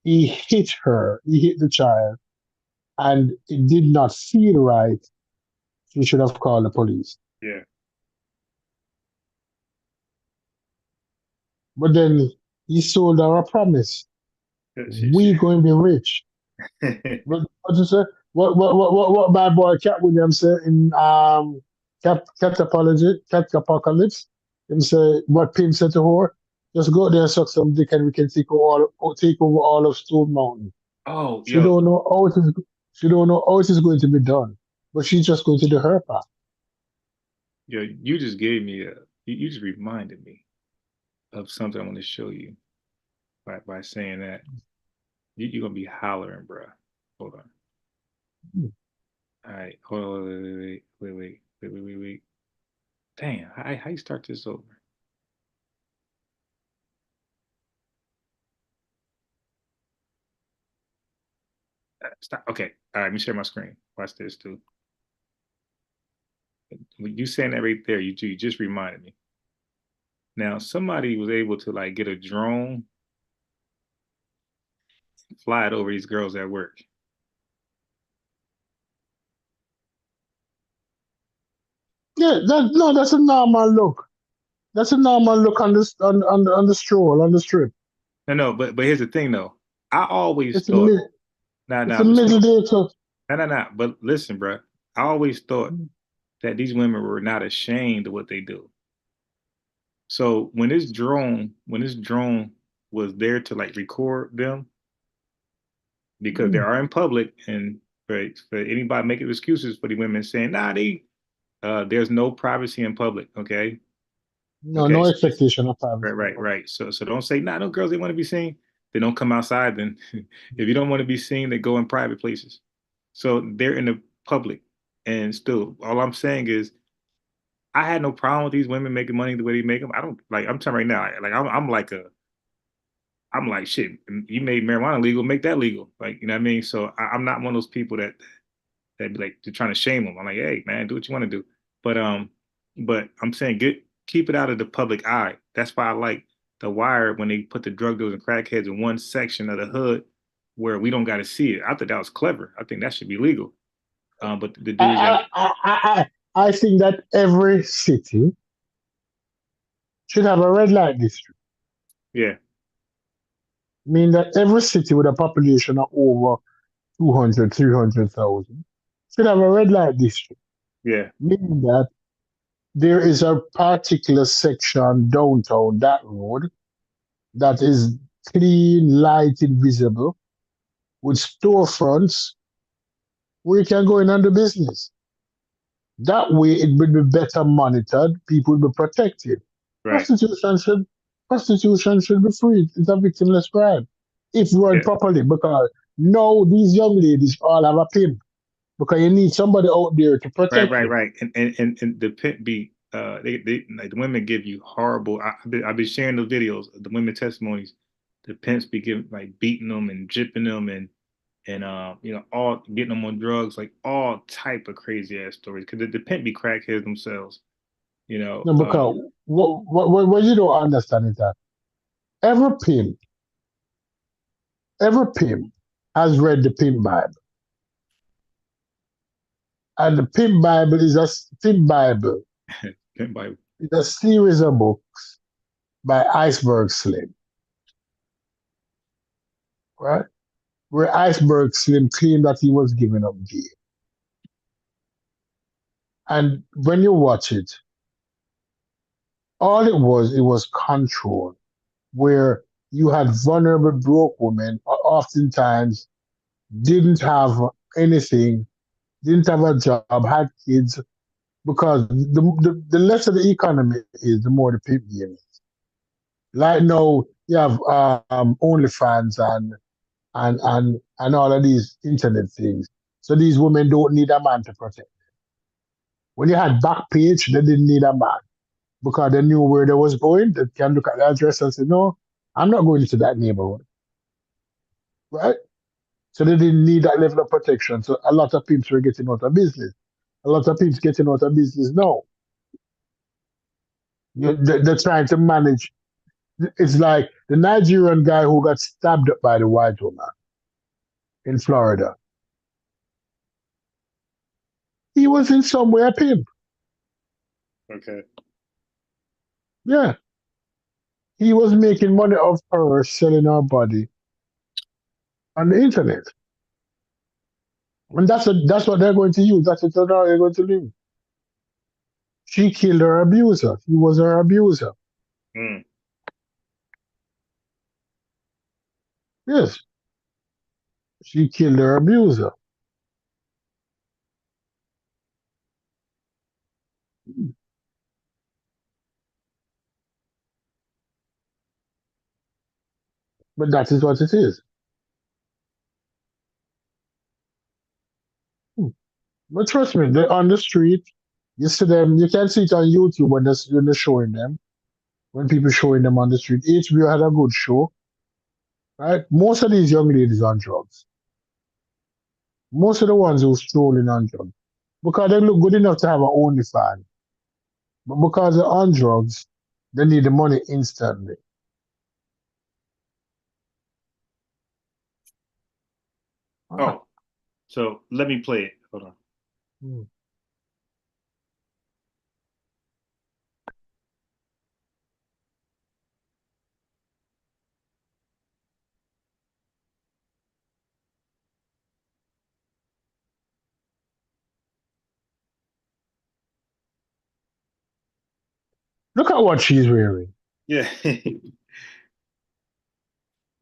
E: he hit the child, and it did not feel right, she should have called the police.
A: Yeah.
E: But then he sold her a promise.
A: She.
E: We going to be rich. What you say? What my boy Cat Williams said in Cat Apocalypse? Him say what Pim said to her, just go there and suck some dick and we can take over all of Stone Mountain.
A: Oh,
E: She
A: yo,
E: don't know how it is she don't know how it is going to be done. But she's just going to do her part.
A: yo, you just gave me you just reminded me of something I want to show you by saying that. You're gonna be hollering, bro. Hold on.
E: Hmm.
A: All right. Hold on. Wait. Damn. How you start this over? Stop. Okay. All right. Let me share my screen. Watch this too. You saying that right there, you just reminded me. Now somebody was able to like get a drone, fly it over these girls at work.
E: Yeah, that's a normal look. That's a normal look on this on the stroll, on the strip.
A: No, but here's the thing though. I always
E: It's a
A: thought,
E: mid it's a
A: but
E: middle day to
A: no. But listen, bro. I always thought that these women were not ashamed of what they do. So when this drone was there to like record them, because they are in public, and for anybody making excuses for the women saying, nah, there's no privacy in public. Okay. Okay.
E: no expectation of privacy.
A: Right. So don't say, nah, no girls, they want to be seen. They don't come outside. Then if you don't want to be seen, they go in private places. So they're in the public. And still, all I'm saying is I had no problem with these women making money the way they make them. I don't like. I'm telling right now. Like I'm like shit. You made marijuana legal, make that legal. Like you know what I mean. So I'm not one of those people that be like they're trying to shame them. I'm like, hey man, do what you want to do. But but I'm saying keep it out of the public eye. That's why I like The Wire when they put the drug dealers and crackheads in one section of the hood where we don't got to see it. I thought that was clever. I think that should be legal. But the dudes that
E: I think that every city should have a red light district.
A: yeah
E: Mean that every city with a population of over 200, 300,000 should have a red light district.
A: yeah
E: Meaning that there is a particular section downtown that road that is clean, lighted, visible, with storefronts where you can go in and do business. That way, it will be better monitored. People will be protected.
A: right
E: Prostitution should prostitution should be free. It's a victimless crime if run
A: yeah
E: properly. Because now these young ladies all have a pimp. because you need somebody out there to
A: Right,
E: protect
A: right,
E: you.
A: right. And the pimp be they like the women give you horrible. I've been sharing those videos, the women testimonies. The pimps be giving like beating them and jipping them and you know, all getting them on drugs, like all type of crazy ass stories. Because the pimp be crackheads themselves, you know.
E: No, because what you don't understand is that every pimp, every pimp has read the Pimp Bible. And the Pimp Bible
A: Pimp Bible.
E: is a series of books by Iceberg Slim, right? Where Iceberg Slim claimed that he was giving up game. And when you watch it, all it was control, where you had vulnerable broke women, oftentimes didn't have anything, didn't have a job, had kids, because the less of the economy is, the more the pimp game is. Like now, you have OnlyFans and all of these internet things. So these women don't need a man to protect. When you had Backpage, they didn't need a man because they knew where they was going. They can look at the address and say, no, I'm not going into that neighborhood, right? So they didn't need that level of protection. So a lot of pimps were getting out of business. A lot of pimps getting out of business now. They're trying to manage. It's like the Nigerian guy who got stabbed up by the white woman in Florida. He was in some way a pimp.
A: Okay.
E: Yeah. He was making money off her selling her body on the internet. And that's what they're going to use. That's what they're going to do. She killed her abuser. He was her abuser.
A: Mm.
E: Yes. She killed her abuser. But that is what it is. But trust me, they're on the street. You see them, you can see it on YouTube when they're showing them, when people showing them on the street. HBO had a good show, right? Most of these young ladies on drugs. Most of the ones who strolling on drugs. Because they look good enough to have an OnlyFans. But because they're on drugs, they need the money instantly.
A: Oh, so let me play it. Hold on.
E: Hmm. Look at what she's wearing.
A: Yeah.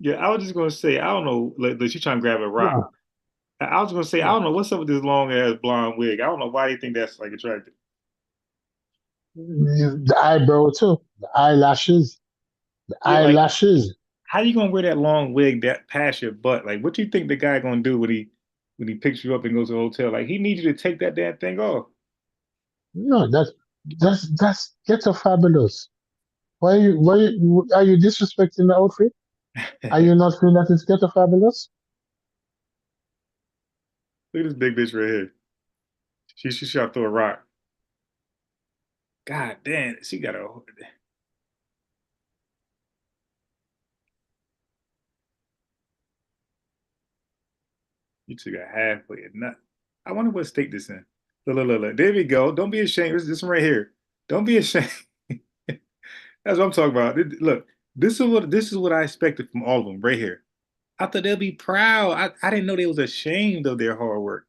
A: Yeah, I was just gonna say, I don't know, like she's trying to grab a rock.
E: Yeah.
A: I was gonna say, I
E: Yeah.
A: don't know what's up with this long ass blonde wig. I don't know why they think that's like attractive.
E: The eyebrow too. The eyelashes. The
A: Yeah, like
E: eyelashes.
A: how you gonna wear that long wig that past your butt? Like, what you think the guy gonna do when he picks you up and goes to the hotel? Like, he needs you to take that damn thing off.
E: No, that's ghetto fabulous. Are you disrespecting the outfit? Are you not feeling that it's ghetto fabulous?
A: Look at this big bitch right here. She shot through a rock. God damn, she got a. You took a halfway a nut. I wonder what state this in. Look. There we go. Don't be ashamed. This one right here. Don't be ashamed. That's what I'm talking about. Look, this is what I expected from all of them right here. I thought they'll be proud. I didn't know they was ashamed of their hard work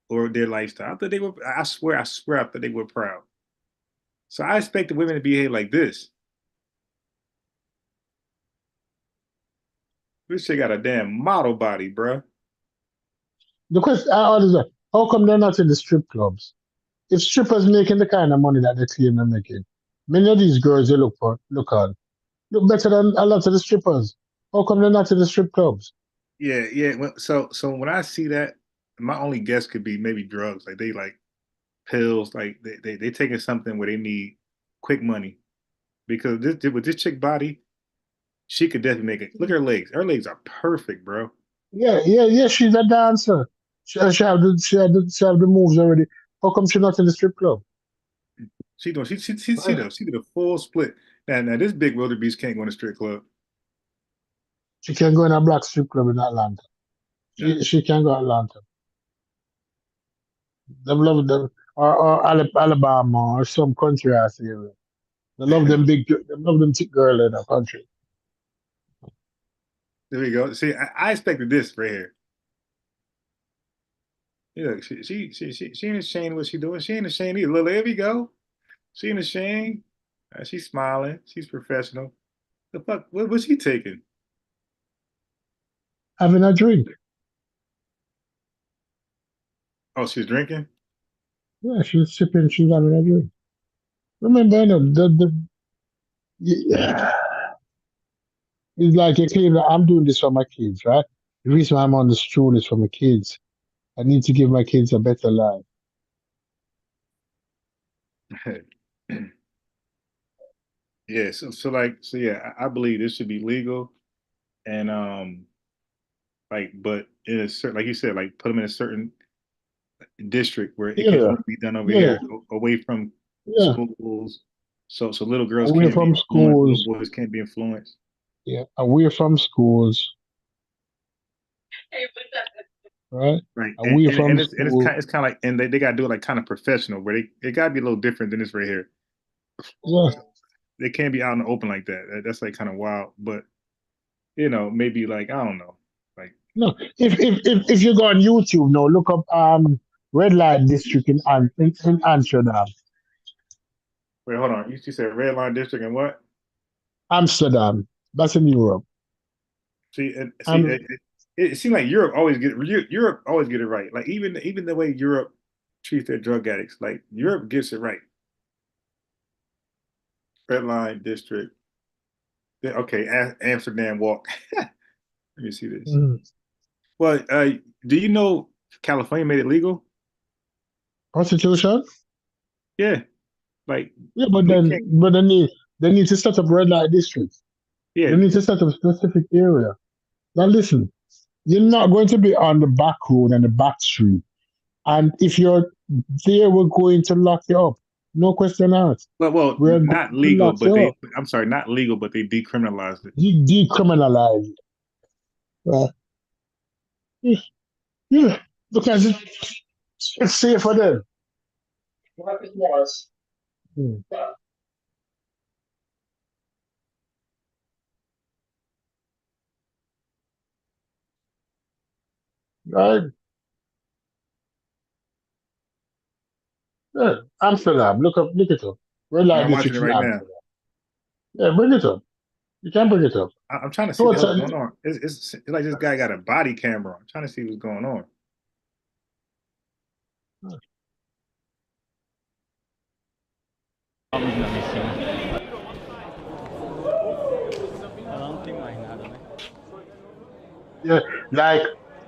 A: or their lifestyle. I thought they were. I swear, I thought they were proud. So I expected women to behave like this. This shit got a damn model body, bruh.
E: The question I always ask, how come they're not in the strip clubs? If strippers making the kind of money that they claim they're making, many of these girls you look on look better than a lot of the strippers. How come they're not in the strip clubs?
A: Yeah. So when I see that, my only guess could be maybe drugs. Like they like pills. Like they taking something where they need quick money because this with this chick body, she could definitely make it. Look at her legs. Her legs are perfect, bro.
E: Yeah. She's a dancer. She have the moves already. How come she's not in the strip club?
A: She doing she did a full split. Now this big wildebeest can't go in a strip club.
E: She can go in a black strip club in Atlanta.
A: Nah.
E: She can go Atlanta. They love them or Alabama or some country ass area. They love them they love them thick girl in the country.
A: There we go. See, I expected this right here. Yeah, she ain't ashamed of what she doing. She ain't ashamed either. Look, there we go. She ain't ashamed. She's smiling. She's professional. The fuck? What was she taking?
E: Having a drink.
A: Oh, she was drinking.
E: Yeah, she's sipping, she's having a drink. Remember, you know, yeah, it's like a kid, I'm doing this for my kids, right? The reason why I'm on the stool is for my kids. I need to give my kids a better life.
A: Yeah. So yeah, I believe this should be legal and like but in a certain like you said like put them in a certain district where it can
E: Yeah,
A: only be done over
E: yeah,
A: here away from
E: yeah.
A: schools. So little girls
E: Away
A: can't be
E: from
A: influenced. Little
E: schools.
A: boys can't be influenced.
E: Yeah, away from schools, right?
A: Right,
E: Away
A: and
E: from school.
A: it's kind of like and they got to do it like kind of professional where they got to be a little different than this right here.
E: Yeah.
A: They can't be out in the open like that. That's like kind of wild. But maybe like I don't know, like
E: No, if you go on YouTube now, look up red light district in Amsterdam.
A: wait, hold on. You said red line district and what?
E: Amsterdam. That's in Europe.
A: See,
E: Um,
A: it seems like Europe always get it right. Like even the way Europe treats their drug addicts, like Europe gets it right. Red line district. Okay, Amsterdam walk. Let me see this.
E: mm,
A: Well, do you know California made it legal?
E: Constitution.
A: Yeah, like
E: Yeah,
A: we can't.
E: but they need to set up red light districts.
A: Yeah,
E: They need to set up a specific area. Now listen, you're not going to be on the back road and the back street. And if you're there, we're going to lock you up. No question asked. We're going
A: not
E: to
A: legal,
E: lock
A: but
E: you up.
A: I'm sorry, not legal, but they decriminalized it.
E: Decriminalize it. Right? Yeah, yeah, because it's safe for them. Mm. Right? Yeah. Amsterdam. Look it up. Red
A: And
E: light
A: I'm watching
E: district
A: it
E: in
A: right now.
E: Amsterdam. Yeah, bring it up. You can bring it up.
A: I'm trying to see
E: So
A: what the
E: it's
A: hell's going on. It's like this guy got a body camera. I'm trying to see what's going on.
E: yeah, like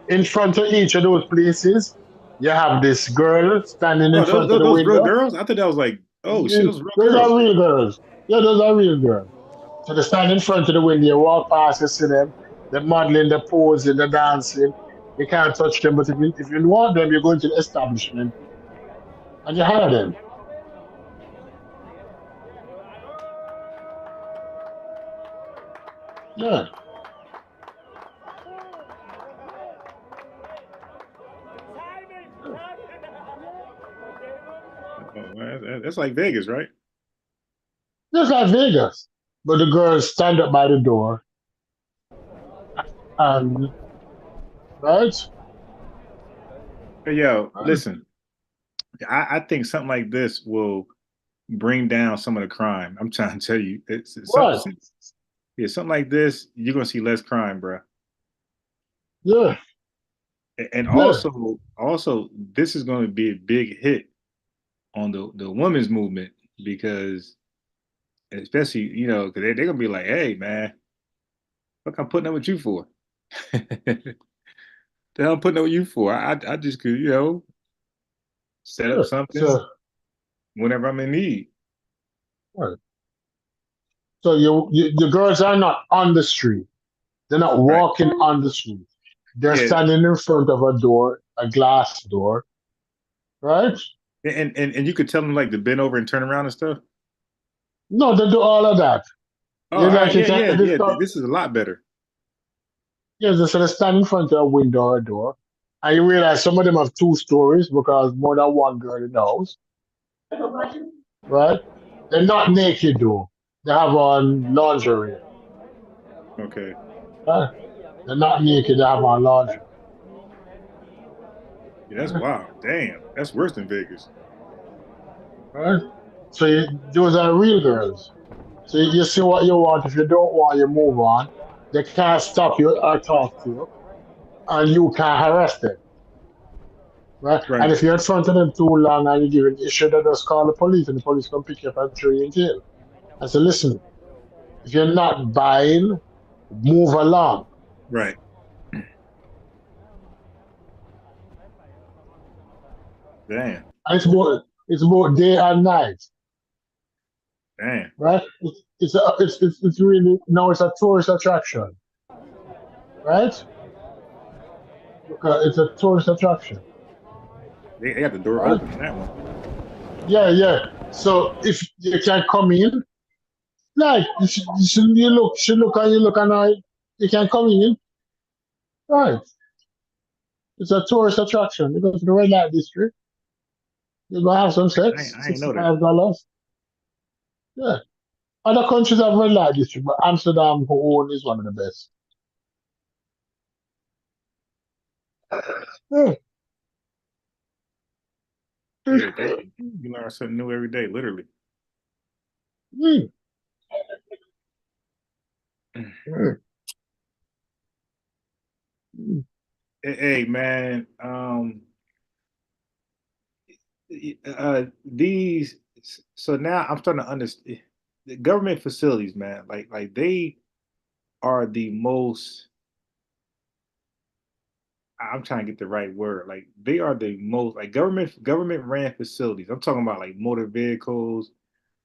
E: in front of each of those places, you have this girl standing in
A: Oh,
E: front of the
A: those real
E: window.
A: girls? I thought that was like, oh shit,
E: Yeah,
A: those real
E: those are
A: girls.
E: real girls. Yeah, those are real girls. So they stand in front of the window, you walk past, you see them, they're modeling, they're posing, they're dancing. You can't touch them, but if you want them, you go into the establishment and you hire them. Yeah.
A: Oh, man, that's like Vegas, right?
E: Just like Vegas. But the girls stand up by the door and, right?
A: Hey, yo,
E: And
A: listen, I think something like this will bring down some of the crime. I'm trying to tell you,
E: what?
A: yeah, something like this, you're gonna see less crime, bro.
E: Yeah,
A: And
E: yeah.
A: also, this is going to be a big hit on the women's movement because, especially, because they're gonna be like, "Hey, man, what I'm putting up with you for?" The hell I'm putting on you for? I just could, set up
E: Yeah.
A: something
E: So,
A: whenever I'm in need.
E: right. So the girls are not on the street. They're not
A: Right.
E: walking on the street. They're
A: Yeah.
E: standing in front of a door, a glass door, right?
A: And you could tell them like to bend over and turn around and stuff.
E: No, they do all of that.
A: Oh,
E: You
A: all
E: like
A: right.
E: you
A: Yeah,
E: can
A: yeah,
E: this
A: yeah.
E: stuff.
A: This is a lot better.
E: Yeah, so they stand in front of a window or a door, and you realize some of them have two stories because more than one girl in the house, right? They're not naked though. They have on lingerie.
A: Okay.
E: Right? They're not naked. They have on lingerie.
A: Yeah, that's wild. Damn. That's worse than Vegas.
E: Right? So those are real girls. So you see what you want. If you don't want, you move on. They can't stop you or talk to you, and you can't harass them. Right? And
A: Right.
E: if you're in front of them too long and you give an issue, they just call the police, and the police come pick you up and throw you in jail. I said, listen, if you're not buying, move along.
A: Right. Damn.
E: And it's both day and night,
A: Damn.
E: right? It's really now it's a tourist attraction, right? Because it's a tourist attraction,
A: They got the door
E: right?
A: open on that one.
E: Yeah, yeah. So if you can come in, like you look and you look and you can come in, right? It's a tourist attraction. You go to the red light district, you go have some sex,
A: I ain't know that.
E: $65. Yeah. Other countries have red light district, but Amsterdam, who own, is one of the best. Yeah.
A: Yeah, damn. You learn something new every day, literally.
E: Mm. Mm. Mm.
A: Hey, man. These. So now I'm starting to understand the government facilities, man. Like they are the most. I'm trying to get the right word. Like they are the most like government ran facilities. I'm talking about like motor vehicles,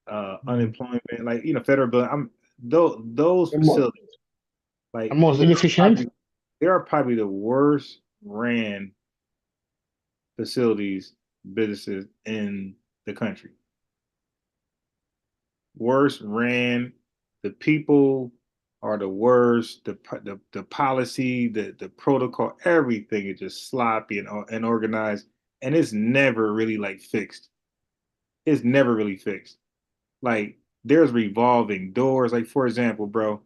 E: Mm.
A: unemployment, like federal building. Those
E: The mo-
A: facilities,
E: the
A: like
E: most inefficient.
A: they are probably the worst ran facilities, businesses in the country. Worst ran. The people are the worst. The policy, the protocol, everything is just sloppy and organized, and it's never really like fixed. It's never really fixed. Like there's revolving doors. Like for example, bro,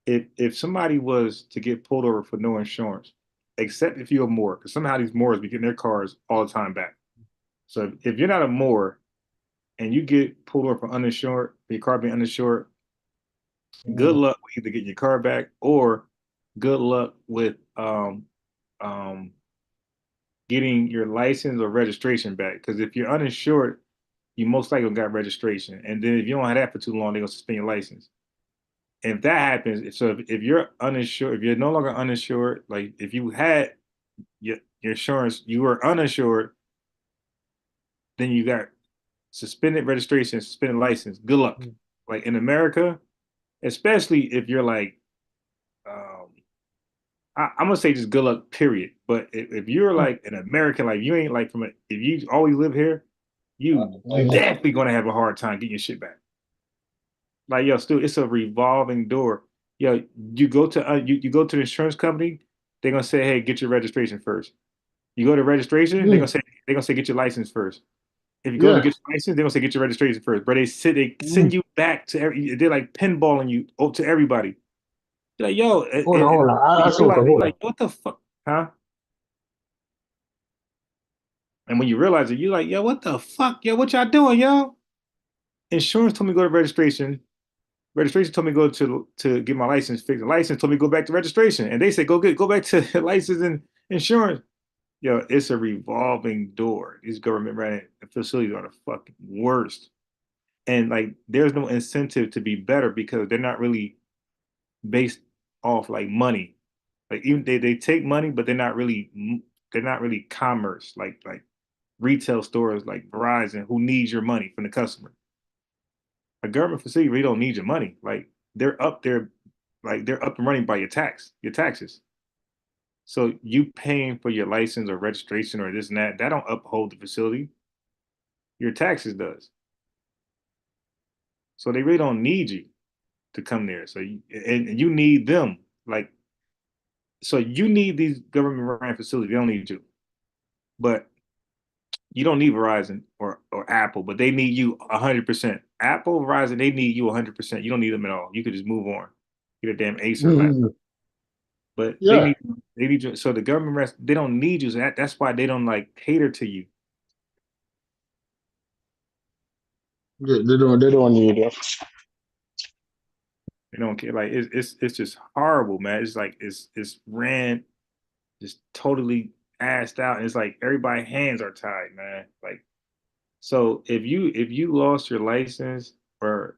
A: if somebody was to get pulled over for no insurance, except if you're a Moor, because somehow these Moors be getting their cars all the time back. So if you're not a Moor and you get pulled over for uninsured, your car being uninsured, good
E: Mm.
A: luck with either getting your car back or good luck with um getting your license or registration back. Because if you're uninsured, you most likely got registration. And then if you don't have that for too long, they're gonna suspend your license. And if that happens, so if you're uninsured, if you're no longer uninsured, like if you had your insurance, you were uninsured, then you got suspended registration, suspended license. Good luck.
E: Mm.
A: Like in America, especially if you're like um, I'm gonna say just good luck, period. But if you're like an American, like you ain't like if you always live here, you
E: Mm.
A: definitely gonna have a hard time getting your shit back. Like yo, still, it's a revolving door. Yo, you go to the insurance company, they're gonna say, hey, get your registration first. You go to registration,
E: Mm.
A: they're gonna say get your license first. If you go to
E: Yeah.
A: get your license, they're gonna say get your registration first. But they send
E: Mm.
A: you back to they're like pinballing you to everybody. You're like, yo,
E: Hold on.
A: you
E: I
A: realize you're
E: hold on.
A: like, what the fuck, huh? And when you realize it, you're like, yo, what the fuck? Yo, what y'all doing, yo? Insurance told me to go to registration. Registration told me to go to get my license fixed. The license told me to go back to registration. And they said, go back to license and insurance. Yo, it's a revolving door. These government ran facilities are the fucking worst. And like there's no incentive to be better because they're not really based off like money. Like even they take money, but they're not really commerce like retail stores like Verizon who needs your money from the customer. A government facility really don't need your money. Like they're up there, like they're up and running by your taxes. So you paying for your license or registration or this and that don't uphold the facility. Your taxes does. So they really don't need you to come there. And you need them. Like so you need these government ran facilities. They don't need you. But you don't need Verizon or Apple, but they need you 100%. Apple, Verizon, they need you 100%. You don't need them at all. You could just move on. Get a damn Acer laptop.
E: Mhm.
A: But
E: Yeah,
A: they need you. So the government rest, they don't need you. So that's why they don't like cater to you.
E: they don't need it.
A: They don't care. Like it's just horrible, man. It's like it's ran just totally assed out. And it's like everybody's hands are tied, man. Like so if you lost your license or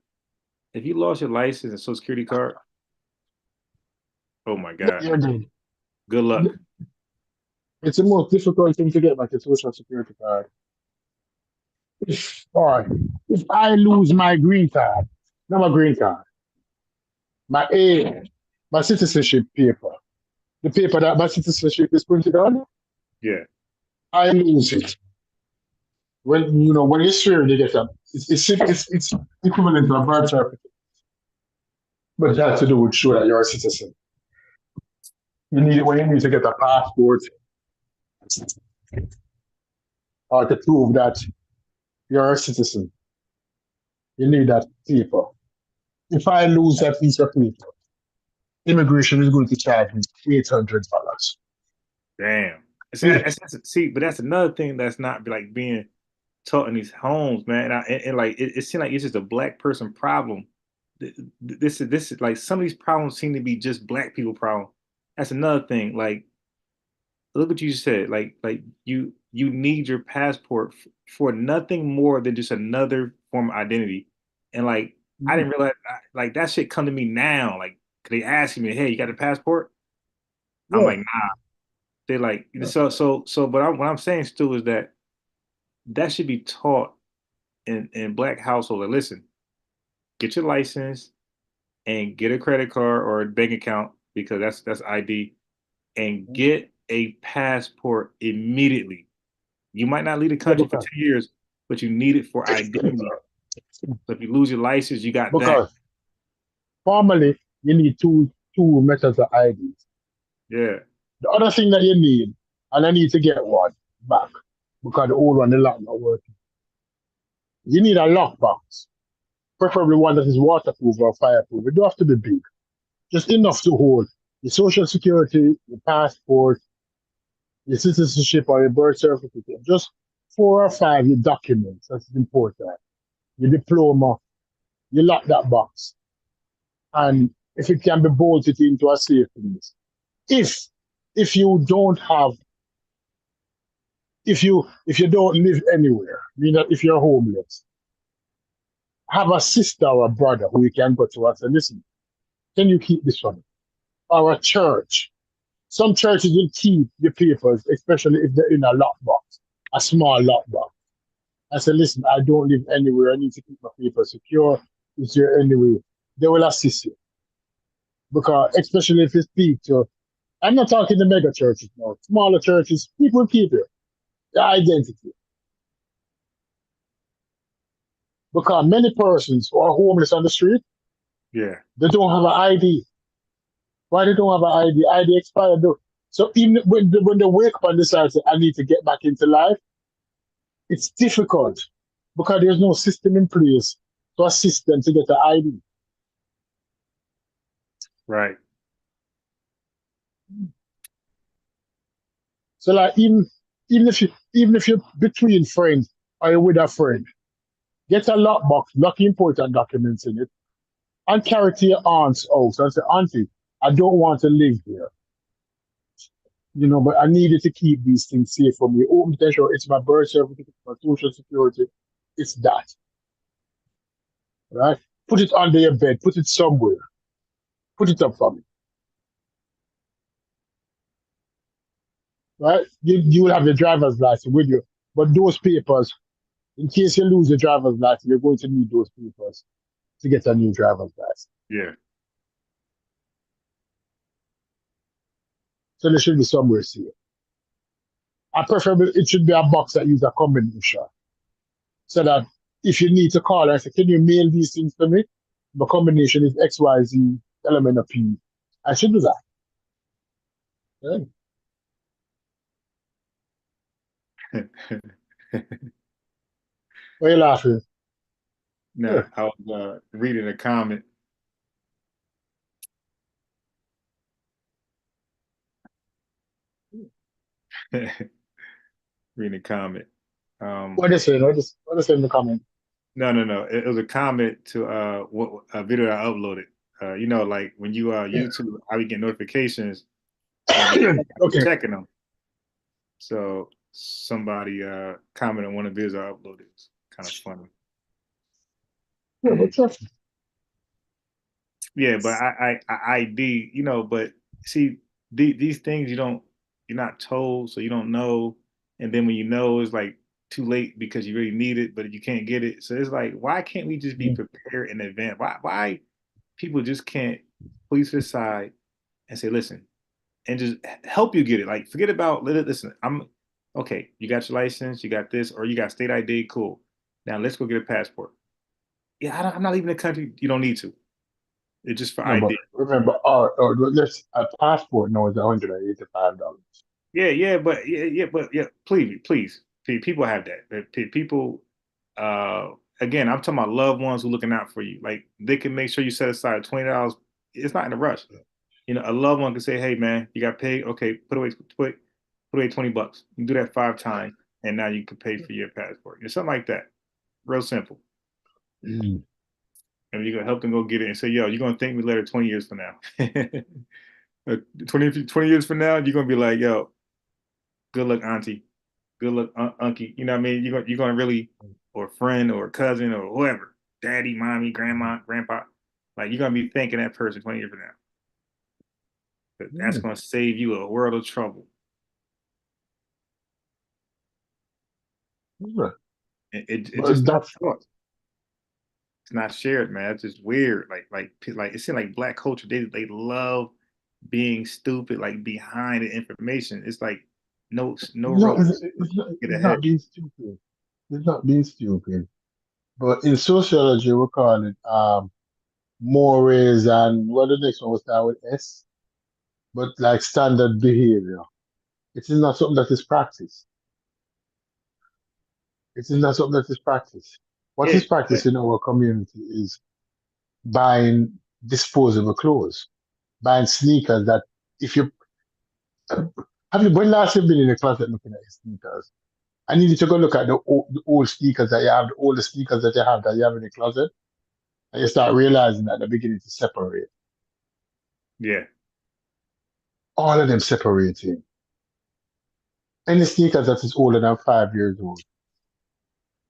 A: if you lost your license and social security card, oh my God,
E: You're dead.
A: good luck.
E: It's the most difficult thing to get back a social security card. If I lose my green card, not my green card, my A, my citizenship paper, the paper that my citizenship is printed on,
A: Yeah,
E: I lose it. When it's shared, they get a it's equivalent to a birth certificate, but it has to do with show that you're a citizen. You need it when you need to get a passport or to prove that you're a citizen. You need that paper. If I lose that piece of paper, immigration is going to charge me $800.
A: damn. See,
E: It,
A: see, but that's another thing that's not like being taught in these homes, man. And like it seems like it's just a black person problem. This is like some of these problems seem to be just black people problem. That's another thing. Like look what you just said. Like you need your passport for nothing more than just another form of identity. And like I didn't realize like that shit come to me now. Like they asking me, hey, you got a passport? I'm
E: yeah,
A: like, nah. They like so. But what I'm saying still is that that should be taught in black households. Like, listen, get your license and get a credit card or a bank account because that's ID and get a passport immediately. You might not leave the
E: yeah,
A: country for 2 years, but you need it for ID. So if you lose your license, you got that.
E: because formally you need two methods of ID.
A: Yeah,
E: The other thing that you need, and I need to get one back because the old one, the lock not working. You need a lockbox, preferably one that is waterproof or fireproof. It don't have to be big, just enough to hold your social security, your passport, your citizenship, or your birth certificate. Just 4 or 5 your documents. That's important. Your diploma, you lock that box, and if it can be bolted into a safe place. If if you don't have if you don't live anywhere, meaning that if you're homeless, have a sister or a brother who you can go to and say, listen, can you keep this one? Or a church. Some churches will keep your papers, especially if they're in a lockbox, a small lockbox. I say, listen, I don't live anywhere. I need to keep my papers secure. Is there any way? They will assist you. Because especially if you speak to, I'm not talking the mega churches now, smaller churches, people keep it, their identity. Because many persons who are homeless on the street,
A: yeah,
E: they don't have an ID. Why they don't have an ID? ID expired though. So even when they wake up and decide say, I need to get back into life, it's difficult because there's no system in place to assist them to get an ID.
A: right.
E: So like even if you're between friends or you're with a friend, get a lockbox, lock important documents in it, and carry it to your aunt's house and say, Auntie, I don't want to live here. But I needed to keep these things safe from me. Open the show, it's my birth certificate, my social security, it's that. Right? Put it under your bed, put it somewhere, put it up for me. right? You will have your driver's license with you. But those papers, in case you lose your driver's license, you're going to need those papers to get a new driver's license.
A: Yeah.
E: So there should be somewhere safe. I prefer it should be a box that use a combination. So that if you need to call and say, can you mail these things to me? The combination is XYZ element of P. I should do that. Right? Why are you laughing?
A: Nah,
E: Yeah.
A: I was reading a comment. Reading a comment.
E: What they say? What they say in the comment?
A: No. It was a comment to what a video I uploaded. You know, like when you
E: Yeah.
A: YouTube, I be getting notifications and I be
E: Okay.
A: checking them. So somebody commented on one of the videos I uploaded. It's kind of funny.
E: Yeah, but trust me.
A: Yeah, but I ID, you know, but see, these things you're not told, so you don't know, and then when you know, it's like too late because you really need it, but you can't get it. So it's like, why can't we just be
E: Mm.
A: prepared in advance? Why people just can't pull you to the side and say, listen, and just help you get it? Like, forget about listen. I'm okay. You got your license, you got this, or you got state ID. Cool. Now let's go get a passport. Yeah, I'm not leaving the country. You don't need to. It's just for
E: No, but
A: ID.
E: remember, let's a passport now is $185.
A: Yeah. Please. People have that. People, uh, again, I'm talking about loved ones who are looking out for you. Like they can make sure you set aside $20. It's not in a rush. You know, a loved one can say, "Hey, man, you got paid. Okay, put away $20. You do that 5 times, and now you can pay for your passport. It's something like that. Real simple.
E: Mm.
A: And you're gonna help them go get it and say, "Yo, you're gonna thank me later 20 years from now." 20 years from now, you're gonna be like, "Yo, good luck, auntie. Good luck, uncle." You know what I mean? You're gonna really, or a friend or a cousin or whoever, daddy, mommy, grandma, grandpa, like you're gonna be thanking that person 20 years from now. That's
E: Mm.
A: gonna save you a world of trouble.
E: Yeah.
A: It's
E: But
A: just not
E: that's
A: taught. It's not shared, man. It's just weird. Like it seems like black culture. They love being stupid, like behind the information. It's like no
E: no,
A: real get
E: it's
A: ahead.
E: not being stupid. It's not being stupid. But in sociology, we call it mores and what the next one was start with S, but like standard behavior. It is not something that is practiced. It is not something that is practiced. What
A: Yeah,
E: is practiced in our community is buying disposable clothes, buying sneakers that if you have you when last you've been in the closet looking at your sneakers? I need you to go look at the old sneakers that you have, the older sneakers that you have in the closet, and you start realizing that they're beginning to separate.
A: yeah,
E: All of them separating. Any sneakers that is older than 5 years old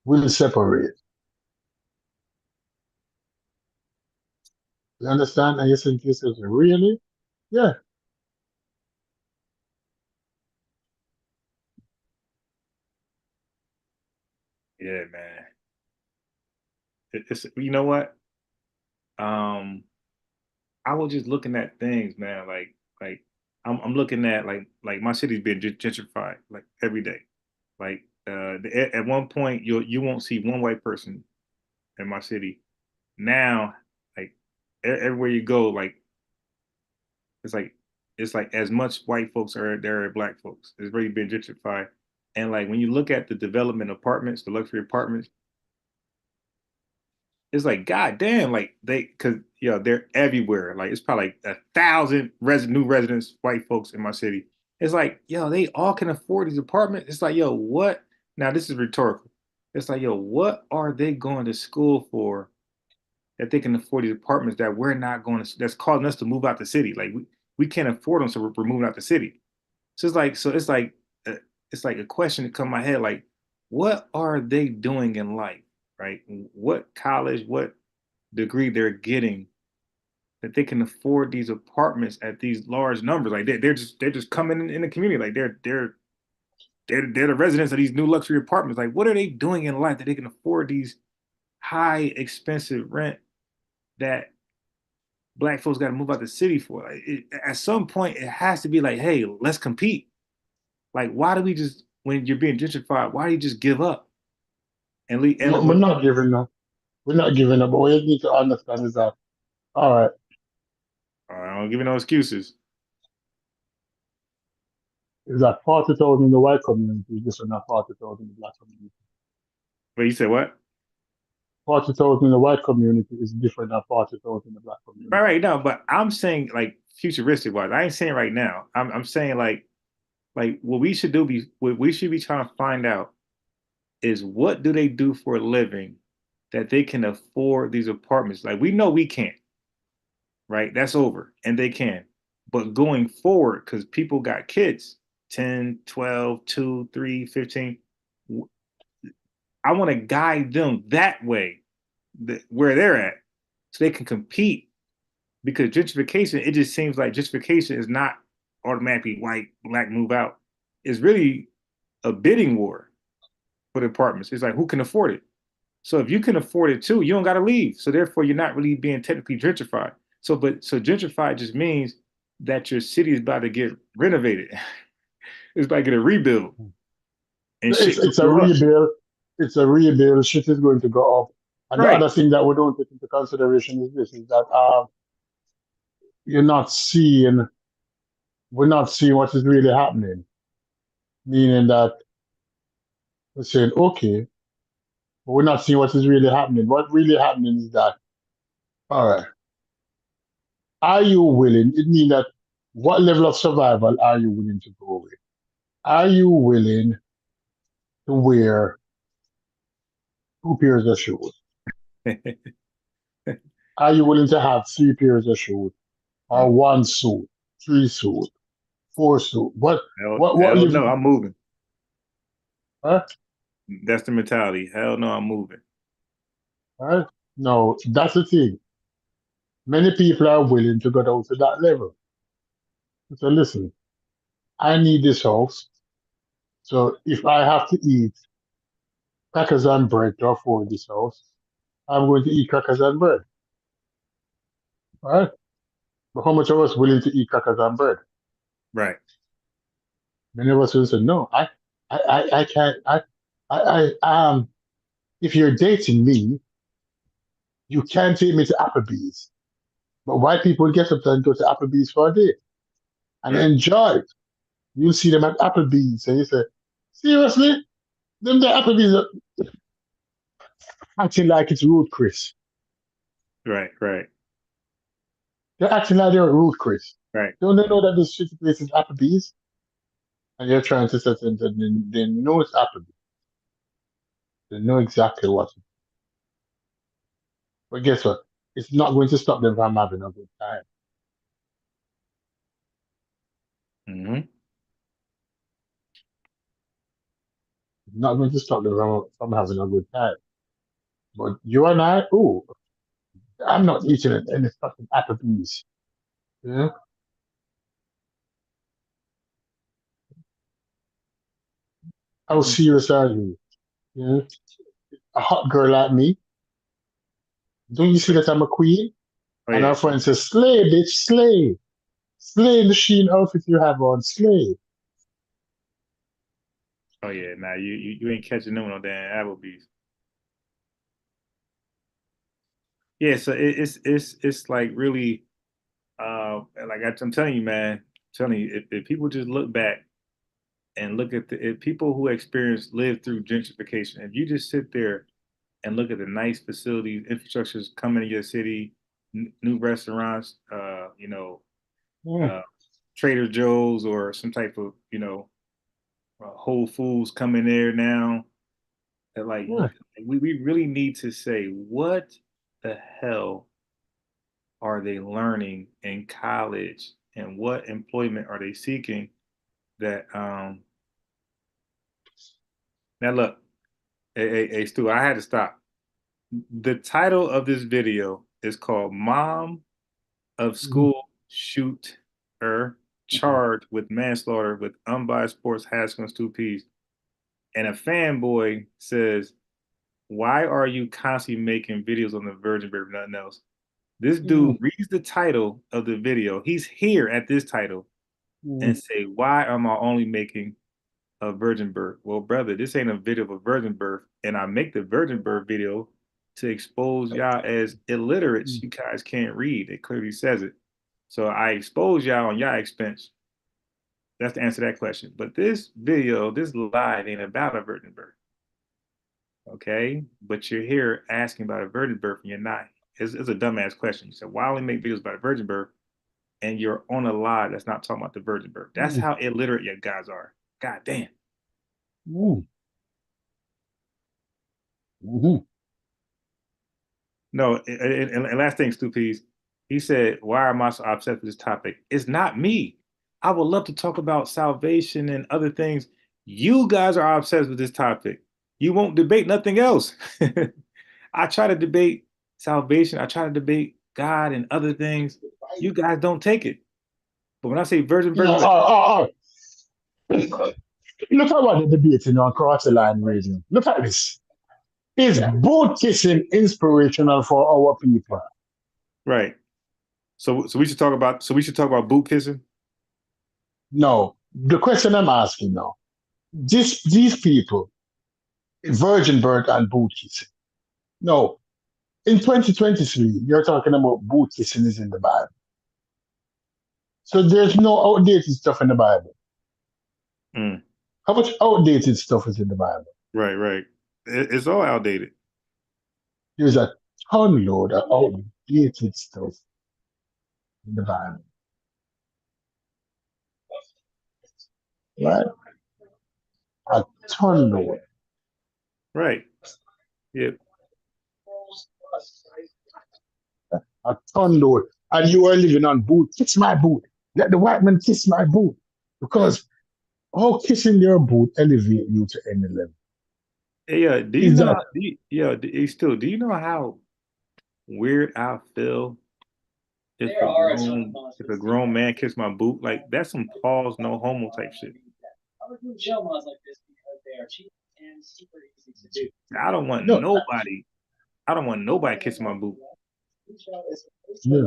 E: will separate. You understand? And you think to yourself, really? Yeah.
A: yeah, man. It's you know what? Um, I was just looking at things, man. Like I'm looking at like my city's being gentrified like every day. Like at one point you won't see one white person in my city. Now, like everywhere you go, like it's like it's like as much white folks are there are black folks. It's really been gentrified. And like when you look at the development apartments, the luxury apartments, it's like god damn, like they because they're everywhere. Like it's probably like 1,000 new residents, white folks in my city. It's like they all can afford these apartments. It's like what? Now this is rhetorical. It's like what are they going to school for that they can afford these apartments that we're not going to? That's causing us to move out the city. Like we can't afford them, so we're moving out the city. So uh, it's like a question that come in my head, like, what are they doing in life, right? What college, what degree they're getting that they can afford these apartments at these large numbers. Like they're just coming in the community. Like they're the residents of these new luxury apartments. Like what are they doing in life that they can afford these high expensive rent that black folks got to move out the city for? Like at some point, it has to be like, hey, let's compete. Like why do we just when you're being gentrified, why do you just give up and leave?
E: No,
A: And
E: we're not giving up. We're not giving up. But what you need to understand is that, all right,
A: I don't give you no excuses.
E: is that 40,000 in the white community is different than 40,000 in the black community.
A: But you said what?
E: 40,000 in the white community is different than 40,000 in the black
A: Right,
E: community.
A: right. No, but I'm saying like futuristic wise. I ain't saying right now. I'm saying like what we should do be what we should be trying to find out is what do they do for a living that they can afford these apartments. Like we know we can't, right? That's over. And they can. But going forward, because people got kids, 10, 12, 2, 3, 15. I want to guide them that way, where they're at, so they can compete. Because gentrification, it just seems like gentrification is not automatically white, black move out. It's really a bidding war for the apartments. It's like who can afford it? So if you can afford it too, you don't got to leave. So therefore, you're not really being technically gentrified. So gentrified just means that your city is about to get renovated. It's about to get a rebuild, and shit will
E: It's a
A: go up.
E: rebuild. It's a rebuild. Shit is going to go up. And the
A: Right,
E: other thing that we don't take into consideration is this: is that you're not seeing, we're not seeing what is really happening. Meaning that we're saying, okay, but we're not seeing what is really happening. What really happening is that, all right, are you willing? It means that what level of survival are you willing to go with? Are you willing to wear two pairs of shoes? Are you willing to have three pairs of shoes, or one suit, three suit, four suit? What
A: hell
E: level?
A: no, I'm moving.
E: Huh?
A: That's the mentality. Hell no, I'm moving.
E: Huh? No, that's the thing. Many people are willing to go down to that level. So listen, I need this house. So if I have to eat crackers and bread to afford this house, I'm going to eat crackers and bread. Right? But how much of us willing to eat crackers and bread?
A: Right,
E: Many of us will say, no, I can't. If you're dating me, you can't take me to Applebee's. But white people get up and go to Applebee's for a day and
A: right,
E: enjoy it. You'll see them at Applebee's and you say, seriously? Them the Applebee's are acting like it's Ruth Chris.
A: right, right,
E: They're acting like they're Ruth Chris.
A: right.
E: Don't they know that this shitty place is Applebee's? And you're trying to set them, they know it's Applebee's. They know exactly what it is. But guess what? It's not going to stop them from having a good time.
A: Mm-hmm.
E: It's not going to stop them from having a good time. But you and I, oh, I'm not eating at any fucking Applebee's. Yeah? How
A: Mm-hmm.
E: serious are you? Yeah? A hot girl like me, don't you see that I'm a queen?
A: Oh
E: And
A: yeah.
E: our friend says, slay, bitch, slay. Slay the sheen outfit you have on, slay.
A: Oh yeah. Nah, you ain't catching them on damn Applebee's. Yeah, so it's like really like I'm telling you, man, I'm telling you, if people just look back and look at the if people who experience live through gentrification, if you just sit there and look at the nice facilities, infrastructures coming to your city, new restaurants,
E: Yeah,
A: uh, Trader Joe's or some type of, Whole Foods coming there now. That like
E: yeah.
A: we really need to say what the hell are they learning in college and what employment are they seeking that now look, hey Stu, I had to stop. The title of this video is called Mom of school shooter charged with manslaughter with unbiased sports Haskel and Stu Pease. And a fanboy says, "Why are you constantly making videos on the Virgin Bird, nothing else?" This dude reads the title of the video. He's here at this title and say, "Why am I only making a virgin birth?" Well, brother, this ain't a video of a virgin birth, and I make the virgin birth video to expose y'all as illiterates. You guys can't read. It clearly says it. So I expose y'all on y'all expense. That's the answer to that question. But this video, this live ain't about a virgin birth. Okay? But you're here asking about a virgin birth and you're not. It's a dumbass question. You said, why only make videos about a virgin birth and you're on a live that's not talking about the virgin birth? That's how illiterate your guys are. God damn. No, and last thing, Stu Pease, he said, "Why am I so obsessed with this topic?" It's not me. I would love to talk about salvation and other things. You guys are obsessed with this topic. You won't debate nothing else. I try to debate salvation. I try to debate God and other things. You guys don't take it. But when I say virgin birth,
E: Look at what they're debating on Cross the Line Radio. Look at this. Is boot kissing inspirational for our people?
A: right. So we should talk about boot kissing.
E: No. The question I'm asking now, these people, virgin birth and boot kissing. No. In 2023, you're talking about boot kissing is in the Bible. So there's no outdated stuff in the Bible. How much outdated stuff is in the Bible?
A: Right. It's all outdated.
E: There's a ton load of outdated stuff in the Bible. Right? A ton load.
A: Right. Yep.
E: A ton load. And you are living on boot. Kiss my boot. Let the white man kiss my boot. Because how kissing your boot elevate you to any level?
A: Yeah, do you know? Do you know how weird I feel if a grown man kiss my boot? Like that's some pause, no homo type shit. I don't want nobody. I don't want nobody kissing my boot.
E: Yeah.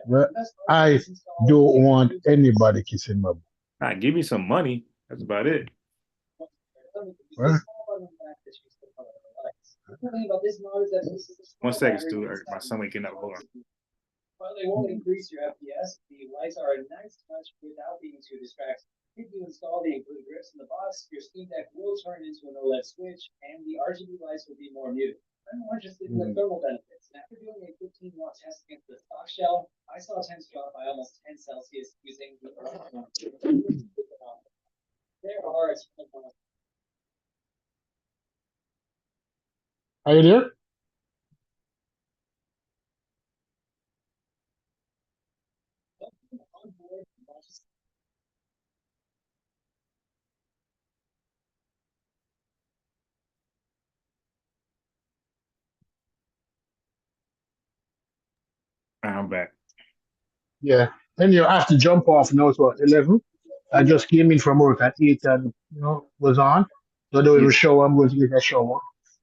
E: Well, I don't want anybody kissing my boot.
A: Nah, give me some money. That's about it.
E: Well,
A: 1 second, Stu. My son waking up. Hold on.
K: While they won't increase your FPS, the lights are a nice touch without being too distracting. If you install the included grips in the box, your Steam Deck will turn into an OLED switch, and the RGB lights will be more muted. I'm more interested in the thermal benefits. And after doing a 15-watt test against the stock shell, I saw temps drop by almost 10 Celsius using the There are a ton of
E: are you there?
A: I'm back.
E: Yeah. Then you have to jump off now to 11. I just came in from work at 8 and was on. So there was a shower. I'm going to take a shower.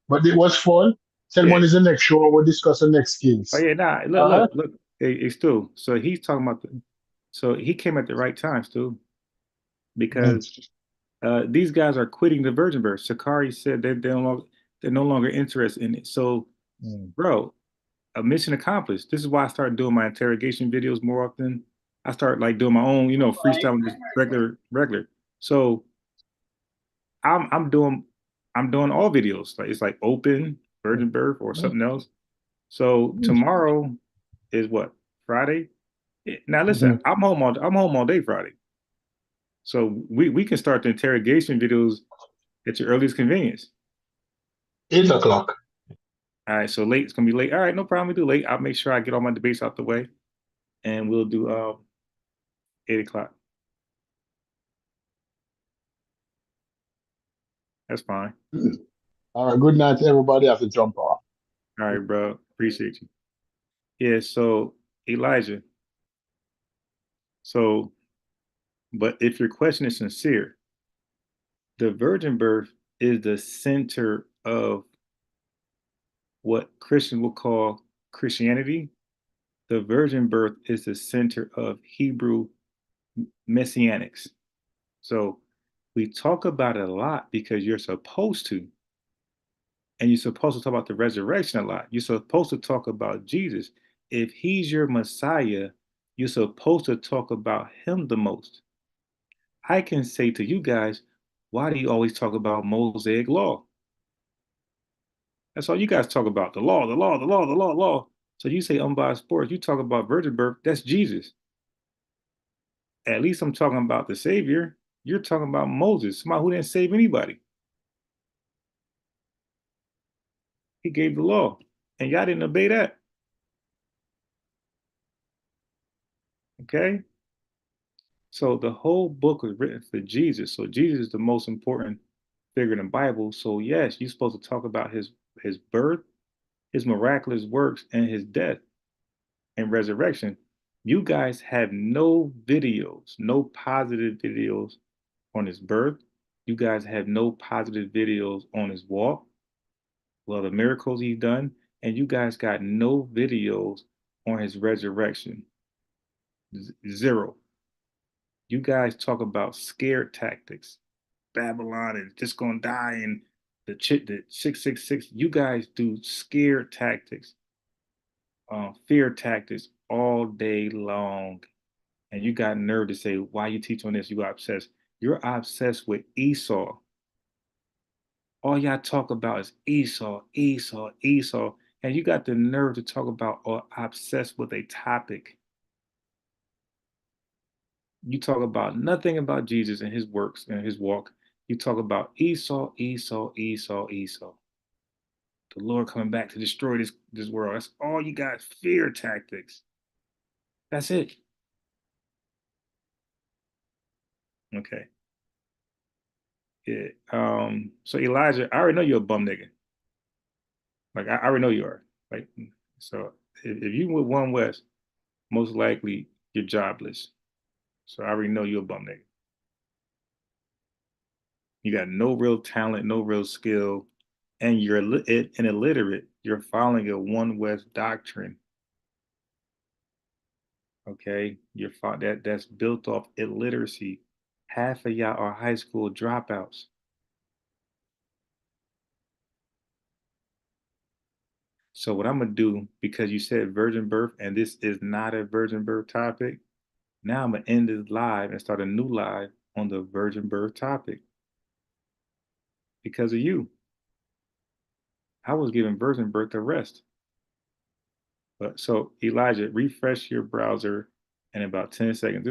E: But it was fun. Tell one is the next show. We'll discuss the next case.
A: Oh yeah, nah. Look. Hey, Stu. So he's talking about so he came at the right time, Stu, because these guys are quitting the virgin birth. Sakari said they're no longer interested in it. So, bro, a mission accomplished. This is why I started doing my interrogation videos more often. I start like doing my own, freestyle, just regular. So I'm doing all videos. Like it's like open virgin birth or something else. So tomorrow is what, Friday? Now listen, I'm home all day Friday. So we can start the interrogation videos at your earliest convenience.
E: 8 o'clock.
A: All right, so late. It's gonna be late. All right, no problem. We do late. I'll make sure I get all my debates out the way, and we'll do 8 o'clock. That's fine.
E: All right. Good night to everybody. I have to jump off.
A: All right, bro. Appreciate you. Yeah. So Elijah. So, but if your question is sincere, the virgin birth is the center of what Christians will call Christianity. The virgin birth is the center of Hebrew messianics. So we talk about it a lot because you're supposed to. And you're supposed to talk about the resurrection a lot. You're supposed to talk about Jesus. If he's your Messiah, you're supposed to talk about him the most. I can say to you guys, why do you always talk about Mosaic law? That's all you guys talk about. The law, the law, the law, the law, law. So you say unbiased sports, you talk about virgin birth, that's Jesus. At least I'm talking about the Savior. You're talking about Moses, somebody who didn't save anybody. He gave the law, and y'all didn't obey that. Okay? So the whole book was written for Jesus. So Jesus is the most important figure in the Bible. So yes, you're supposed to talk about his birth, his miraculous works, and his death and resurrection. You guys have no videos, no positive videos on his birth. You guys have no positive videos on his walk, well, the miracles he's done, and you guys got no videos on his resurrection. Zero. You guys talk about scare tactics. Babylon is just gonna die, and the 666. You guys do scare tactics, fear tactics all day long, and you got nerve to say why you teach on this. You got obsessed. You're obsessed with Esau. All y'all talk about is Esau, Esau, Esau, and you got the nerve to talk about or obsessed with a topic. You talk about nothing about Jesus and his works and his walk. You talk about Esau, Esau, Esau, Esau. The Lord coming back to destroy this world. That's all you got. Fear tactics. That's it. Okay. Yeah. So Elijah, I already know you're a bum nigga. Like I already know you are. Like so, if you with One West, most likely you're jobless. So I already know you're a bum nigga. You got no real talent, no real skill, and you're an illiterate. You're following a One West doctrine. Okay, that's built off illiteracy. Half of y'all are high school dropouts. So what I'm gonna do, because you said virgin birth, and this is not a virgin birth topic, now I'm gonna end this live and start a new live on the virgin birth topic because of you. I was giving virgin birth a rest. But so Elijah, refresh your browser in about 10 seconds.